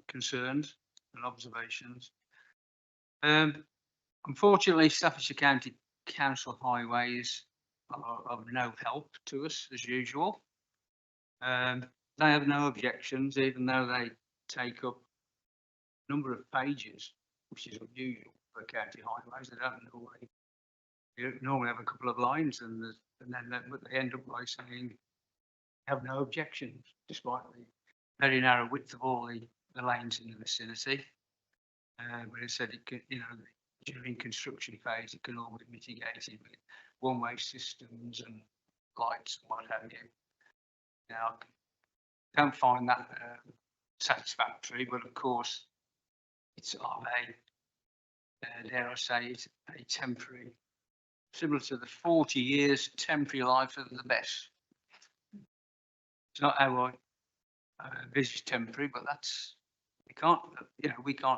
concerns and observations. Unfortunately, Staffordshire County Council highways are of no help to us as usual. They have no objections, even though they take up a number of pages, which is unusual for county highways. They don't normally have a couple of lines, and then they end up by saying have no objections, despite the very narrow width of all the lanes in the vicinity. But it said it could, during construction phase, it can all be mitigated with one-way systems and lights and what have you. Now, I don't find that satisfactory, but of course, it's of dare I say it, a temporary, similar to the 40 years temporary life of the best. It's not how I envisage temporary, but that's, we can't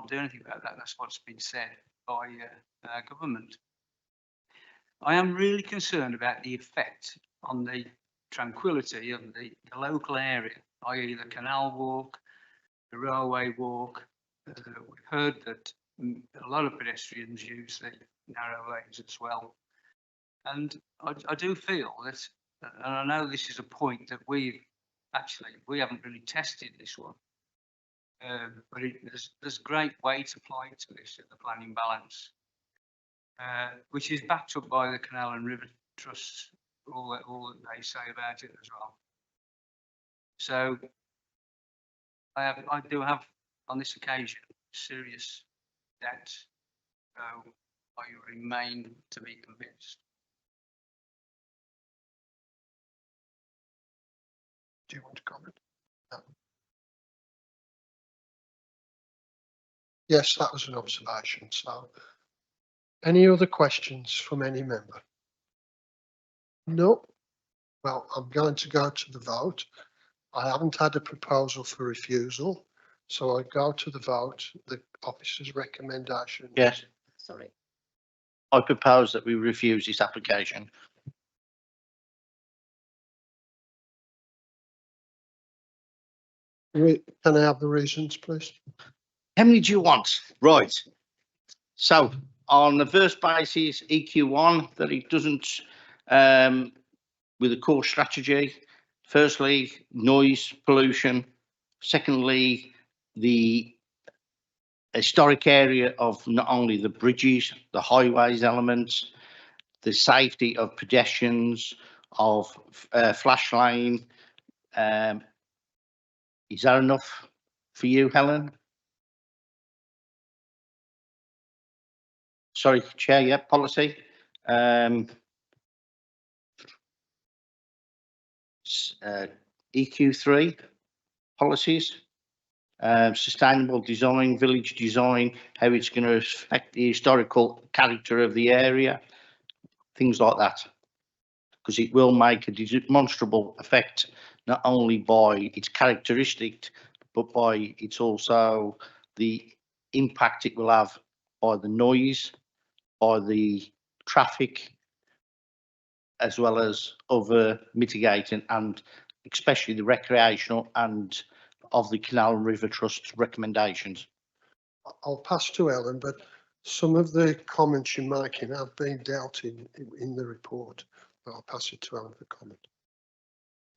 do anything about that. That's what's been said by our government. I am really concerned about the effect on the tranquility of the local area, i.e. the canal walk, the railway walk. We've heard that a lot of pedestrians use the narrow lanes as well. And I do feel that, and I know this is a point that we haven't really tested this one, but there's great weight applied to this at the planning balance, which is backed up by the Canal and River Trusts, all that they say about it as well. So I do have on this occasion serious doubts. So I remain to be convinced. Do you want to comment? No. Yes, that was an observation. So any other questions from any member? No. Well, I'm going to go to the vote. I haven't had a proposal for refusal, so I go to the vote. The officer's recommendation. Yes, Sorry. I propose that we refuse this application. Can I have the reasons, please? How many do you want? Right. So on the first basis, EQ1, that it doesn't, with a core strategy, firstly, noise pollution. Secondly, the historic area of not only the bridges, the highways elements, the safety of pedestrians, of flash lane. Is that enough for you, Helen? Sorry, Chair, yeah, policy. EQ3 policies, sustainable design, village design, how it's going to affect the historical character of the area, things like that. Because it will make a demonstrable effect, not only by its characteristic, but by it's also the impact it will have by the noise, by the traffic, as well as other mitigating and especially the recreational and of the Canal and River Trust recommendations. I'll pass to Ellen, but some of the comments you're making have been dealt in the report. I'll pass it to Ellen for comment.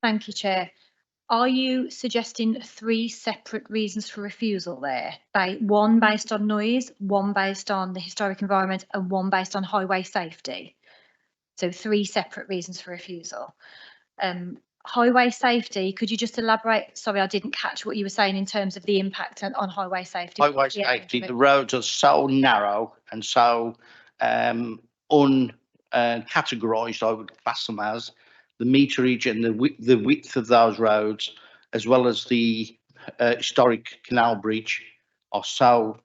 Thank you, Chair. Are you suggesting 3 separate reasons for refusal there? One based on noise, one based on the historic environment, and one based on highway safety? So 3 separate reasons for refusal. Highway safety, could you just elaborate? Sorry, I didn't catch what you were saying in terms of the impact on highway safety. Highway safety, the roads are so narrow and so uncategorised, I would class them as. The meterage and the width of those roads, as well as the historic canal bridge, are so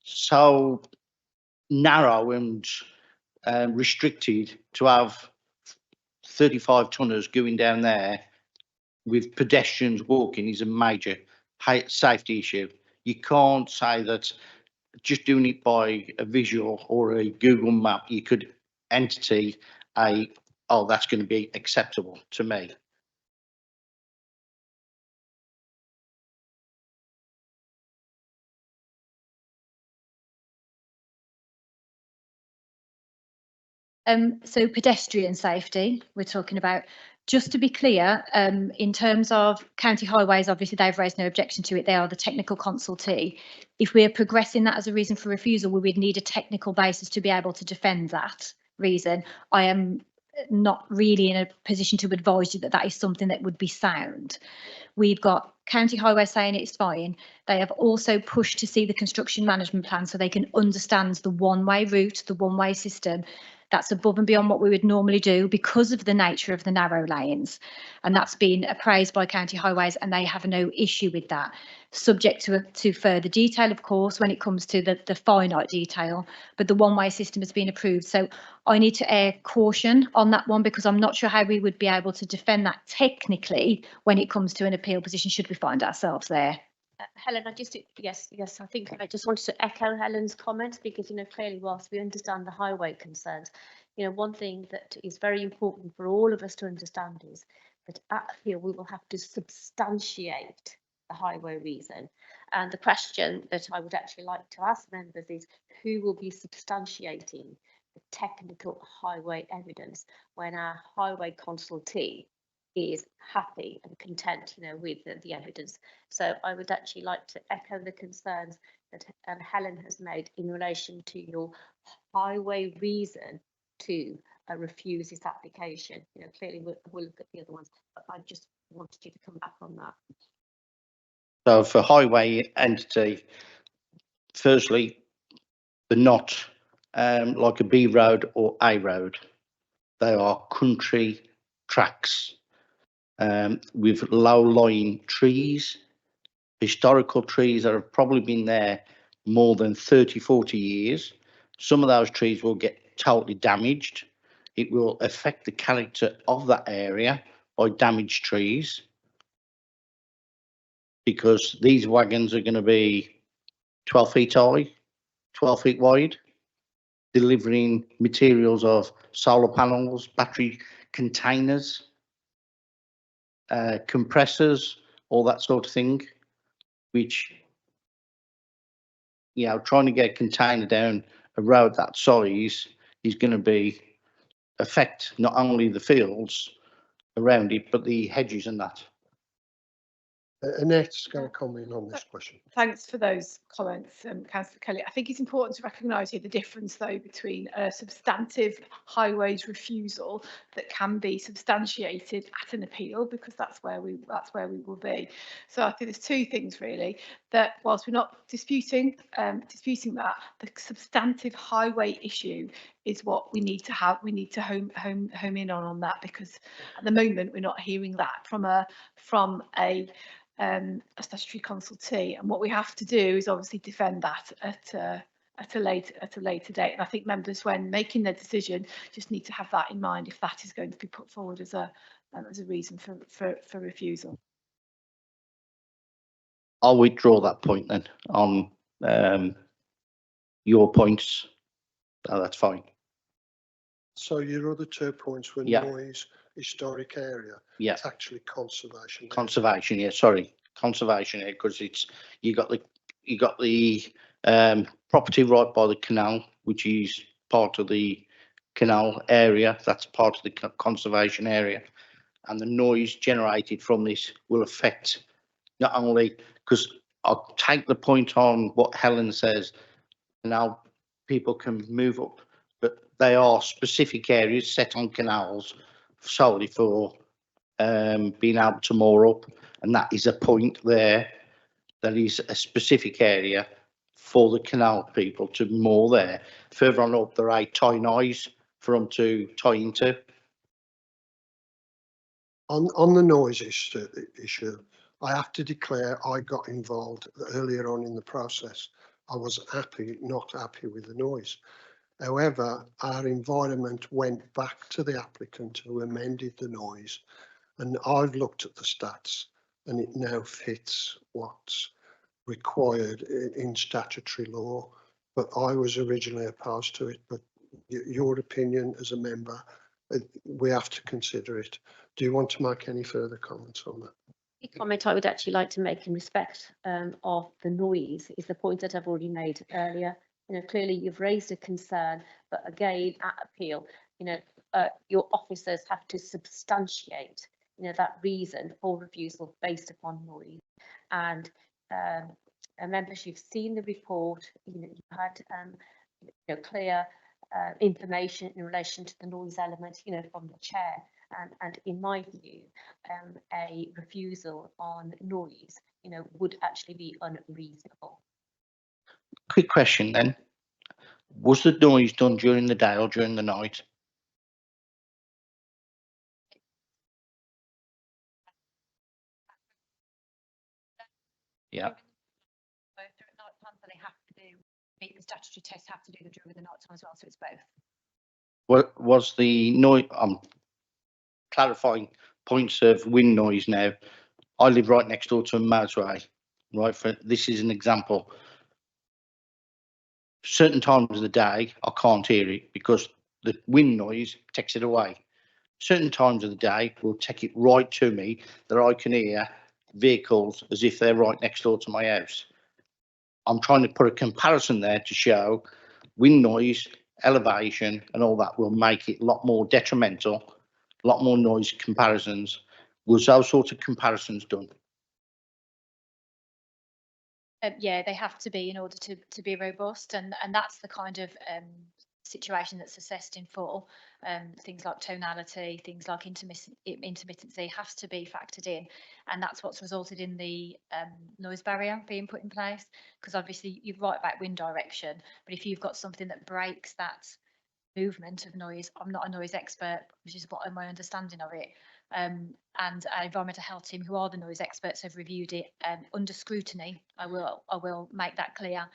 so narrow and restricted to have 35 tonners going down there with pedestrians walking is a major safety issue. You can't say that just doing it by a visual or a Google map, you could entity oh, that's going to be acceptable to me. So pedestrian safety, we're talking about. Just to be clear, in terms of county highways, obviously they've raised no objection to it. They are the technical consultee. If we're progressing that as a reason for refusal, we would need a technical basis to be able to defend that reason. I am not really in a position to advise you that that is something that would be sound. We've got county highways saying it's fine. They have also pushed to see the construction management plan so they can understand the one-way route, the one-way system. That's above and beyond what we would normally do because of the nature of the narrow lanes. And that's been appraised by County Highways and they have no issue with that. Subject to further detail, of course, when it comes to the finite detail, but the one-way system has been approved. So I need to err caution on that one because I'm not sure how we would be able to defend that technically when it comes to an appeal position should we find ourselves there. Helen, yes, I think I just wanted to echo Helen's comments because, clearly whilst we understand the highway concerns, one thing that is very important for all of us to understand is that at appeal we will have to substantiate the highway reason. And the question that I would actually like to ask members is, who will be substantiating the technical highway evidence when our highway consultee is happy and content, with the evidence? So I would actually like to echo the concerns that Helen has made in relation to your highway reason to refuse this application. Clearly we'll look at the other ones, but I just wanted you to come back on that. So for highway entity, firstly, they're not like a B road or A road. They are country tracks with low-lying trees, historical trees that have probably been there more than 30, 40 years. Some of those trees will get totally damaged. It will affect the character of that area by damaged trees, because these wagons are going to be 12 feet high, 12 feet wide, delivering materials of solar panels, battery containers, compressors, all that sort of thing, which, trying to get a container down a road that size is going to affect not only the fields around it, but the hedges and that. Annette's going to comment on this question. Thanks for those comments, Councillor Kelly. I think it's important to recognise here the difference, though, between a substantive highways refusal that can be substantiated at an appeal, because that's where we will be. So I think there's two things really, that whilst we're not disputing that, the substantive highway issue is what we need to have. We need to home in on that, because at the moment we're not hearing that from a statutory consultee, and what we have to do is obviously defend that at a later date. And I think members, when making their decision, just need to have that in mind if that is going to be put forward as a reason for refusal. I'll withdraw that point then on your points. Oh, that's fine. So your other 2 points were Yeah. noise, historic area. Yeah. It's actually conservation. Conservation, yeah, sorry, conservation, yeah, because it's you got the property right by the canal, which is part of the canal area. That's part of the conservation area, and the noise generated from this will affect not only, because I'll take the point on what Helen says. Now people can move up, but they are specific areas set on canals solely for being able to moor up, and that is a point there. That is a specific area for the canal people to moor there. Further on up, there are tie noise for them to tie into. On the noise issue, I have to declare I got involved earlier on in the process. I was not happy with the noise. However, our environment went back to the applicant who amended the noise, and I've looked at the stats and it now fits what's required in statutory law. But I was originally opposed to it, but your opinion as a member, we have to consider it. Do you want to make any further comments on that? The comment I would actually like to make in respect of the noise is the point that I've already made earlier. Clearly you've raised a concern, but again, at appeal, your officers have to substantiate, that reason for refusal based upon noise. And members, you've seen the report, you've had clear information in relation to the noise element, from the chair. And in my view, a refusal on noise, would actually be unreasonable. Quick question then. Was the noise done during the day or during the night? Yeah. They have to meet the statutory test, have to do them during the night time as well, so it's both. What was the noise? Clarifying points of wind noise now. I live right next door to a motorway, right? This is an example. Certain times of the day, I can't hear it because the wind noise takes it away. certain times of the day will take it right to me that I can hear vehicles as if they're right next door to my house. I'm trying to put a comparison there to show wind noise, elevation and all that will make it a lot more detrimental, a lot more noise comparisons. Was those sort of comparisons done? Yeah, they have to be in order to be robust, and that's the kind of situation that's assessed in full. Things like tonality, things like intermittency has to be factored in, and that's what's resulted in the noise barrier being put in place. Because obviously you're right about wind direction, but if you've got something that breaks that movement of noise, I'm not a noise expert, which is what my understanding of it. And our environmental health team, who are the noise experts, have reviewed it under scrutiny. I will make that clear,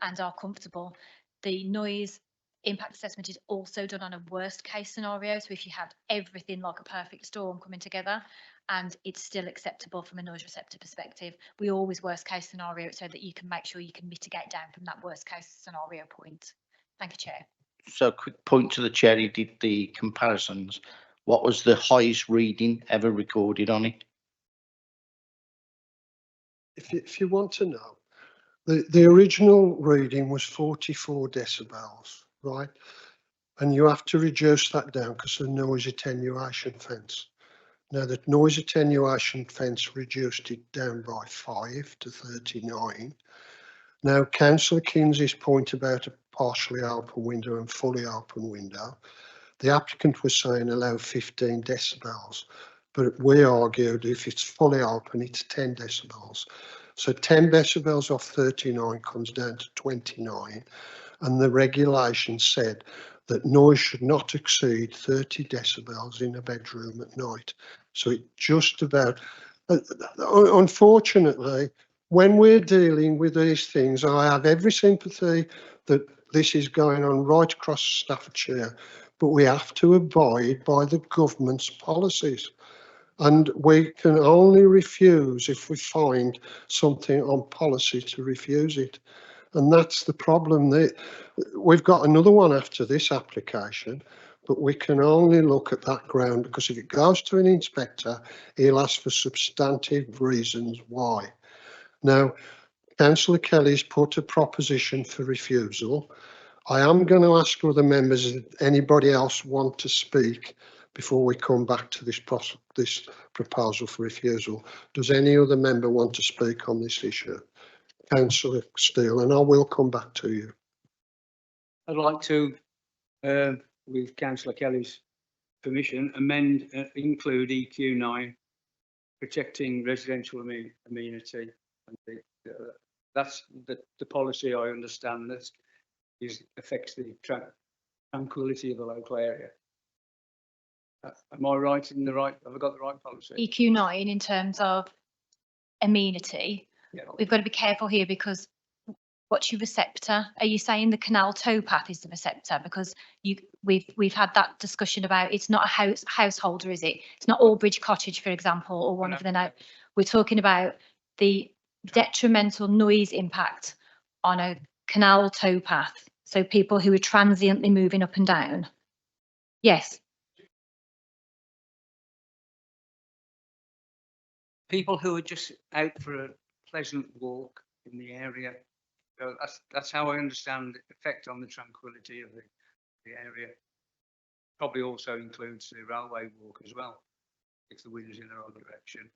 and are comfortable. The noise impact assessment is also done on a worst case scenario. So if you had everything like a perfect storm coming together, and it's still acceptable from a noise receptor perspective, we always worst case scenario it so that you can make sure you can mitigate down from that worst case scenario point. Thank you, Chair. So quick point to the chair, he did the comparisons. What was the highest reading ever recorded on it? If you want to know, the original reading was 44 decibels, right? And you have to reduce that down because of the noise attenuation fence. Now, the noise attenuation fence reduced it down by 5 to 39. Now, Councillor Kinsey's point about a partially open window and fully open window, the applicant was saying allow 15 decibels, but we argued if it's fully open, it's 10 decibels. So 10 decibels off 39 comes down to 29, and the regulation said that noise should not exceed 30 decibels in a bedroom at night. So it just about, unfortunately, when we're dealing with these things, I have every sympathy that this is going on right across Staffordshire, but we have to abide by the government's policies. And we can only refuse if we find something on policy to refuse it. And that's the problem. We've got another one after this application, but we can only look at that ground because if it goes to an inspector, he'll ask for substantive reasons why. Now, Councillor Kelly's put a proposition for refusal. I am going to ask other members if anybody else want to speak before we come back to this proposal for refusal. Does any other member want to speak on this issue? Councillor Steele, and I will come back to you. I'd like to, with Councillor Kelly's permission, amend, include EQ9, protecting residential amenity. And that's the policy I understand that affects the tranquility of the local area. Am I right in the right? Have I got the right policy? EQ9 in terms of amenity. Yeah. We've got to be careful here because what's your receptor? Are you saying the canal towpath is the receptor? Because we've had that discussion about it's not a householder, is it? It's not Albridge Cottage, for example, or one of the now. We're talking about the detrimental noise impact on a canal towpath. So people who are transiently moving up and down. Yes. People who are just out for a pleasant walk in the area. So that's how I understand the effect on the tranquility of the area. Probably also includes the railway walk as well, if the wind's in the wrong direction.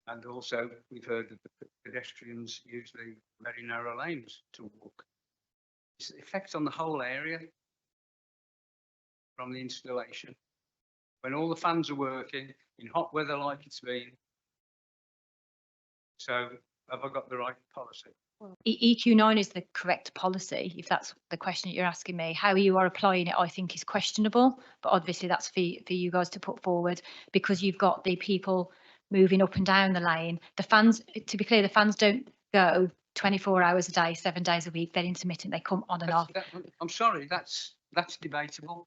And also we've heard that the pedestrians use the very narrow lanes to walk. It's the effect on the whole area from the installation. When all the fans are working in hot weather like it's been. So have I got the right policy? EQ9 is the correct policy, if that's the question that you're asking me. How you are applying it, I think, is questionable, but obviously that's for you guys to put forward because you've got the people moving up and down the lane. The fans, to be clear, the fans don't go 24 hours a day, 7 days a week. They're intermittent. They come on and off. I'm sorry, that's debatable.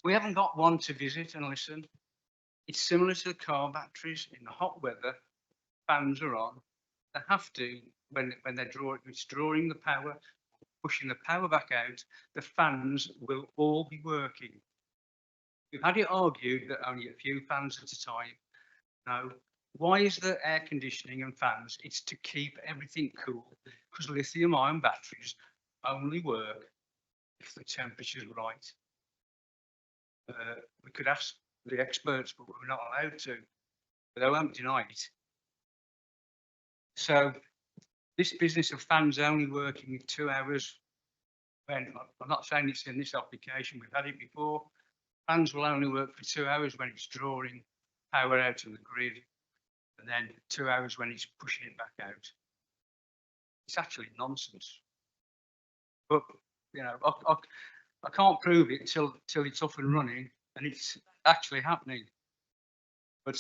We haven't got one to visit and listen. It's similar to the car batteries. In the hot weather, fans are on. They have to, when they're drawing the power, pushing the power back out, the fans will all be working. We've had it argued that only a few fans at a time. No. Why is there air conditioning and fans? It's to keep everything cool, because lithium-ion batteries only work if the temperature's right. We could ask the experts, but we're not allowed to. But they won't deny it. So this business of fans only working 2 hours, when I'm not saying it's in this application, we've had it before. Fans will only work for 2 hours when it's drawing power out of the grid, and then 2 hours when it's pushing it back out. It's actually nonsense. But you know, I can't prove it till it's up and running, and it's actually happening. But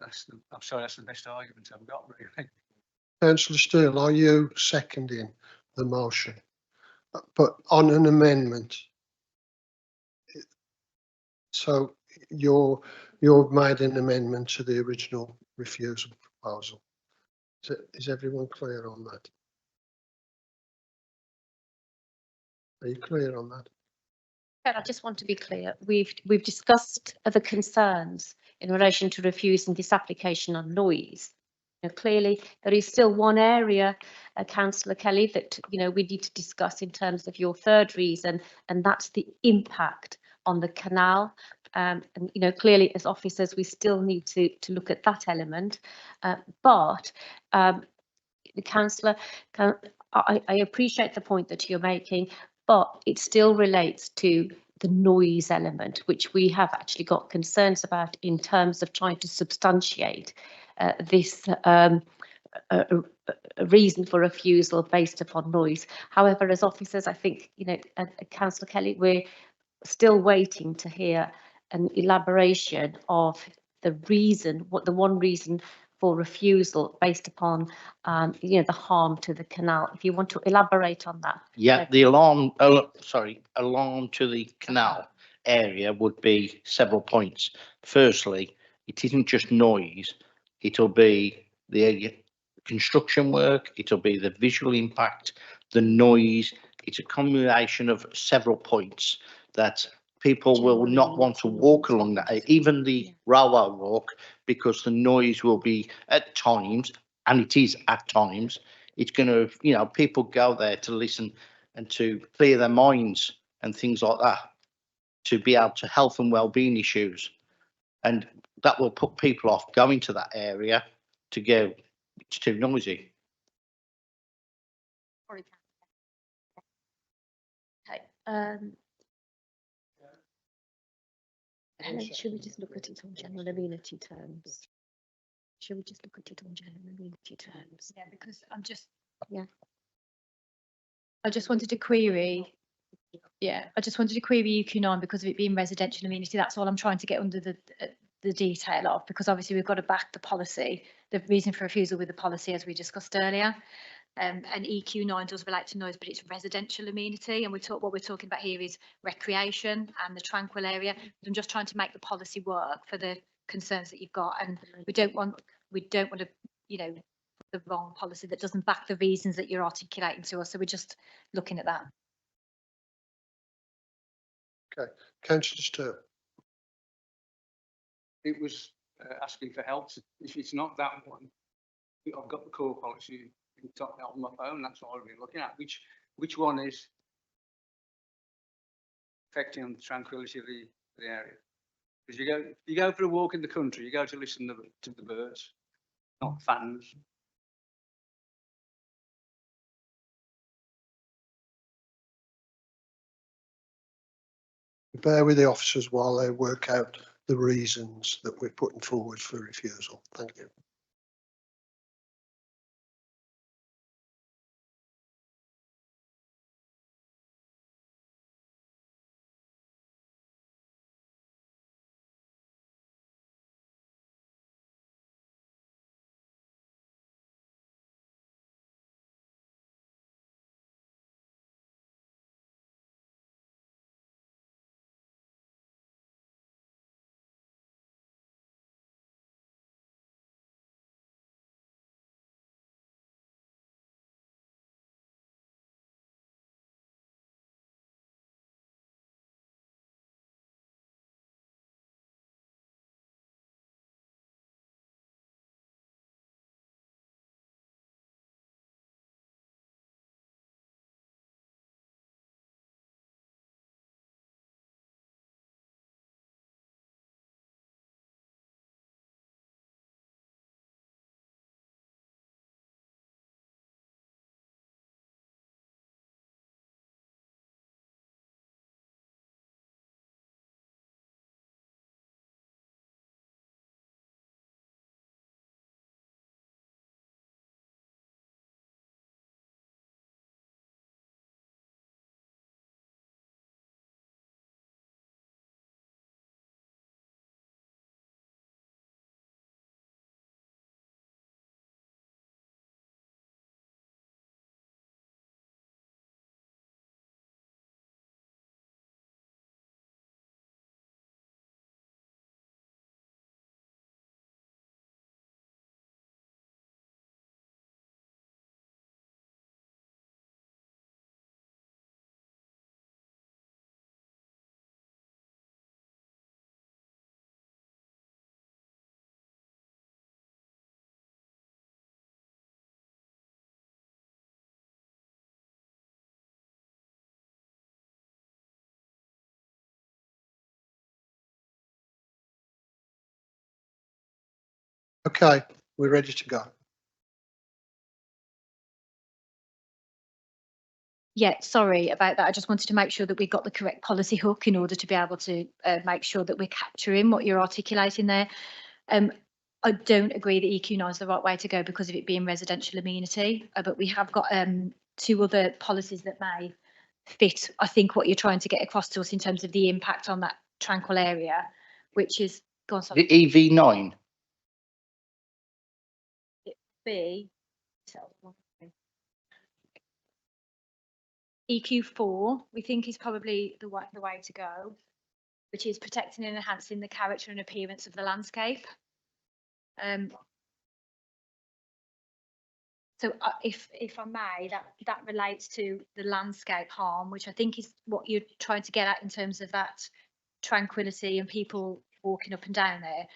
I'm sorry, that's the best argument I've got, really. Councillor Steele, are you seconding the motion? But on an amendment. So you've made an amendment to the original refusal proposal. Is everyone clear on that? Are you clear on that? I just want to be clear. We've discussed the concerns in relation to refusing this application on noise. You know, clearly, there is still one area, Councillor Kelly, that we need to discuss in terms of your third reason, and that's the impact on the canal. And clearly, as officers, we still need to look at that element. But the councillor, I appreciate the point that you're making, but it still relates to the noise element, which we have actually got concerns about in terms of trying to substantiate this a reason for refusal based upon noise. However, as officers, I think, Councillor Kelly, we're still waiting to hear an elaboration of the reason, the one reason for refusal based upon, the harm to the canal. If you want to elaborate on that. Yeah, the alarm to the canal area would be several points. Firstly, it isn't just noise, it'll be the construction work, it'll be the visual impact, the noise. It's a combination of several points that people will not want to walk along that, even the railway walk, because the noise will be at times, and it is at times, it's going to, people go there to listen and to clear their minds and things like that, to be able to health and well-being issues. And that will put people off going to that area to go, it's too noisy. Okay. Helen, should we just look at it on general amenity terms? Should we just look at it on general amenity terms? Yeah, because I just wanted to query. Yeah, I just wanted to query EQ9 because of it being residential amenity. That's all I'm trying to get under the detail of, because obviously we've got to back the policy, the reason for refusal with the policy, as we discussed earlier. And EQ9 does relate to noise, but it's residential amenity, and what we're talking about here is recreation and the tranquil area. I'm just trying to make the policy work for the concerns that you've got, and we don't want to, the wrong policy that doesn't back the reasons that you're articulating to us. So we're just looking at that. Okay, Councillor Steele. It was asking for help. If it's not that one, I've got the core policy on my phone. That's what I've been looking at. Which one is affecting the tranquility of the area? Because you go for a walk in the country, you go to listen to the birds, not fans. Bear with the officers while they work out the reasons that we're putting forward for refusal. Thank you. Okay, we're ready to go. Yeah, sorry about that. I just wanted to make sure that we got the correct policy hook in order to be able to make sure that we're capturing what you're articulating there. I don't agree that EQ9 is the right way to go because of it being residential amenity, but we have got two other policies that may fit, I think, what you're trying to get across to us in terms of the impact on that tranquil area, which is, go on, sorry. The EV9, B. EQ4, we think is probably the way to go, which is protecting and enhancing the character and appearance of the landscape. So if I may, that relates to the landscape harm, which I think is what you're trying to get at in terms of that tranquility and people walking up and down there.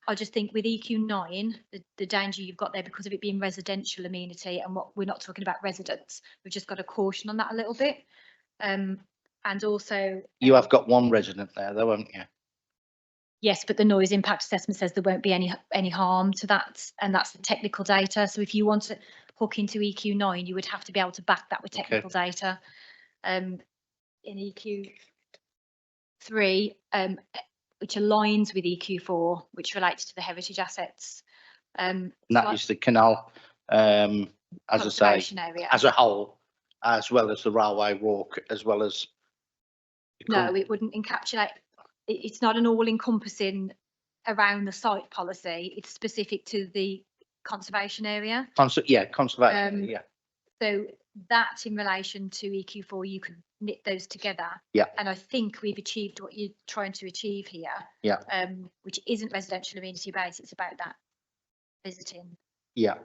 I just think with EQ9, the danger you've got there because of it being residential amenity and what we're not talking about residents, we've just got a caution on that a little bit. And also you have got one resident there though, haven't you? yes, but the noise impact assessment says there won't be any harm to that, and that's the technical data. So if you want to hook into EQ9, you would have to be able to back that with technical data. In EQ3, which aligns with EQ4, which relates to the heritage assets. And that is the canal, as I say, area. as a whole, as well as the railway walk, as well as. No, it wouldn't encapsulate. It's not an all-encompassing around the site policy. It's specific to the conservation area. Conservation. Yeah. So that in relation to EQ4, you could knit those together. Yeah. And I think we've achieved what you're trying to achieve here. Yeah. Which isn't residential amenity based. It's about that visiting. Yeah.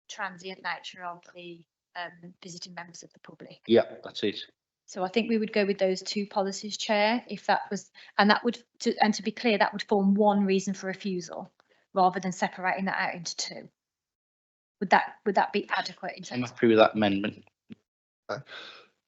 Transient nature of the visiting members of the public. Yeah, that's it. So I think we would go with those two policies, Chair, if that was, and that would, to be clear, that would form one reason for refusal rather than separating that out into two. Would that be adequate in I'm terms? happy with that amendment.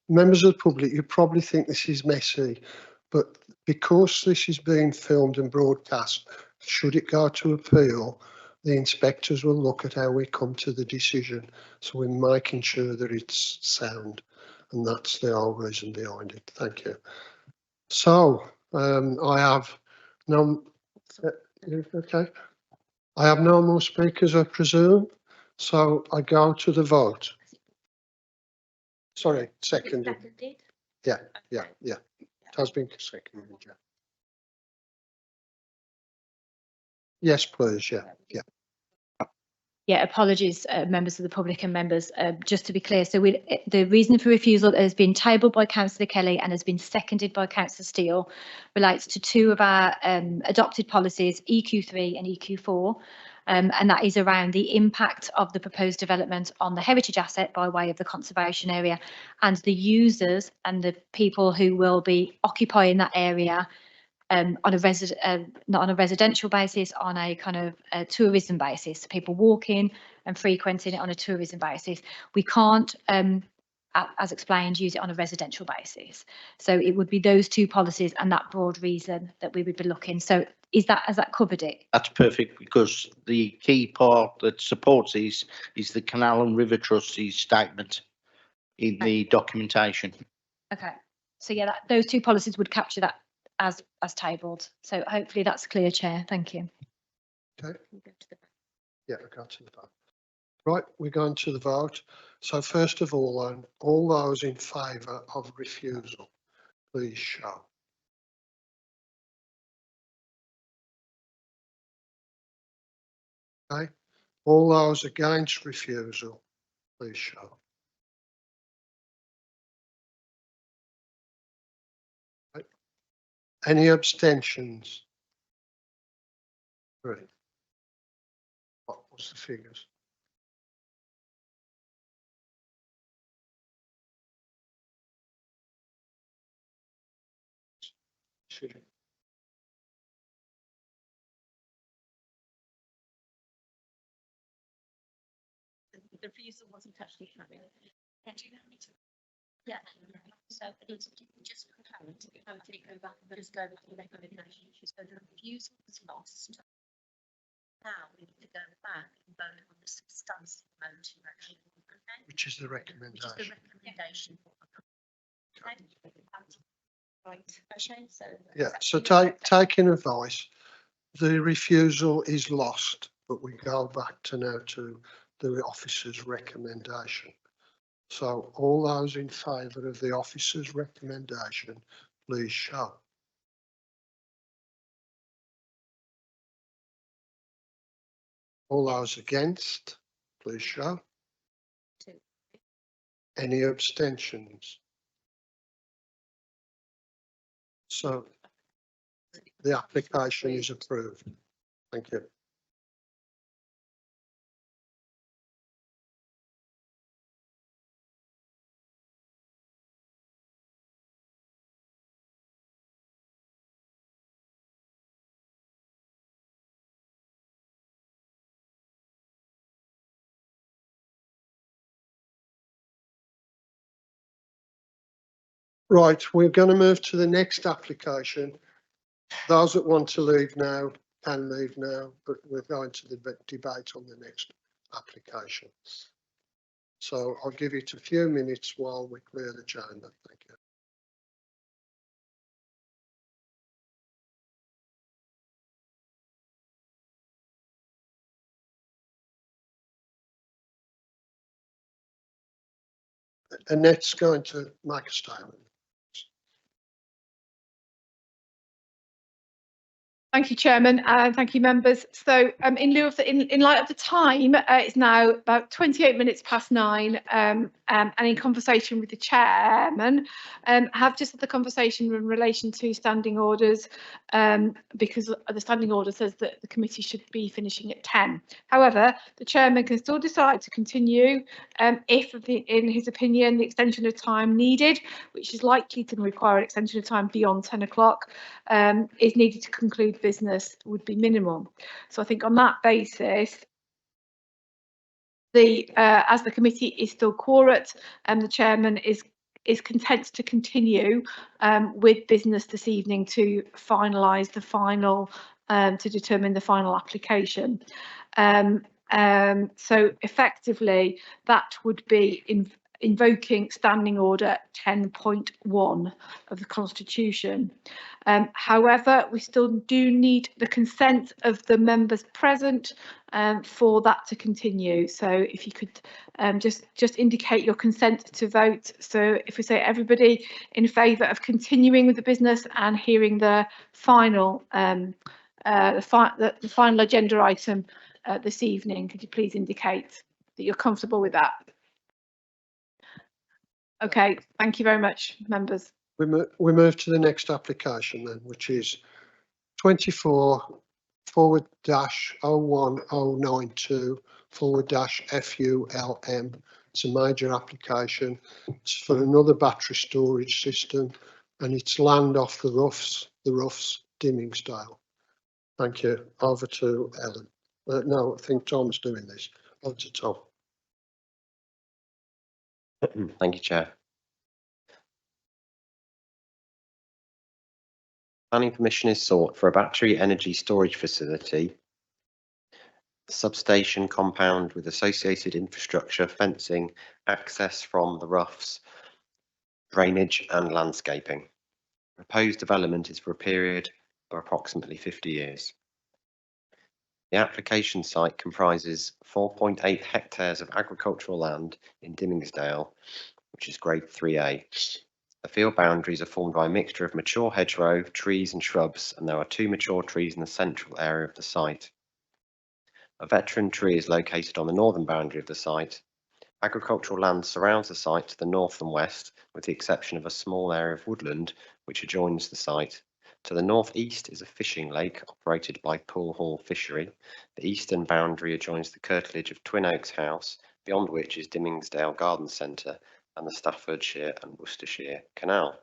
Members of the public, you probably think this is messy, but because this is being filmed and broadcast, should it go to appeal, the inspectors will look at how we come to the decision. So we're making sure that it's sound. And that's the whole reason behind it. Thank you. So I have no. Okay. I have no more speakers, I presume. So I go to the vote. Sorry, seconded. Yeah. It has been seconded. Yeah. Yes, please. Yeah. Yeah, apologies, members of the public and members. Just to be clear, so the reason for refusal that has been tabled by Councillor Kelly and has been seconded by Councillor Steele relates to two of our adopted policies, EQ3 and EQ4, and that is around the impact of the proposed development on the heritage asset by way of the conservation area and the users and the people who will be occupying that area on a not on a residential basis, on a kind of a tourism basis, people walking and frequenting it on a tourism basis. We can't, as explained, use it on a residential basis. So it would be those two policies and that broad reason that we would be looking. So has that covered it? That's perfect, because the key part that supports these is the Canal and River Trustees statement in the documentation. Okay, so yeah, those two policies would capture that as tabled. So hopefully that's clear, Chair. Thank you. Okay. Yeah, we'll go to the vote. Right, we're going to the vote. So first of all those in favour of refusal, please show. Okay. All those against refusal, please show. Right. Any abstentions? 3. What was the figures? Should it? The refusal wasn't actually carried. Yeah, so it's just concurrent, go back and just go back to the recommendation. So the refusal was lost. now we need to go back and vote on the substantive motion. Which is the Which is the recommendation. recommendation. Okay. Right, okay, so. Yeah, so taking advice, the refusal is lost, but we go back to now to the officer's recommendation. So all those in favour of the officer's recommendation, please show. All those against, please show. Any abstentions? So the application is approved. Thank you. Right, we're going to move to the next application. Those that want to leave now can leave now, but we're going to the debate on the next application. So I'll give it a few minutes while we clear the chamber. Thank you. Annette's going to make a statement. Thank you, Chairman, and thank you, members. So in lieu of in light of the time, it's now about 28 minutes past 9, and in conversation with the chairman, have just had the conversation in relation to standing orders, because the standing order says that the committee should be finishing at 10. However, the chairman can still decide to continue if, in his opinion, the extension of time needed, which is likely to require an extension of time beyond 10 o'clock, is needed to conclude business, would be minimum. So I think on that basis, as the committee is still quorate, the chairman is content to continue with business this evening to finalise the final, to determine the final application. So effectively, that would be invoking standing order 10.1 of the Constitution. However, we still do need the consent of the members present for that to continue. So if you could just indicate your consent to vote. So if we say everybody in favour of continuing with the business and hearing the final the final agenda item this evening, could you please indicate that you're comfortable with that? Okay, thank you very much, members. We move to the next application then, which is 24/01092/FULM. It's a major application. It's for another battery storage system, and it's land off the Roughs, Dimmingsdale. Thank you. Over to Ellen. No, I think Tom's doing this. Over to Tom. Thank you, Chair. Planning permission is sought for a battery energy storage facility, substation compound with associated infrastructure, fencing, access from the Roughs, drainage and landscaping. Proposed development is for a period of approximately 50 years. The application site comprises 4.8 hectares of agricultural land in Dimmingsdale, which is grade 3A. The field boundaries are formed by a mixture of mature hedgerow, trees and shrubs, and there are 2 mature trees in the central area of the site. A veteran tree is located on the northern boundary of the site. Agricultural land surrounds the site to the north and west, with the exception of a small area of woodland which adjoins the site. To the northeast is a fishing lake operated by Pool Hall Fishery. The eastern boundary adjoins the curtilage of Twin Oaks House, beyond which is Dimmingsdale Garden Centre and the Staffordshire and Worcestershire Canal.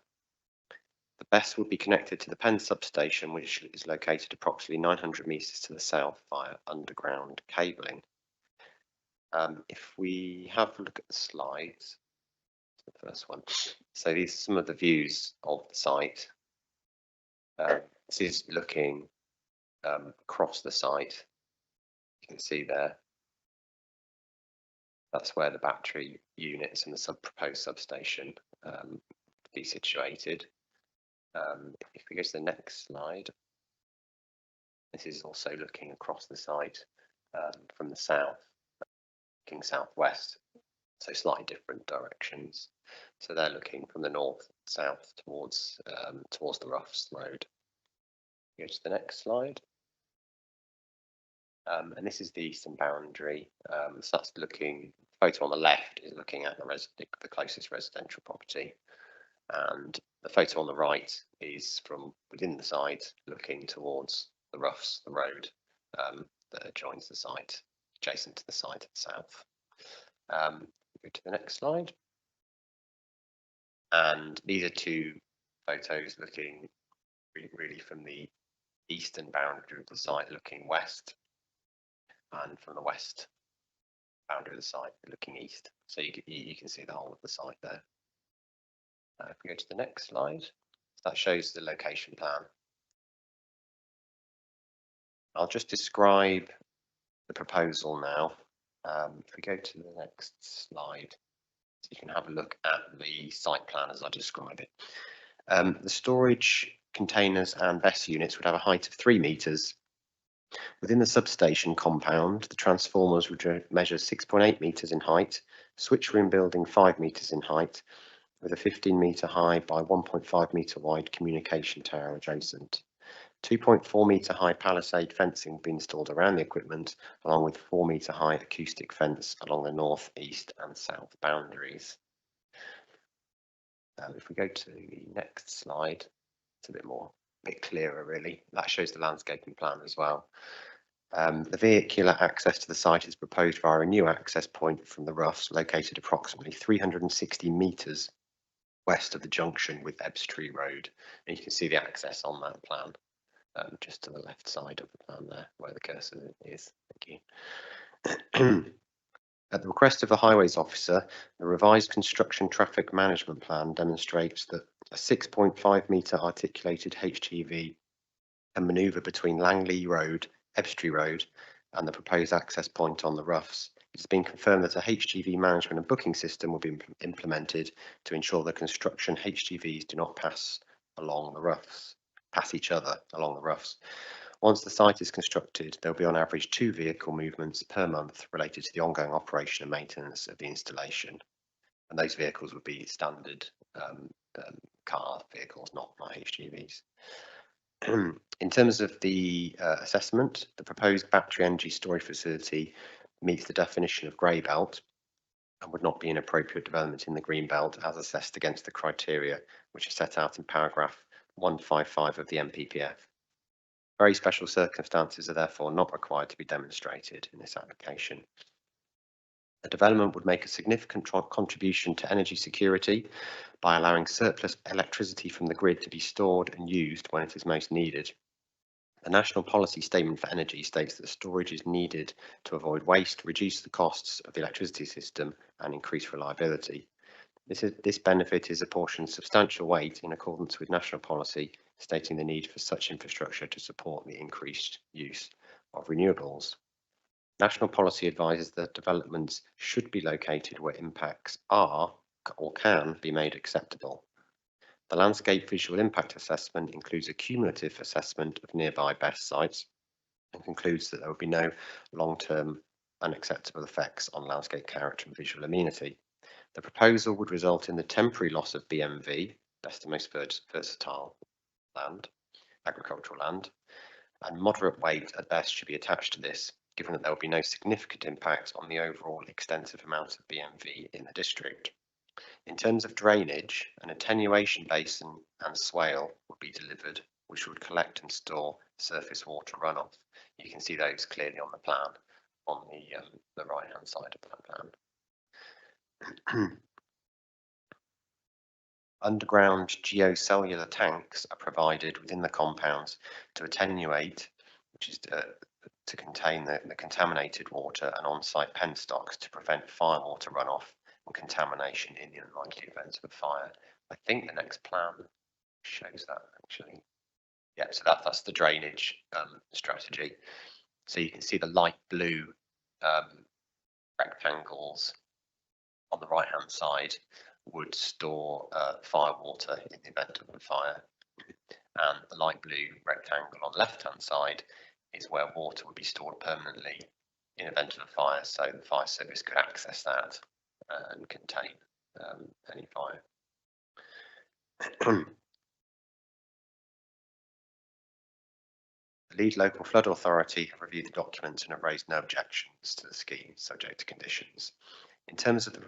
The BESS would be connected to the Penn substation, which is located approximately 900 metres to the south via underground cabling. If we have a look at the slides, the first one. So these are some of the views of the site. This is looking across the site You can see there. That's where the battery units and the proposed substation be situated. If we go to the next slide, this is also looking across the site from the south, looking southwest, so slightly different directions. So they're looking from the north south towards the Roughs Road. Go to the next slide. And this is the eastern boundary. So that's looking, photo on the left is looking at the closest residential property. And the photo on the right is from within the site looking towards the Roughs, the road that adjoins the site, adjacent to the site itself. Go to the next slide. And these are two photos looking really from the eastern boundary of the site looking west, and from the west boundary of the site looking east. So you can see the whole of the site there. If we go to the next slide, that shows the location plan. I'll just describe the proposal now. If we go to the next slide, so you can have a look at the site plan as I describe it. The storage containers and BESS units would have a height of 3 metres. Within the substation compound, the transformers would measure 6.8 metres in height, switch room building 5 metres in height, with a 15-metre high by 1.5 metre wide communication tower adjacent. 2.4 metre high palisade fencing will be installed around the equipment, along with 4 metre high acoustic fence along the north, east and south boundaries. If we go to the next slide, it's a bit clearer really. That shows the landscaping plan as well. The vehicular access to the site is proposed via a new access point from the Roughs, located approximately 360 metres west of the junction with Ebbstree Road. And you can see the access on that plan, just to the left side of the plan there, where the cursor is. Thank you. At the request of the Highways Officer, the revised construction traffic management plan demonstrates that a 6.5 metre articulated HGV can manoeuvre between Langley Road, Ebbstree Road and the proposed access point on the Roughs. It has been confirmed that a HGV management and booking system will be implemented to ensure the construction HGVs do not pass each other along the Roughs. Once the site is constructed, there will be on average 2 vehicle movements per month related to the ongoing operation and maintenance of the installation. And those vehicles would be standard car vehicles, not HGVs. In terms of the assessment, the proposed battery energy storage facility meets the definition of grey belt and would not be an appropriate development in the green belt as assessed against the criteria which are set out in paragraph 155 of the NPPF. Very special circumstances are therefore not required to be demonstrated in this application. The development would make a significant contribution to energy security by allowing surplus electricity from the grid to be stored and used when it is most needed. The National Policy Statement for Energy states that storage is needed to avoid waste, reduce the costs of the electricity system and increase reliability. This benefit is apportioned substantial weight in accordance with national policy, stating the need for such infrastructure to support the increased use of renewables. National policy advises that developments should be located where impacts are or can be made acceptable. The landscape visual impact assessment includes a cumulative assessment of nearby BESS sites and concludes that there will be no long-term unacceptable effects on landscape character and visual amenity. The proposal would result in the temporary loss of BMV, best and most versatile land, agricultural land, and moderate weight at best should be attached to this, given that there will be no significant impact on the overall extensive amount of BMV in the district. In terms of drainage, an attenuation basin and swale would be delivered, which would collect and store surface water runoff. You can see those clearly on the plan on the right-hand side of that plan. Underground geocellular tanks are provided within the compounds to attenuate, which is to contain the contaminated water, and on-site pen stocks to prevent firewater runoff and contamination in the unlikely event of a fire. I think the next plan shows that actually. Yeah, so that's the drainage strategy. So you can see the light blue rectangles on the right hand side would store fire water in the event of a fire, and the light blue rectangle on the left hand side is where water would be stored permanently in event of a fire, so the fire service could access that and contain any fire. The lead local flood authority have reviewed the documents and have raised no objections to the scheme, subject to conditions. In terms of the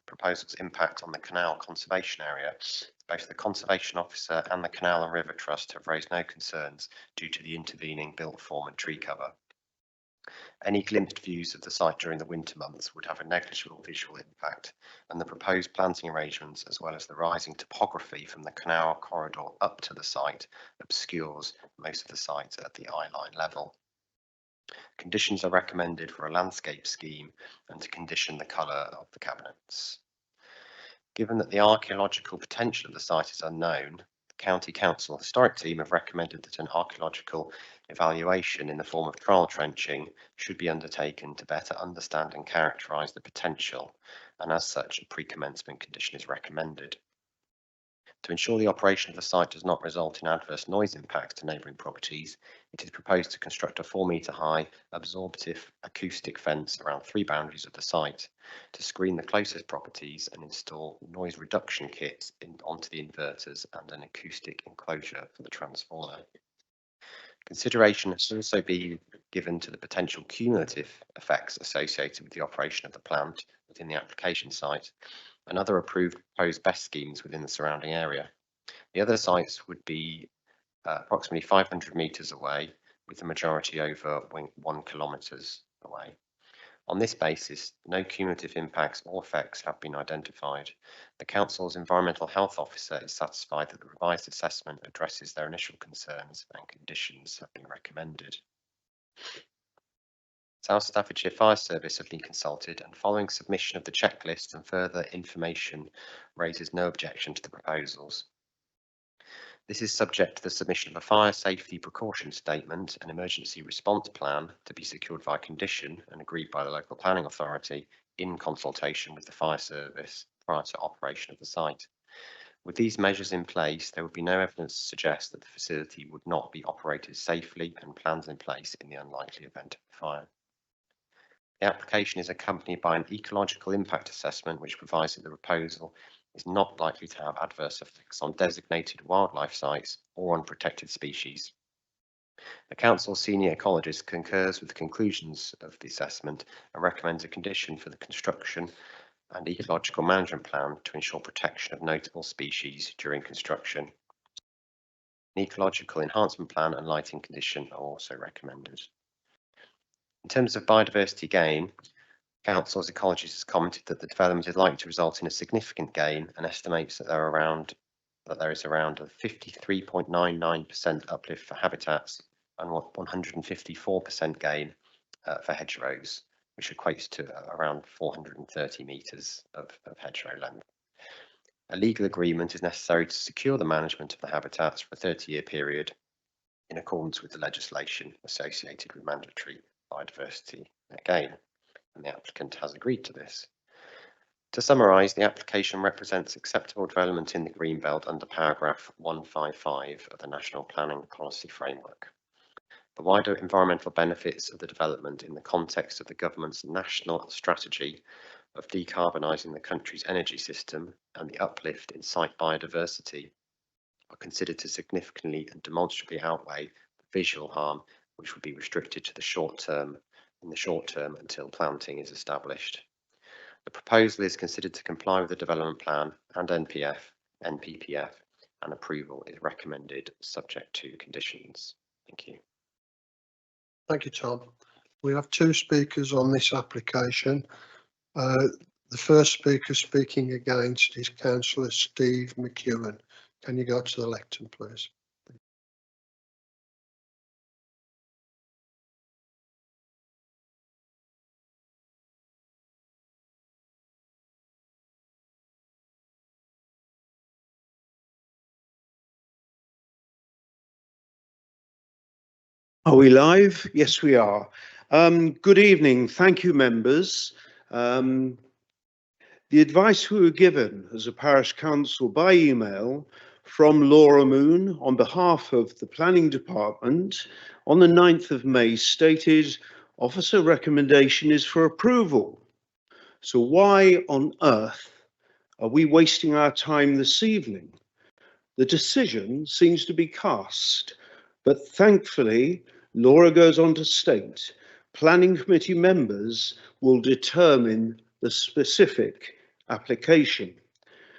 proposal's impact on the canal conservation area, both the Conservation Officer and the Canal and River Trust have raised no concerns due to the intervening built form and tree cover. Any glimpsed views of the site during the winter months would have a negligible visual impact, and the proposed planting arrangements, as well as the rising topography from the canal corridor up to the site, obscures most of the site at the eye-line level. Conditions are recommended for a landscape scheme and to condition the colour of the cabinets. Given that the archaeological potential of the site is unknown, the County Council Historic Team have recommended that an archaeological evaluation in the form of trial trenching should be undertaken to better understand and characterise the potential, and as such a pre-commencement condition is recommended. To ensure the operation of the site does not result in adverse noise impacts to neighbouring properties, it is proposed to construct a 4-metre high absorptive acoustic fence around 3 boundaries of the site to screen the closest properties and install noise reduction kits onto the inverters and an acoustic enclosure for the transformer. Consideration has also been given to the potential cumulative effects associated with the operation of the plant within the application site and other approved proposed BESS schemes within the surrounding area. The other sites would be approximately 500 metres away, with the majority over 1 kilometres away. On this basis, no cumulative impacts or effects have been identified. The Council's Environmental Health Officer is satisfied that the revised assessment addresses their initial concerns and conditions have been recommended. South Staffordshire Fire Service have been consulted, and following submission of the checklist and further information raises no objection to the proposals. This is subject to the submission of a fire safety precaution statement and emergency response plan to be secured via condition and agreed by the local planning authority in consultation with the fire service prior to operation of the site. With these measures in place, there would be no evidence to suggest that the facility would not be operated safely and plans in place in the unlikely event of a fire. The application is accompanied by an ecological impact assessment which provides that the proposal is not likely to have adverse effects on designated wildlife sites or on protected species. The Council's senior ecologist concurs with the conclusions of the assessment and recommends a condition for the construction and ecological management plan to ensure protection of notable species during construction. An ecological enhancement plan and lighting condition are also recommended. In terms of biodiversity gain, Council's ecologist has commented that the development is likely to result in a significant gain and estimates that there is around a 53.99% uplift for habitats and 154% gain for hedgerows, which equates to around 430 metres of hedgerow length. A legal agreement is necessary to secure the management of the habitats for a 30-year period in accordance with the legislation associated with mandatory biodiversity gain, and the applicant has agreed to this. To summarise, the application represents acceptable development in the Greenbelt under paragraph 155 of the National Planning Policy Framework. The wider environmental benefits of the development in the context of the government's national strategy of decarbonising the country's energy system and the uplift in site biodiversity are considered to significantly and demonstrably outweigh the visual harm which would be restricted to the short term until planting is established. The proposal is considered to comply with the development plan and NPPF, and approval is recommended subject to conditions. Thank you. Thank you, Tom. We have 2 speakers on this application. The first speaker speaking against is Councillor Steve McEwen. Can you go to the lectern, please? Are we live? Yes, we are. Good evening. Thank you, members. The advice we were given as a parish council by email from Laura Moon on behalf of the planning department on the 9th of May stated officer recommendation is for approval. So why on earth are we wasting our time this evening? The decision seems to be cast, but thankfully, Laura goes on to state, planning committee members will determine the specific application.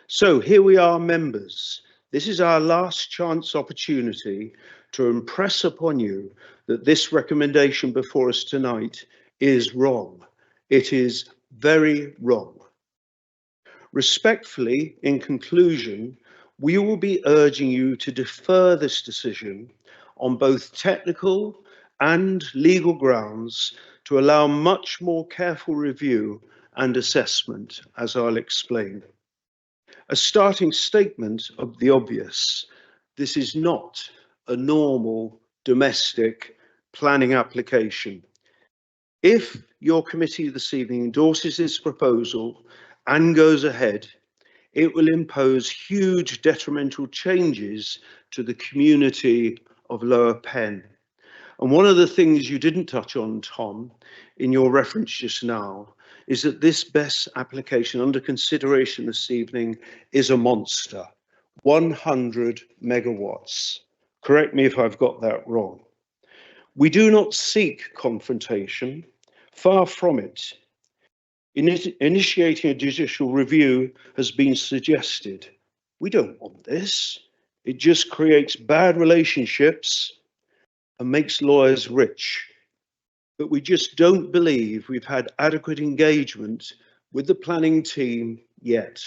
So here we are, members. This is our last chance opportunity to impress upon you that this recommendation before us tonight is wrong. It is very wrong. Respectfully, in conclusion, we will be urging you to defer this decision on both technical and legal grounds to allow much more careful review and assessment, as I'll explain. A starting statement of the obvious, this is not a normal domestic planning application. If your committee this evening endorses this proposal and goes ahead, it will impose huge detrimental changes to the community of Lower Penn. And one of the things you didn't touch on, Tom, in your reference just now, is that this BESS application under consideration this evening is a monster, 100 megawatts. Correct me if I've got that wrong. We do not seek confrontation, far from it. Initiating a judicial review has been suggested. We don't want this. It just creates bad relationships and makes lawyers rich. But we just don't believe we've had adequate engagement with the planning team yet.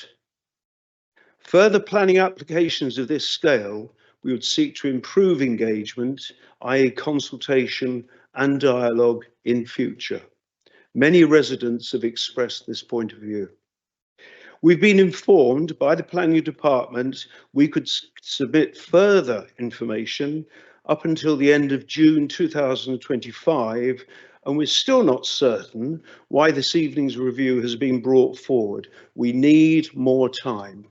Further planning applications of this scale, we would seek to improve engagement, i.e. consultation and dialogue in future. Many residents have expressed this point of view. We've been informed by the planning department we could submit further information up until the end of June 2025, and we're still not certain why this evening's review has been brought forward. We need more time.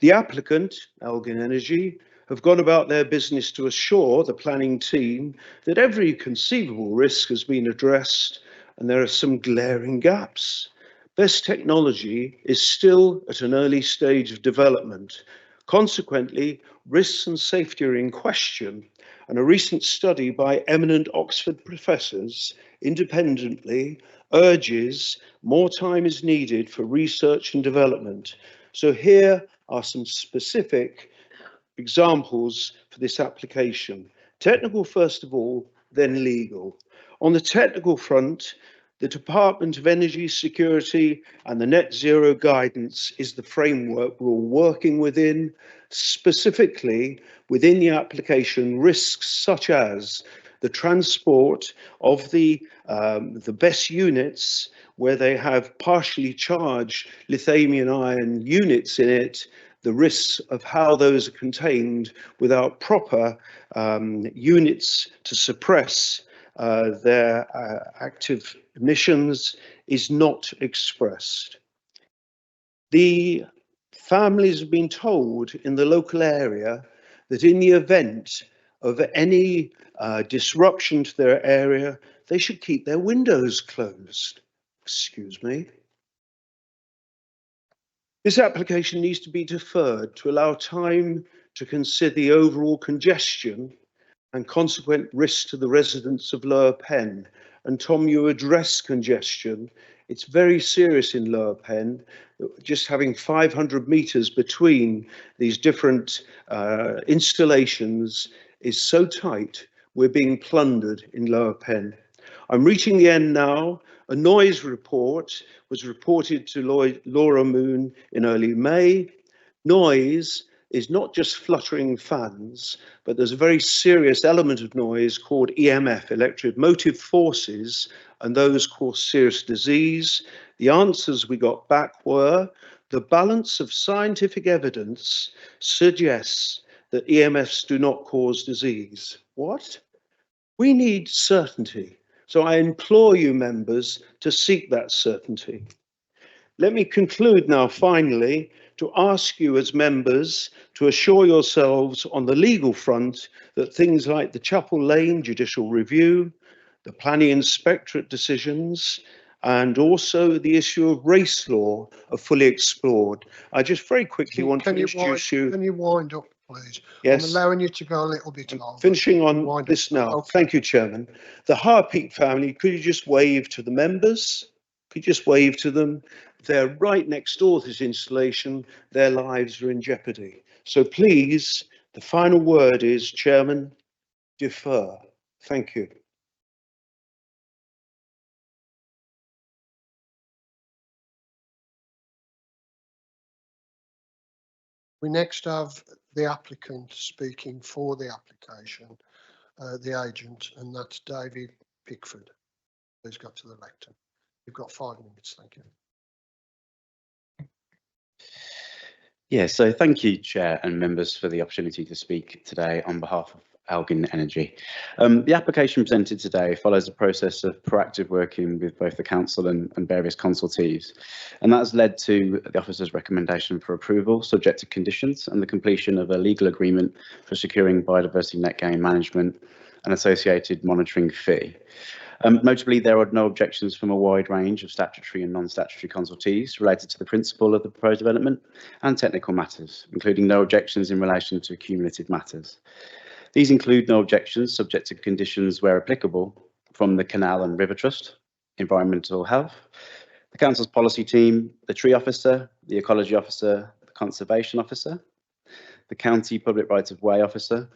The applicant, Elgin Energy, have gone about their business to assure the planning team that every conceivable risk has been addressed and there are some glaring gaps. BESS technology is still at an early stage of development. Consequently, risks and safety are in question, and a recent study by eminent Oxford professors independently urges more time is needed for research and development. So here are some specific examples for this application. Technical first of all, then legal. On the technical front, the Department of Energy Security and the Net Zero Guidance is the framework we're all working within. Specifically, within the application, risks such as the transport of the BESS units, where they have partially charged lithium-ion units in it, the risks of how those are contained without proper units to suppress their active emissions is not expressed. The families have been told in the local area that in the event of any disruption to their area, they should keep their windows closed. Excuse me. This application needs to be deferred to allow time to consider the overall congestion and consequent risk to the residents of Lower Penn. And Tom, you address congestion. It's very serious in Lower Penn. Just having 500 meters between these different installations is so tight, we're being plundered in Lower Penn. I'm reaching the end now. A noise report was reported to Laura Moon in early May. Noise is not just fluttering fans, but there's a very serious element of noise called EMF, electromotive forces, and those cause serious disease. The answers we got back were the balance of scientific evidence suggests that EMFs do not cause disease. What? We need certainty. So I implore you members to seek that certainty. Let me conclude now finally to ask you as members to assure yourselves on the legal front that things like the Chapel Lane judicial review, the planning inspectorate decisions, and also the issue of race law are fully explored. I just very quickly want to introduce you. Can you wind up, please? Yes. I'm allowing you to go a little bit longer. Finishing on this now. Okay. Thank you, Chairman. The Harpeak family, could you just wave to the members? Could you just wave to them? They're right next door to this installation. Their lives are in jeopardy. So please, the final word is, Chairman, defer. Thank you. We next have the applicant speaking for the application, the agent, and that's David Pickford. Please go to the lectern. You've got 5 minutes. Thank you. Yeah, so thank you, Chair and members, for the opportunity to speak today on behalf of Elgin Energy. The application presented today follows a process of proactive working with both the council and various consultees, and that has led to the officer's recommendation for approval subject to conditions and the completion of a legal agreement for securing biodiversity net gain management and associated monitoring fee. Notably, there are no objections from a wide range of statutory and non-statutory consultees related to the principle of the proposed development and technical matters, including no objections in relation to cumulative matters. These include no objections subject to conditions where applicable from the Canal and River Trust, Environmental Health, the Council's policy team, the Tree Officer, the Ecology Officer, the Conservation Officer, the County Public Rights of Way Officer,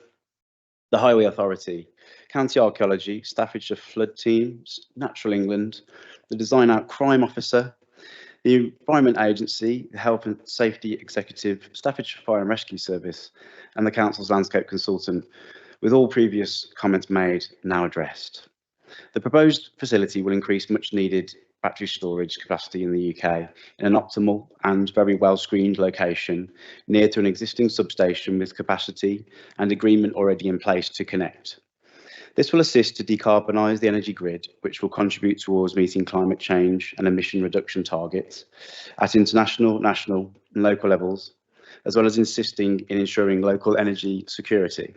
the Highway Authority, County Archaeology, Staffordshire Flood Teams, Natural England, the Design Out Crime Officer, the Environment Agency, the Health and Safety Executive, Staffordshire Fire and Rescue Service, and the Council's Landscape Consultant, with all previous comments made now addressed. The proposed facility will increase much needed battery storage capacity in the UK in an optimal and very well screened location near to an existing substation with capacity and agreement already in place to connect. This will assist to decarbonise the energy grid, which will contribute towards meeting climate change and emission reduction targets at international, national and local levels, as well as insisting in ensuring local energy security.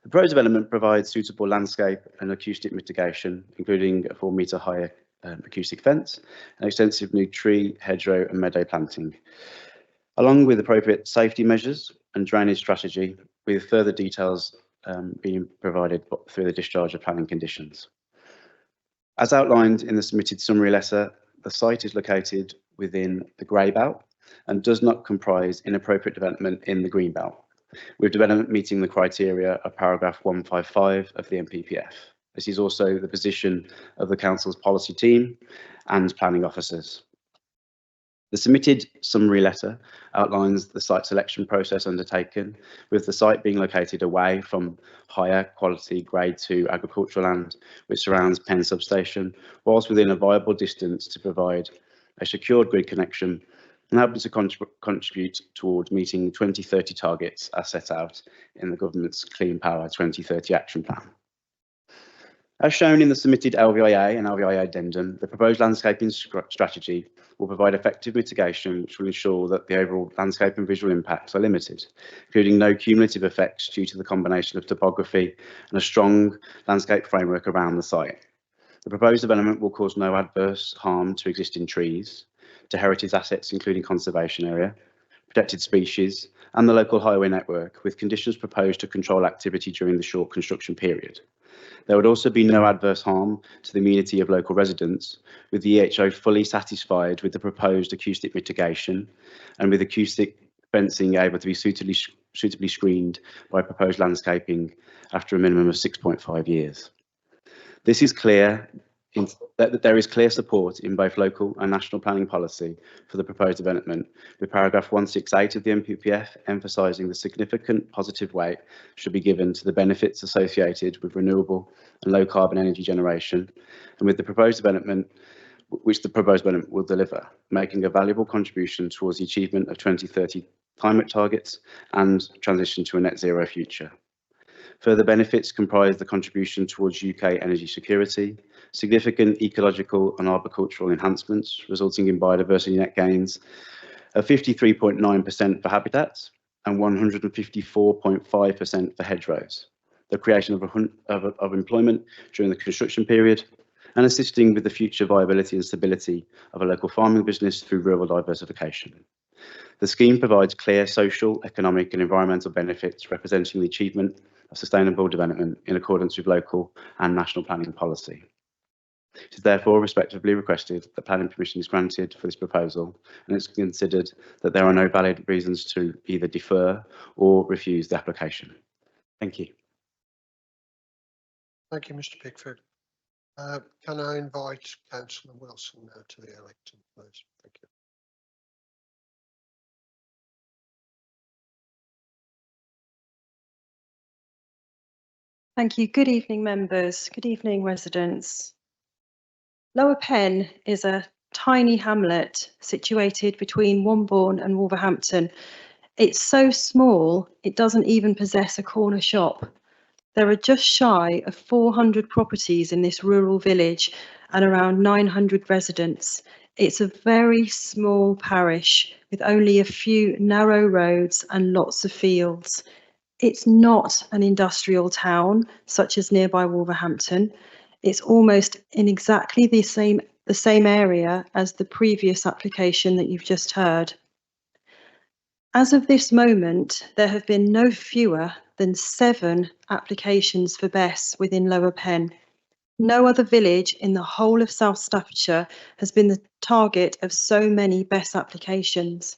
The proposed development provides suitable landscape and acoustic mitigation, including a 4 metre high acoustic fence, and extensive new tree, hedgerow and meadow planting, along with appropriate safety measures and drainage strategy, with further details being provided through the discharge of planning conditions. As outlined in the submitted summary letter, the site is located within the grey belt and does not comprise inappropriate development in the green belt, with development meeting the criteria of paragraph 155 of the NPPF. This is also the position of the Council's policy team and planning officers. The submitted summary letter outlines the site selection process undertaken, with the site being located away from higher quality grade 2 agricultural land which surrounds Penn substation, whilst within a viable distance to provide a secured grid connection and helping to contribute towards meeting 2030 targets as set out in the government's Clean Power 2030 action plan. As shown in the submitted LVIA and LVIA addendum, the proposed landscaping strategy will provide effective mitigation which will ensure that the overall landscape and visual impacts are limited, including no cumulative effects due to the combination of topography and a strong landscape framework around the site. The proposed development will cause no adverse harm to existing trees, to heritage assets including conservation area, protected species and the local highway network, with conditions proposed to control activity during the short construction period. There would also be no adverse harm to the immunity of local residents, with the EHO fully satisfied with the proposed acoustic mitigation and with acoustic fencing able to be suitably screened by proposed landscaping after a minimum of 6.5 years. This is clear that there is clear support in both local and national planning policy for the proposed development, with paragraph 168 of the NPPF emphasising the significant positive weight should be given to the benefits associated with renewable and low carbon energy generation, and with the proposed development, which the proposed development will deliver, making a valuable contribution towards the achievement of 2030 climate targets and transition to a net zero future. Further benefits comprise the contribution towards UK energy security, significant ecological and arboricultural enhancements, resulting in biodiversity net gains of 53.9% for habitats and 154.5% for hedgerows, the creation of employment during the construction period, and assisting with the future viability and stability of a local farming business through rural diversification. The scheme provides clear social, economic and environmental benefits representing the achievement of sustainable development in accordance with local and national planning policy. It is therefore respectfully requested that planning permission is granted for this proposal, and it's considered that there are no valid reasons to either defer or refuse the application. Thank you. Thank you, Mr Pickford. Can I invite Councillor Wilson now to the lectern, please? Thank you. Thank you. Good evening, members. Good evening, residents. Lower Penn is a tiny hamlet situated between Wombourne and Wolverhampton. It's so small, it doesn't even possess a corner shop. There are just shy of 400 properties in this rural village and around 900 residents. It's a very small parish with only a few narrow roads and lots of fields. It's not an industrial town such as nearby Wolverhampton. It's almost in exactly the same area as the previous application that you've just heard. As of this moment, there have been no fewer than 7 applications for BESS within Lower Penn. No other village in the whole of South Staffordshire has been the target of so many BESS applications.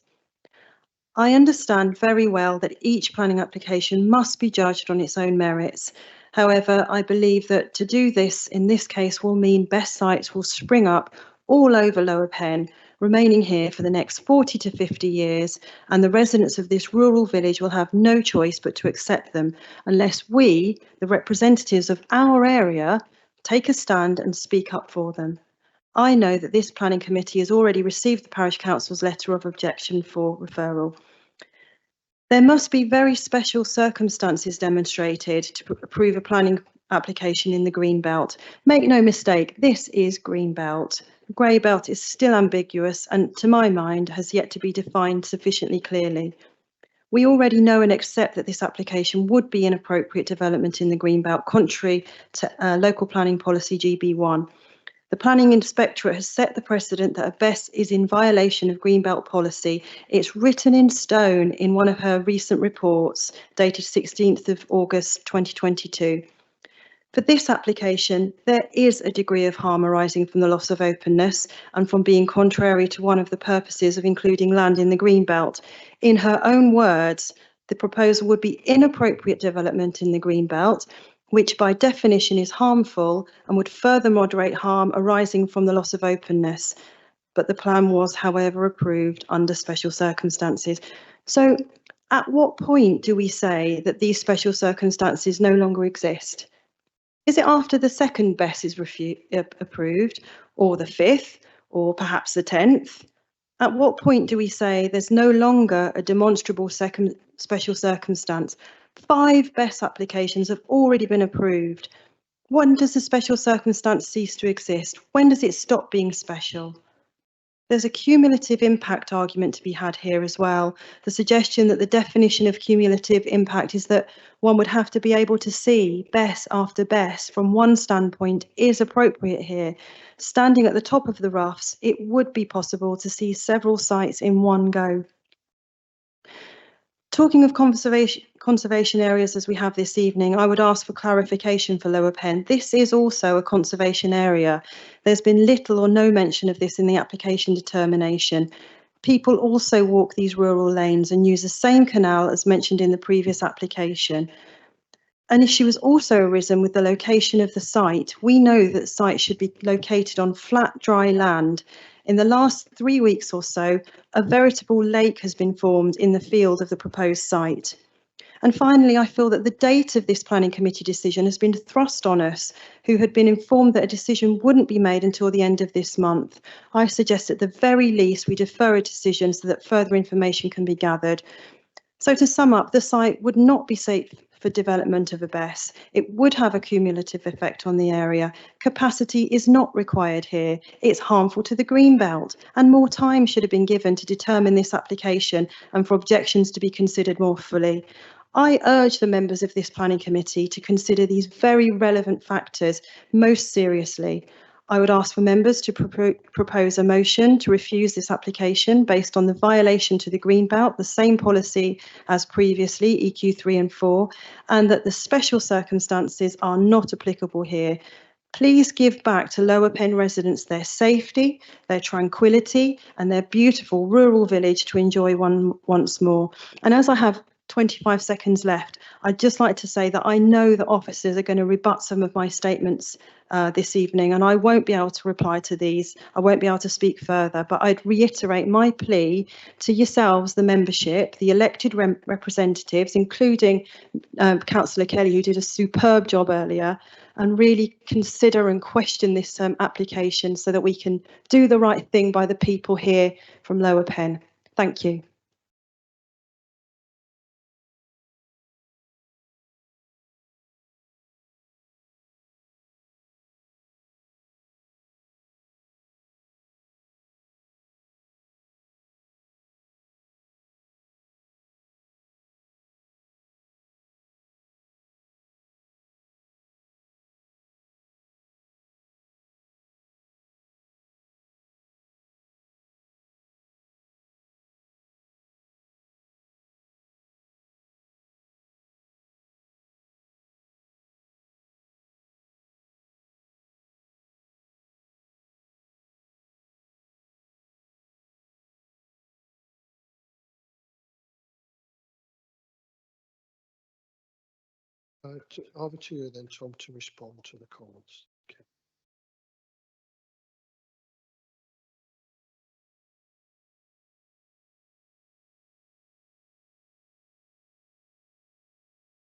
I understand very well that each planning application must be judged on its own merits. However, I believe that to do this in this case will mean BESS sites will spring up all over Lower Penn, remaining here for the next 40 to 50 years, and the residents of this rural village will have no choice but to accept them unless we, the representatives of our area, take a stand and speak up for them. I know that this planning committee has already received the parish council's letter of objection for referral. There must be very special circumstances demonstrated to approve a planning application in the Green Belt. Make no mistake, this is Green Belt. Grey Belt is still ambiguous and, to my mind, has yet to be defined sufficiently clearly. We already know and accept that this application would be an appropriate development in the Green Belt, contrary to local planning policy GB1. The Planning Inspectorate has set the precedent that a BESS is in violation of Greenbelt policy. It's written in stone in one of her recent reports dated 16th of August 2022. For this application, there is a degree of harm arising from the loss of openness and from being contrary to one of the purposes of including land in the Greenbelt. In her own words, the proposal would be inappropriate development in the Greenbelt, which by definition is harmful and would further moderate harm arising from the loss of openness. But the plan was, however, approved under special circumstances. So at what point do we say that these special circumstances no longer exist? Is it after the second BESS is approved, or the 5th, or perhaps the 10th? At what point do we say there's no longer a demonstrable special circumstance? 5 BESS applications have already been approved. When does the special circumstance cease to exist? When does it stop being special? There's a cumulative impact argument to be had here as well. The suggestion that the definition of cumulative impact is that one would have to be able to see BESS after BESS from one standpoint is appropriate here. Standing at the top of the roughs, it would be possible to see several sites in one go. Talking of conservation areas as we have this evening, I would ask for clarification for Lower Penn. This is also a conservation area. There's been little or no mention of this in the application determination. People also walk these rural lanes and use the same canal as mentioned in the previous application. An issue has also arisen with the location of the site. We know that sites should be located on flat, dry land. In the last 3 weeks or so, a veritable lake has been formed in the field of the proposed site. And finally, I feel that the date of this planning committee decision has been thrust on us, who had been informed that a decision wouldn't be made until the end of this month. I suggest at the very least we defer a decision so that further information can be gathered. So to sum up, the site would not be safe for development of a BESS. It would have a cumulative effect on the area. Capacity is not required here. It's harmful to the green belt, and more time should have been given to determine this application and for objections to be considered more fully. I urge the members of this planning committee to consider these very relevant factors most seriously. I would ask for members to propose a motion to refuse this application based on the violation to the Greenbelt, the same policy as previously, EQ 3 and 4, and that the special circumstances are not applicable here. Please give back to Lower Pen residents their safety, their tranquility, and their beautiful rural village to enjoy once more. And as I have 25 seconds left, I'd just like to say that I know that officers are going to rebut some of my statements this evening, and I won't be able to reply to these. I won't be able to speak further, but I'd reiterate my plea to yourselves, the membership, the elected representatives, including Councillor Kelly, who did a superb job earlier, and really consider and question this application so that we can do the right thing by the people here from Lower Pen. Thank you. Over to you then, Tom, to respond to the comments. Okay.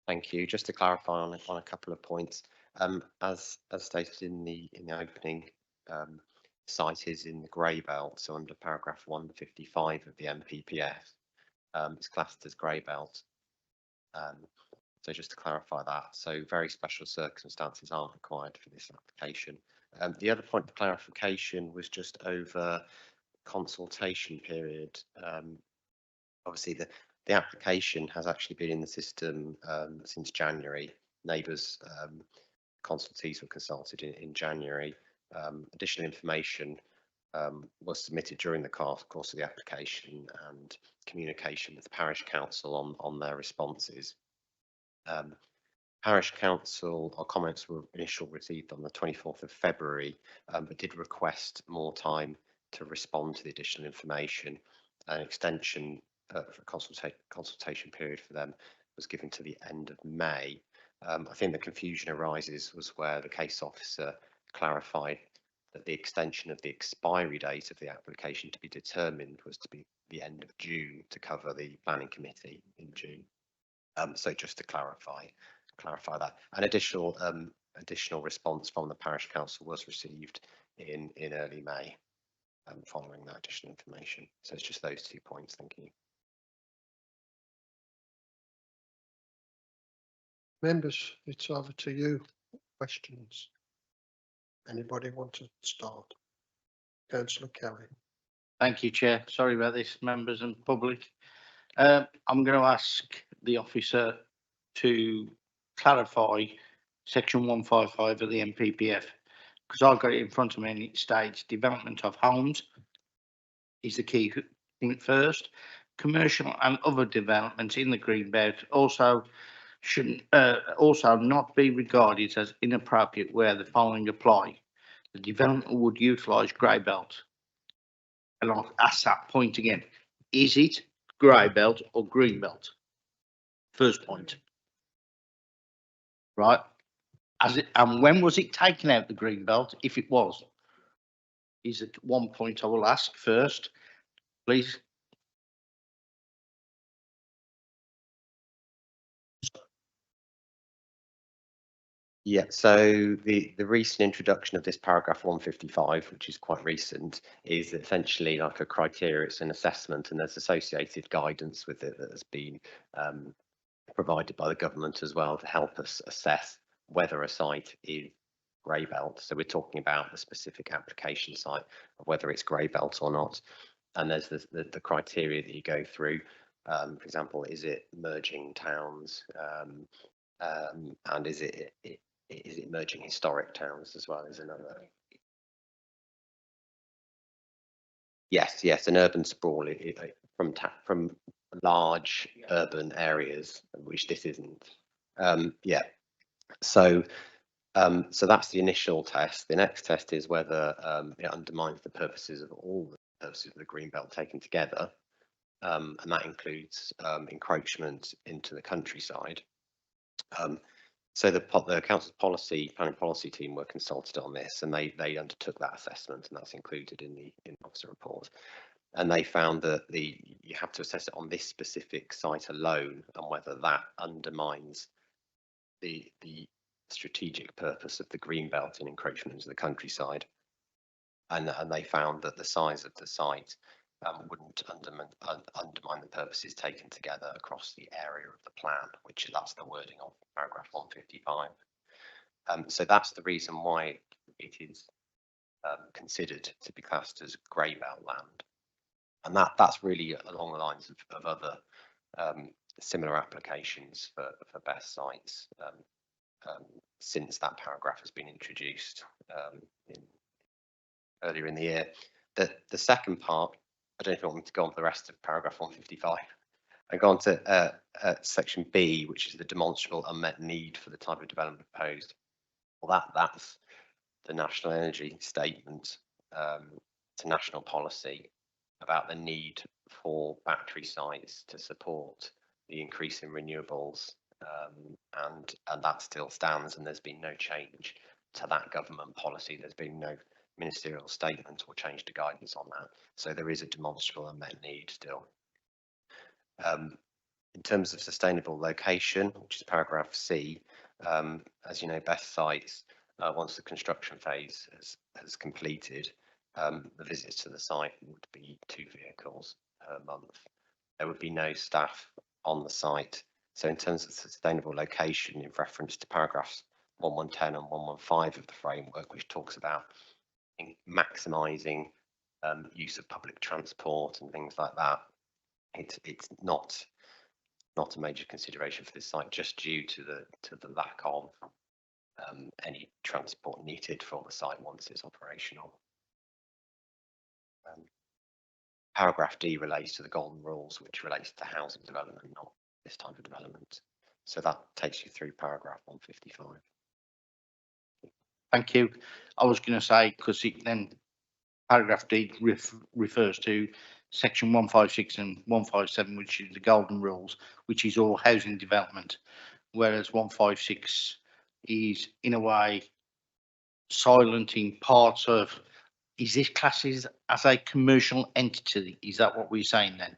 Thank you. Just to clarify on a couple of points, as stated in the opening, site is in the grey belt, so under paragraph 155 of the MPPF, it's classed as grey belt. So just to clarify that, so very special circumstances aren't required for this application. The other point of clarification was just over consultation period. Obviously, the application has actually been in the system since January. Neighbours consultees were consulted in January. Additional information was submitted during the course of the application, and communication with the parish council on their responses. Parish council, our comments were initially received on the 24th of February, but did request more time to respond to the additional information. An extension for consultation period for them was given to the end of May. I think the confusion arises was where the case officer clarified that the extension of the expiry date of the application to be determined was to be the end of June to cover the planning committee in June. So just to clarify that, an additional response from the parish council was received in early May following that additional information. So it's just those 2 points. Thank you. Members, it's over to you. Questions? Anybody want to start? Councillor Kelly. Thank you, Chair. Sorry about this, members and public. I'm going to ask the officer to clarify section 155 of the MPPF, because I've got it in front of me and it states development of homes is the key thing first. Commercial and other developments in the green belt also should also not be regarded as inappropriate where the following apply. The development would utilise grey belt. And I'll ask that point again. Is it grey belt or green belt? First point. Right. And when was it taken out the green belt, if it was? Is it one point I will ask first, please? Yeah, so the recent introduction of this paragraph 155, which is quite recent, is essentially like a criteria. It's an assessment, and there's associated guidance with it that has been provided by the government as well to help us assess whether a site is grey belt. So we're talking about the specific application site of whether it's grey belt or not. And there's the criteria that you go through. For example, is it merging towns, and is it merging historic towns as well as another? Yes, an urban sprawl from large urban areas, which this isn't. Yeah. So that's the initial test. The next test is whether it undermines the purposes of all the purposes of the green belt taken together, and that includes encroachment into the countryside. So the council's planning policy team were consulted on this, and they undertook that assessment, and that's included in the officer report. And they found that you have to assess it on this specific site alone, and whether that undermines the strategic purpose of the green belt in encroachment into the countryside. And they found that the size of the site wouldn't undermine the purposes taken together across the area of the plan, which that's the wording of paragraph 155. So that's the reason why it is considered to be classed as grey belt land. And that's really along the lines of other similar applications for best sites since that paragraph has been introduced earlier in the year. The second part, I don't know if you want me to go on to the rest of paragraph 155. I go on to section B, which is the demonstrable unmet need for the type of development proposed. Well, that's the national energy statement to national policy about the need for battery sites to support the increase in renewables, and that still stands, and there's been no change to that government policy. There's been no ministerial statement or change to guidance on that. So there is a demonstrable unmet need still. In terms of sustainable location, which is paragraph C, as you know, best sites, once the construction phase has completed, the visits to the site would be 2 vehicles per month. There would be no staff on the site. So in terms of sustainable location, in reference to paragraphs 1110 and 115 of the framework, which talks about maximising use of public transport and things like that, it's not a major consideration for this site, just due to the lack of any transport needed for the site once it's operational. Paragraph D relates to the golden rules, which relates to housing development, not this type of development. So that takes you through paragraph 155. Thank you. I was going to say, because then paragraph D refers to section 156 and 157, which is the golden rules, which is all housing development, whereas 156 is in a way silencing parts of. Is this classed as a commercial entity? Is that what we're saying then?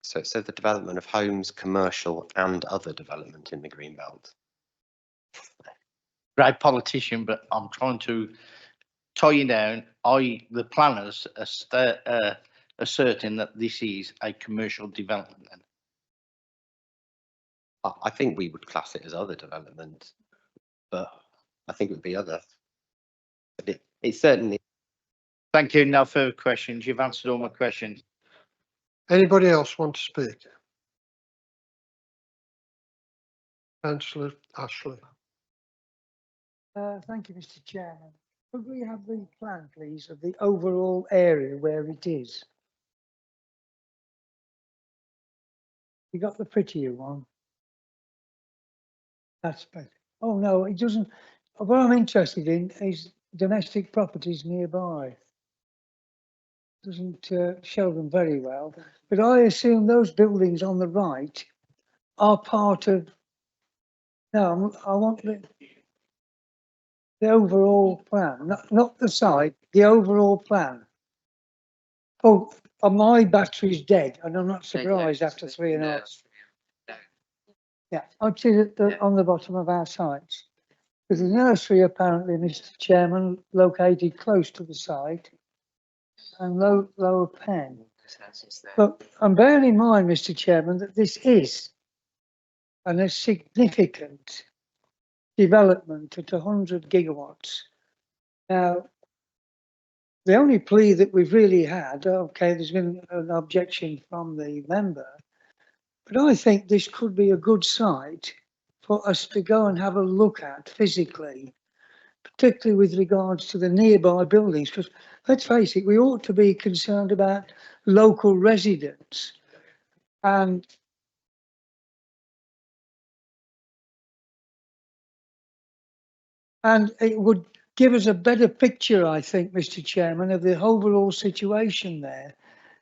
So it says the development of homes, commercial and other development in the green belt. Great politician, but I'm trying to tie you down. The planners are asserting that this is a commercial development then. I think we would class it as other development, but I think it would be other. But it's certainly. Thank you. No further questions. You've answered all my questions. Anybody else want to speak? Councillor Ashley. Thank you, Mr. Chairman. Could we have the plan, please, of the overall area where it is? You got the prettier one. That's better. Oh, no, it doesn't. What I'm interested in is domestic properties nearby. Doesn't show them very well, but I assume those buildings on the right are part of. No, I want the overall plan, not the site, the overall plan. Oh, my battery's dead, and I'm not surprised after 3.5. Yeah, I'd see that on the bottom of our sites. There's a nursery apparently, Mr. Chairman, located close to the site. and Lower Penn. But I'm bearing in mind, Mr. Chairman, that this is a significant development at 100 gigawatts. Now, the only plea that we've really had, okay, there's been an objection from the member, but I think this could be a good site for us to go and have a look at physically, particularly with regards to the nearby buildings, because let's face it, we ought to be concerned about local residents. And it would give us a better picture, I think, Mr. Chairman, of the overall situation there,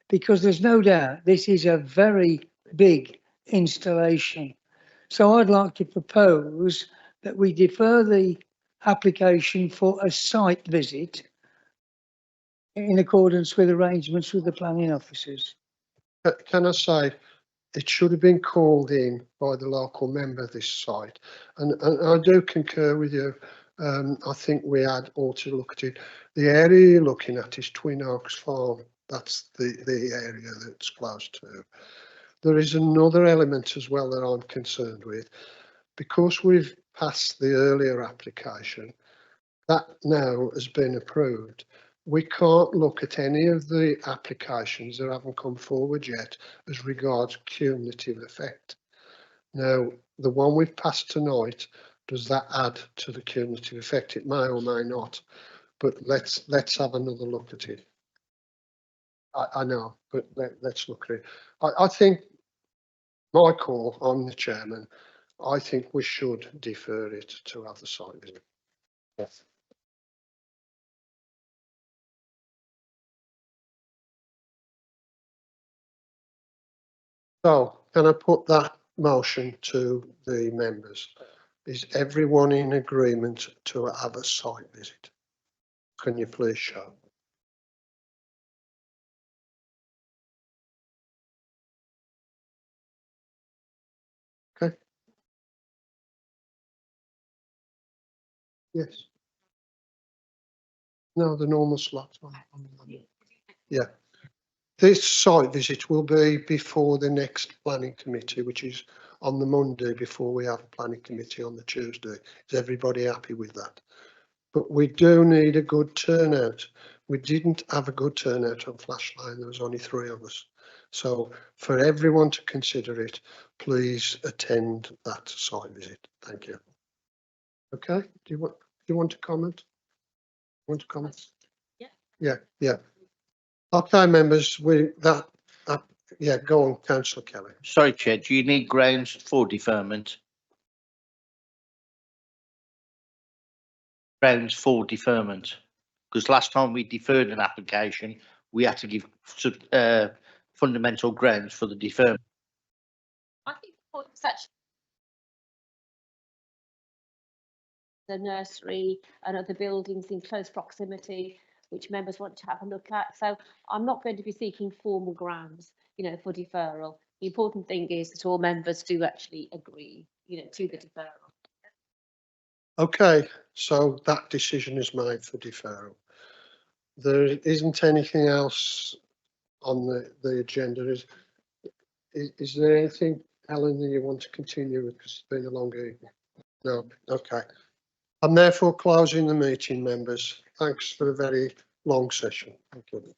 because there's no doubt this is a very big installation. So I'd like to propose that we defer the application for a site visit in accordance with arrangements with the planning officers. Can I say, it should have been called in by the local member, this site, and I do concur with you. I think we had ought to look at it. The area you're looking at is Twin Oaks Farm. That's the area that's close to. There is another element as well that I'm concerned with. Because we've passed the earlier application, that now has been approved. We can't look at any of the applications that haven't come forward yet as regards cumulative effect. Now, the one we've passed tonight, does that add to the cumulative effect? It may or may not, but let's have another look at it. I know, but let's look at it. I think, my call, I'm the chairman, I think we should defer it to have the site visit. Yes. So can I put that motion to the members? Is everyone in agreement to have a site visit? Can you please show? Okay. Yes. No, the normal slot. Yeah. This site visit will be before the next planning committee, which is on the Monday before we have a planning committee on the Tuesday. Is everybody happy with that? But we do need a good turnout. We didn't have a good turnout on Flash Lane. There was only 3 of us. So for everyone to consider it, please attend that site visit. Thank you. Okay. Do you want to comment? Want to comment? Yeah. Yeah. Okay, members, yeah, go on, Councillor Kelly. Sorry, Chair, do you need grounds for deferment? Grounds for deferment? Because last time we deferred an application, we had to give fundamental grounds for the deferment. I think the point was actually the nursery and other buildings in close proximity, which members want to have a look at. So I'm not going to be seeking formal grounds, for deferral. The important thing is that all members do actually agree, to the deferral. Okay, so that decision is made for deferral. There isn't anything else on the agenda. Is there anything, Helen, that you want to continue with? Because it's been a long evening. No, okay. I'm therefore closing the meeting, members. Thanks for a very long session. Thank you.